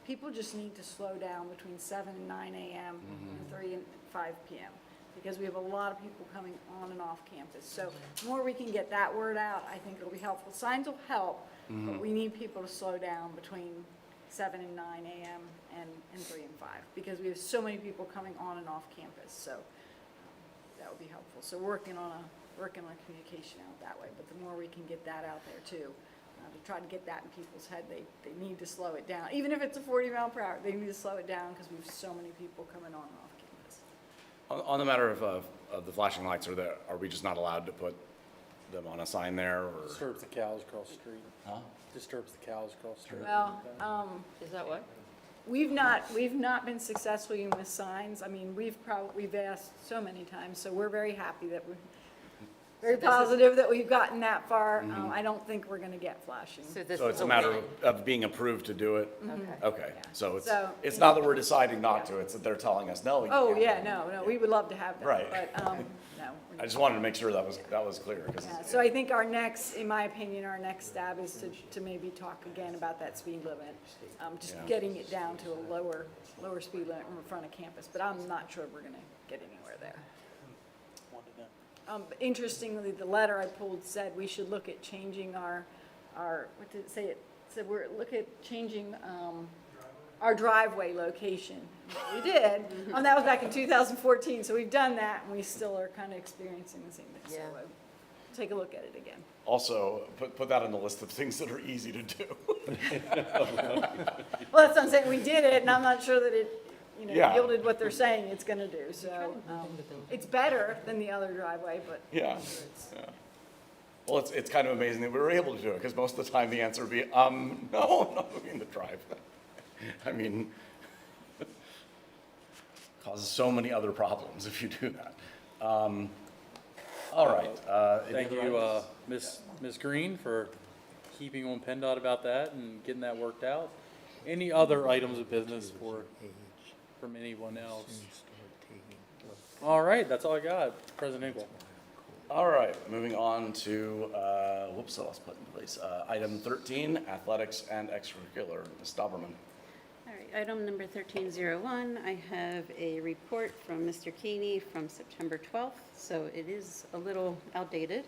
people just need to slow down between 7 and 9 a.m. and 3 and 5 p.m. because we have a lot of people coming on and off campus. So the more we can get that word out, I think it'll be helpful. Signs will help, but we need people to slow down between 7 and 9 a.m. and 3 and 5 because we have so many people coming on and off campus. So that would be helpful. So working on communication out that way, but the more we can get that out there too, to try to get that in people's head, they need to slow it down. Even if it's a 40 mile per hour, they need to slow it down because we have so many people coming on and off campus. On the matter of the flashing lights, are we just not allowed to put them on a sign there, or? Disturbs the cows across the street. Huh? Disturbs the cows across the street. Well, Is that what? we've not been successful even with signs. I mean, we've asked so many times, so we're very happy that very this is- positive that we've gotten that far. Mm-hmm. I don't think we're gonna get flashing. So this So is it's a a matter win. of being approved to do it? Okay. Okay, so So- it's not that we're deciding not to, it's that they're telling us, no, you Oh, can't. yeah, no, we would love to have that. Right. But, no. I just wanted to make sure that was clear, because. Yeah, so I think our next, in my opinion, our next stab is to maybe talk again about that speed limit. Just Yeah. getting it down to a lower speed limit in front of campus, but I'm not sure we're gonna get anywhere there. Interestingly, the letter I pulled said we should look at changing our, what did it say? It said look at changing, our driveway location. We did, that was back in 2014, so we've done that, and we still are kind of experiencing the same thing. So Yeah. take a look at it again. Also, put that on the list of things that are easy to do. Well, that's what I'm saying, we did it, and I'm not sure that it, Yeah. yielded what they're saying it's gonna do, so, it's better than the other driveway, but. Yeah. Yeah. Well, it's kind of amazing that we were able to do it, because most of the time the answer would be, no, I'm not moving the drive. I mean, causes so many other problems if you do that. All right. Thank any other you, items? Ms. Green, for keeping on PennDOT about that and getting that worked out. Any other items of business from anyone else? All right, that's all I got. President Hinkle. All right, moving on to, whoops, I lost put in place. Item 13, athletics and extracurricular. Ms. Dauberman. All right, item number 1301, I have a report from Mr. Keeney from September 12th, so it is a little outdated,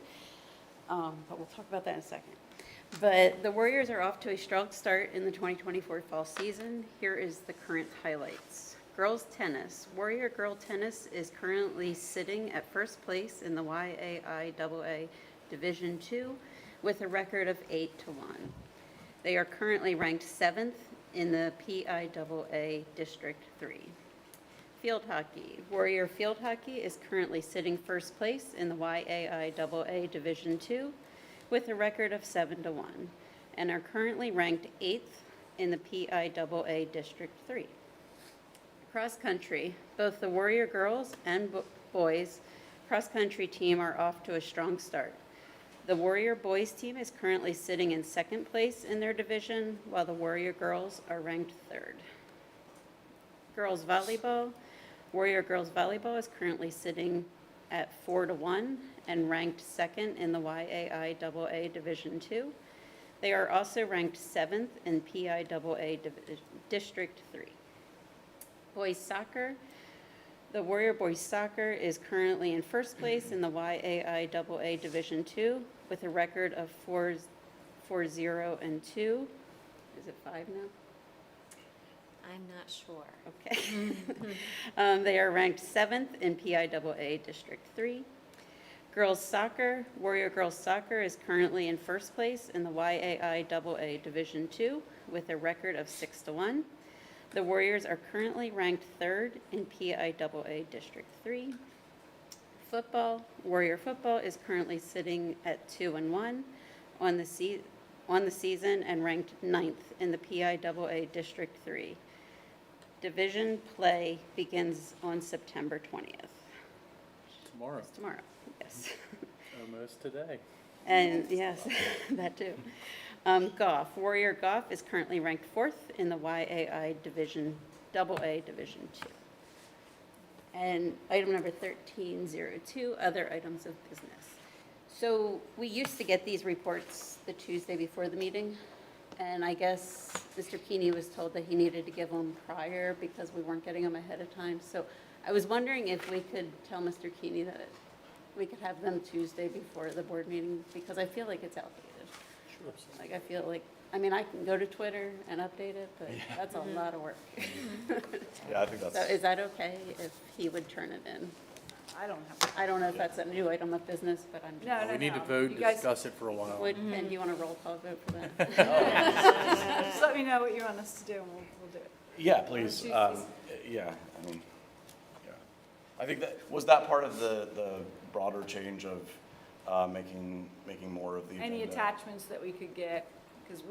but we'll talk about that in a second. But the Warriors are off to a strong start in the 2024 fall season. Here is the current highlights. Girls tennis. Warrior Girl Tennis is currently sitting at first place in the YAIAA Division II with a record of 8-1. They are currently ranked 7th in the PIAA District 3. Field hockey. Warrior Field Hockey is currently sitting first place in the YAIAA Division II with a record of 7-1 and are currently ranked 8th in the PIAA District 3. Cross country. Both the Warrior girls and boys cross country team are off to a strong start. The Warrior boys team is currently sitting in second place in their division, while the Warrior girls are ranked 3rd. Girls volleyball. Warrior girls volleyball is currently sitting at 4-1 and ranked 2nd in the YAIAA Division II. They are also ranked 7th in PIAA District 3. Boys soccer. The Warrior boys soccer is currently in first place in the YAIAA Division II with a record of 4-0-2. Is it 5 now? I'm not sure. Okay. They are ranked 7th in PIAA District 3. Girls soccer. Warrior girls soccer is currently in first place in the YAIAA Division II with a record of 6-1. The Warriors are currently ranked 3rd in PIAA District 3. Football. Warrior football is currently sitting at 2-1 on the season and ranked 9th in the PIAA District 3. Division play begins on September 20th. Tomorrow. Tomorrow, yes. Almost today. And yes, that too. Golf. Warrior golf is currently ranked 4th in the YAI Division, AA Division 2. And item number 1302, other items of business. So we used to get these reports the Tuesday before the meeting, and I guess Mr. Keeney was told that he needed to give them prior because we weren't getting them ahead of time. So I was wondering if we could tell Mr. Keeney that we could have them Tuesday before the board meeting, because I feel like it's outdated. Sure. Like, I feel like, I mean, I can go to Twitter and update it, but that's a lot of work. Yeah, I think that's. So is that okay if he would turn it in? I don't have. I don't know if that's a new item of business, but I'm just. No, We need to no. vote You and guys- discuss it for a while. Would, and you want a roll call vote for that? Just let me know what you want us to do, and we'll do it. Yeah, please. Yeah, I mean, yeah. I think was that part of the broader change of making more of the Any agenda? attachments that we could get because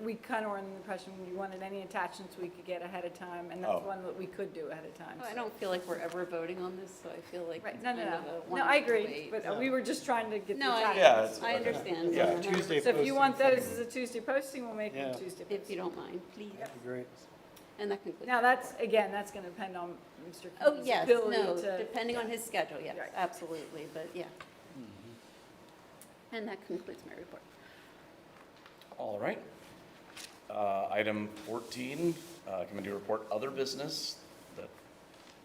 we kind of were under the impression you wanted any attachments we could get ahead of time, and that's Oh. one that we could do ahead of time. Oh, I so. don't feel like we're ever voting on this, so I feel like Right, it's no, kind no, of a no. one No, I to agree, wait. but we were just trying to get the No, attachments. Yeah, it's- I understand. Yeah. 100%. Tuesday So if you want posting. those as a Tuesday posting, we'll make them Yeah. Tuesday posting. If you don't mind, please. That'd be great. And that concludes. Now, that's, again, that's going to depend on Mr. Oh, King's yes, ability no, to. depending on his schedule, yes, Right. absolutely, but yeah. And that concludes my report. All right. Item 14, committee report, other business that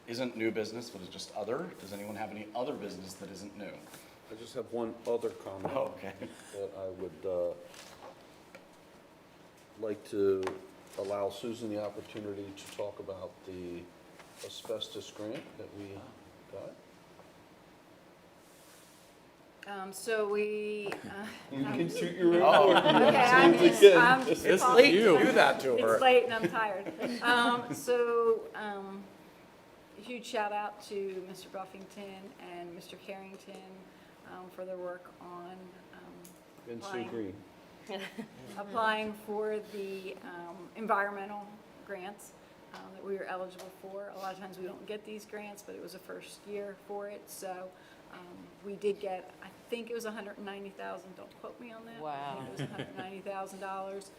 isn't new business, but is just other. Does anyone have any other business that isn't new? I just have one other comment. Oh, okay. That I would like to allow Susan the opportunity to talk about the asbestos grant that we got. So we. You can shoot your Oh. report. Okay, I'm Susan's just, again. I'm It's apologies. you. Do that to her. It's late and I'm tired. Huge shout out to Mr. Buffington and Mr. Carrington for their work on And Sue applying- Green. applying for the environmental grants that we were eligible for. A lot of times we don't get these grants, but it was the first year for it, so we did get, I think it was $190,000, don't quote me on that. Wow. I think it was $190,000.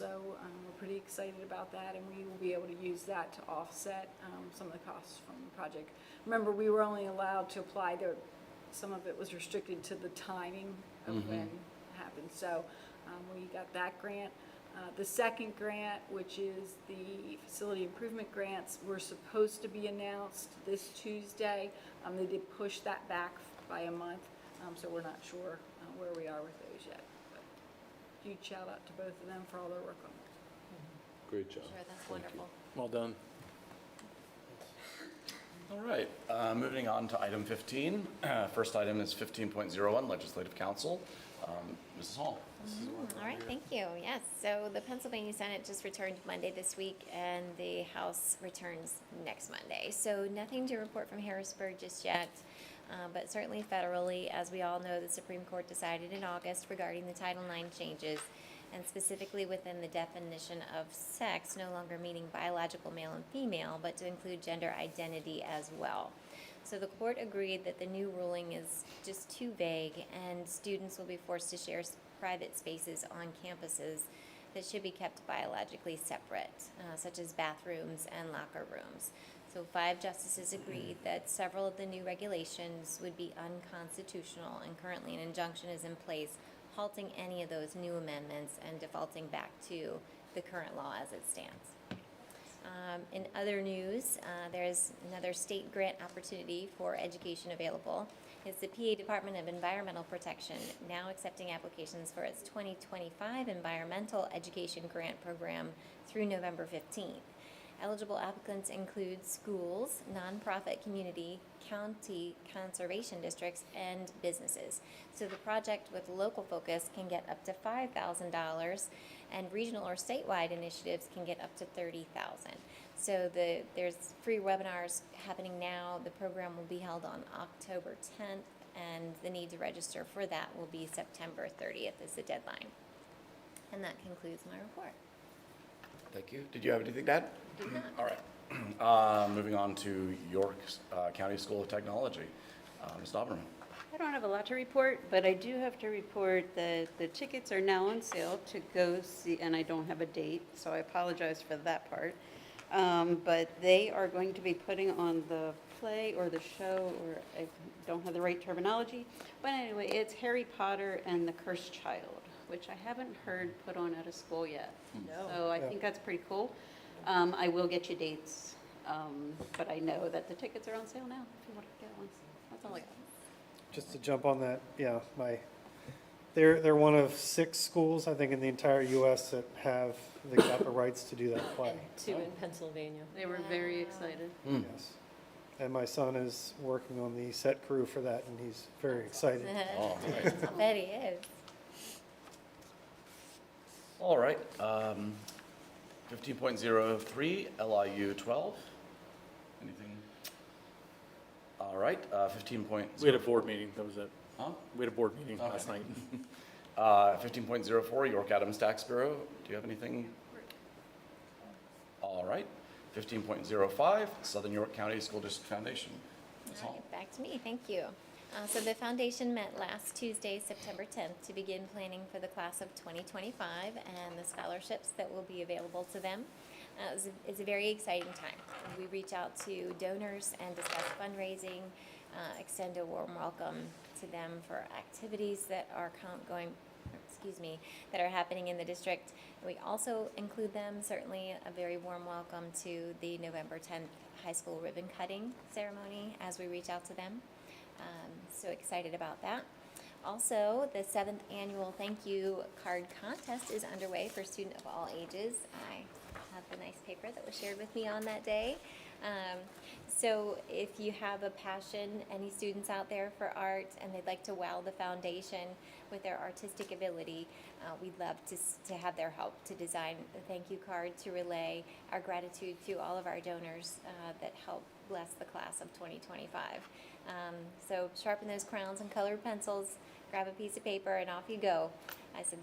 We're pretty excited about that, and we will be able to use that to offset some of the costs from the project. Remember, we were only allowed to apply to, some of it was restricted to the timing of when it happened. So we got that grant. The second grant, which is the facility improvement grants, were supposed to be announced this Tuesday. They did push that back by a month, so we're not sure where we are with those yet. But huge shout out to both of them for all their work on it. Great job. Sure, that's wonderful. Well done. All right, moving on to item 15. First item is 15.01, Legislative Council. Mrs. Hall. All right, thank you. Yes, so the Pennsylvania Senate just returned Monday this week, and the House returns next Monday. So nothing to report from Harrisburg just yet, but certainly federally, as we all know, the Supreme Court decided in August regarding the Title IX changes, and specifically within the definition of sex, no longer meaning biological male and female, but to include gender identity as well. So the court agreed that the new ruling is just too vague, and students will be forced to share private spaces on campuses that should be kept biologically separate, such as bathrooms and locker rooms. So 5 justices agreed that several of the new regulations would be unconstitutional, and currently an injunction is in place halting any of those new amendments and defaulting back to the current law as it stands. In other news, there's another state grant opportunity for education available. It's the PA Department of Environmental Protection now accepting applications for its 2025 Environmental Education Grant Program through November 15th. Eligible applicants include schools, nonprofit community, county conservation districts, and businesses. So the project with local focus can get up to $5,000, and regional or statewide initiatives can get up to $30,000. So there's free webinars happening now. The program will be held on October 10th, and the need to register for that will be September 30th is the deadline. And that concludes my report. Thank you. Did you have anything to add? Did not. All right. Moving on to York County School of Technology. Ms. Doberman. I don't have a lot to report, but I do have to report that the tickets are now on sale to go see, and I don't have a date, so I apologize for that part. But they are going to be putting on the play or the show, or I don't have the right terminology. But anyway, it's Harry Potter and the Cursed Child, which I haven't heard put on at a school yet. No. So I think that's pretty cool. I will get you dates, but I know that the tickets are on sale now if you want to get one. That's all I got. Just to jump on that, yeah, they're one of 6 schools, I think, in the entire US that got the rights to do that play. 2 in Pennsylvania. They were very excited. Yes. And my son is working on the set crew for that, and he's very excited. Oh, nice. I bet he is. All right. 15.03, LIU 12. Anything? All right. 15. We had a board meeting, that was it. Huh? We had a board meeting Okay. last night. 15.04, York Adams Tax Bureau. Do you have anything? All right. 15.05, Southern York County School District Foundation. Ms. All Hall. right, back to me, thank you. So the foundation met last Tuesday, September 10th, to begin planning for the class of 2025 and the scholarships that will be available to them. It's a very exciting time. We reach out to donors and discuss fundraising, extend a warm welcome to them for activities that are that are happening in the district. We also include them, certainly a very warm welcome to the November 10th high school ribbon cutting ceremony as we reach out to them. So excited about that. Also, the 7th annual thank you card contest is underway for students of all ages. I have the nice paper that was shared with me on that day. So if you have a passion, any students out there for art, and they'd like to wow the foundation with their artistic ability, we'd love to have their help to design a thank you card to relay our gratitude to all of our donors that help bless the class of 2025. So sharpen those crowns and colored pencils, grab a piece of paper, and off you go. I said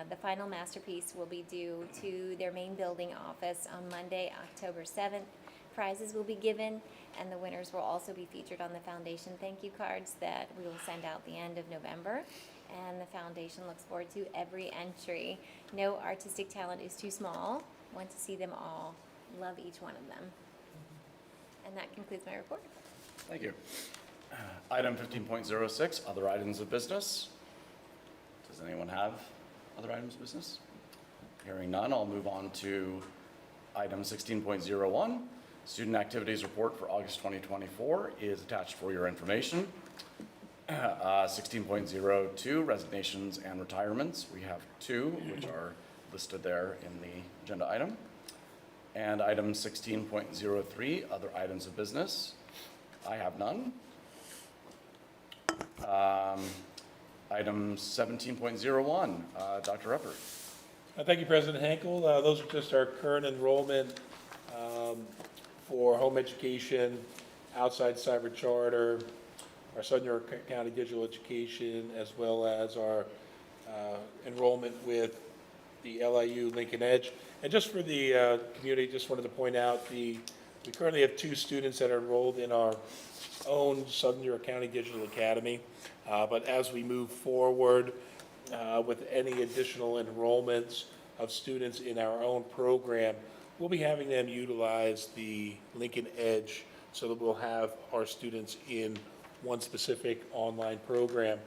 the final masterpiece will be due to their main building office on Monday, October 7th. Prizes will be given, and the winners will also be featured on the foundation thank you cards that we will send out the end of November. And the foundation looks forward to every entry. No artistic talent is too small. Want to see them all. Love each one of them. And that concludes my report. Thank you. Item 15.06, other items of business. Does anyone have other items of business? Hearing none, I'll move on to item 16.01. Student activities report for August 2024 is attached for your information. 16.02, resignations and retirements. We have two, which are listed there in the agenda item. And item 16.03, other items of business. I have none. Item 17.01, Dr. Ruppert. Thank you, President Henkel. Those are just our current enrollment for home education, outside cyber charter, our Southern York County digital education, as well as our enrollment with the LIU Lincoln Edge. And just for the community, just wanted to point out we currently have 2 students that are enrolled in our own Southern York County Digital Academy. But as we move forward with any additional enrollments of students in our own program, we'll be having them utilize the Lincoln Edge so that we'll have our students in one specific online program.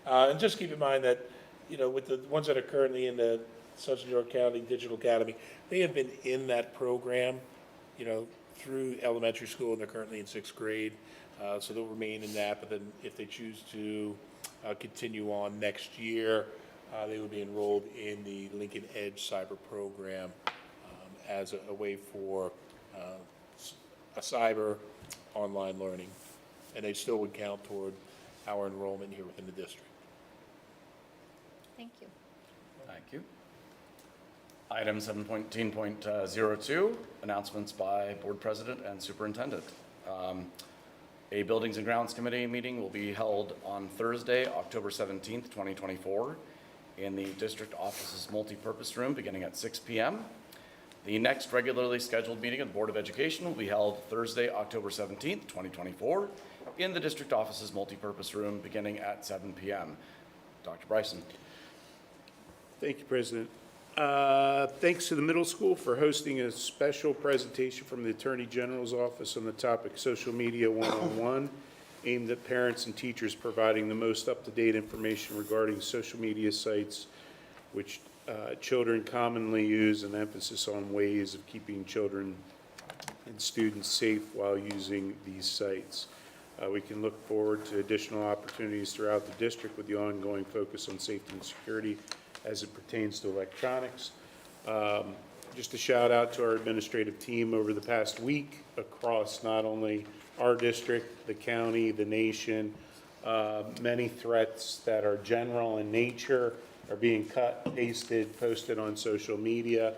And just keep in mind that, with the ones that are currently in the Southern York County Digital Academy, they have been in that program, through elementary school, and they're currently in 6th grade. So they'll remain in that, but then if they choose to continue on next year, they will be enrolled in the Lincoln Edge Cyber Program as a way for a cyber online learning. And they still would count toward our enrollment here within the district. Thank you. Thank you. Item 17.02, announcements by Board President and Superintendent. A Buildings and Grounds Committee meeting will be held on Thursday, October 17th, 2024, in the district office's multipurpose room beginning at 6 p.m. The next regularly scheduled meeting of the Board of Education will be held Thursday, October 17th, 2024, in the district office's multipurpose room beginning at 7 p.m. Dr. Bryson. Thank you, President. Thanks to the middle school for hosting a special presentation from the Attorney General's office on the topic Social Media 101, aimed at parents and teachers providing the most up-to-date information regarding social media sites which children commonly use, and emphasis on ways of keeping children and students safe while using these sites. We can look forward to additional opportunities throughout the district with the ongoing focus on safety and security as it pertains to electronics. Just a shout out to our administrative team over the past week across not only our district, the county, the nation. Many threats that are general in nature are being cut, pasted, posted on social media,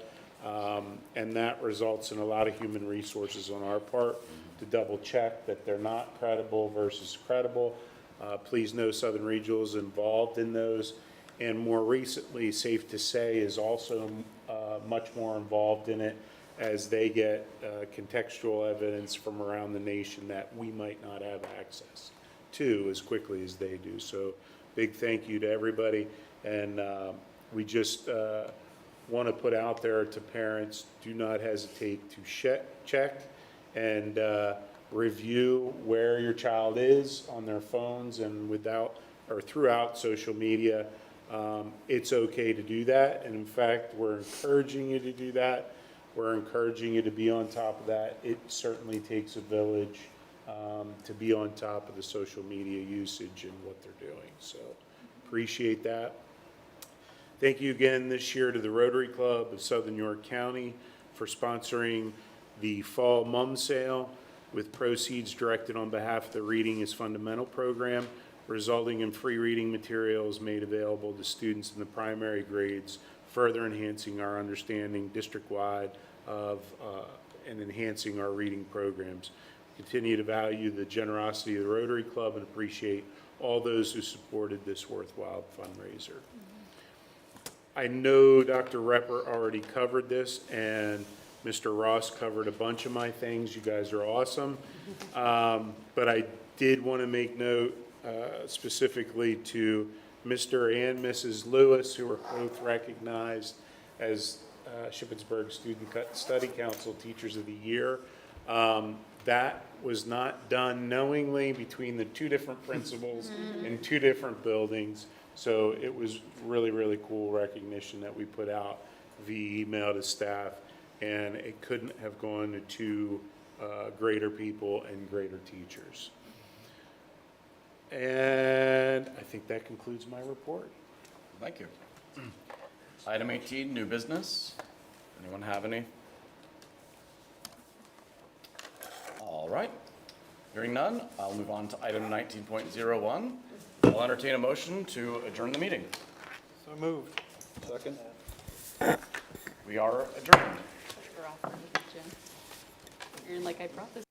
and that results in a lot of human resources on our part to double check that they're not credible versus credible. Please know Southern Regional is involved in those, and more recently, safe to say, is also much more involved in it as they get contextual evidence from around the nation that we might not have access to as quickly as they do. So big thank you to everybody, and we just want to put out there to parents, do not hesitate to check and review where your child is on their phones and without or throughout social media. It's okay to do that, and in fact, we're encouraging you to do that. We're encouraging you to be on top of that. It certainly takes a village to be on top of the social media usage and what they're doing. So appreciate that. Thank you again this year to the Rotary Club of Southern York County for sponsoring the Fall Mum Sale with proceeds directed on behalf of the Reading is Fundamental program, resulting in free reading materials made available to students in the primary grades, further enhancing our understanding district-wide of and enhancing our reading programs. Continue to value the generosity of the Rotary Club and appreciate all those who supported this worthwhile fundraiser. I know Dr. Repper already covered this, and Mr. Ross covered a bunch of my things. You guys are awesome. But I did want to make note specifically to Mr. and Mrs. Lewis, who were both recognized as Shippensburg Student Study Council Teachers of the Year. That was not done knowingly between the two different principals in two different buildings. So it was really, really cool recognition that we put out via email to staff, and it couldn't have gone to two greater people and greater teachers. And I think that concludes my report. Thank you. Item 18, new business. Anyone have any? All right. Hearing none, I'll move on to item 19.01. I'll entertain a motion to adjourn the meeting. So moved. Second? We are adjourned. Aaron, like I brought this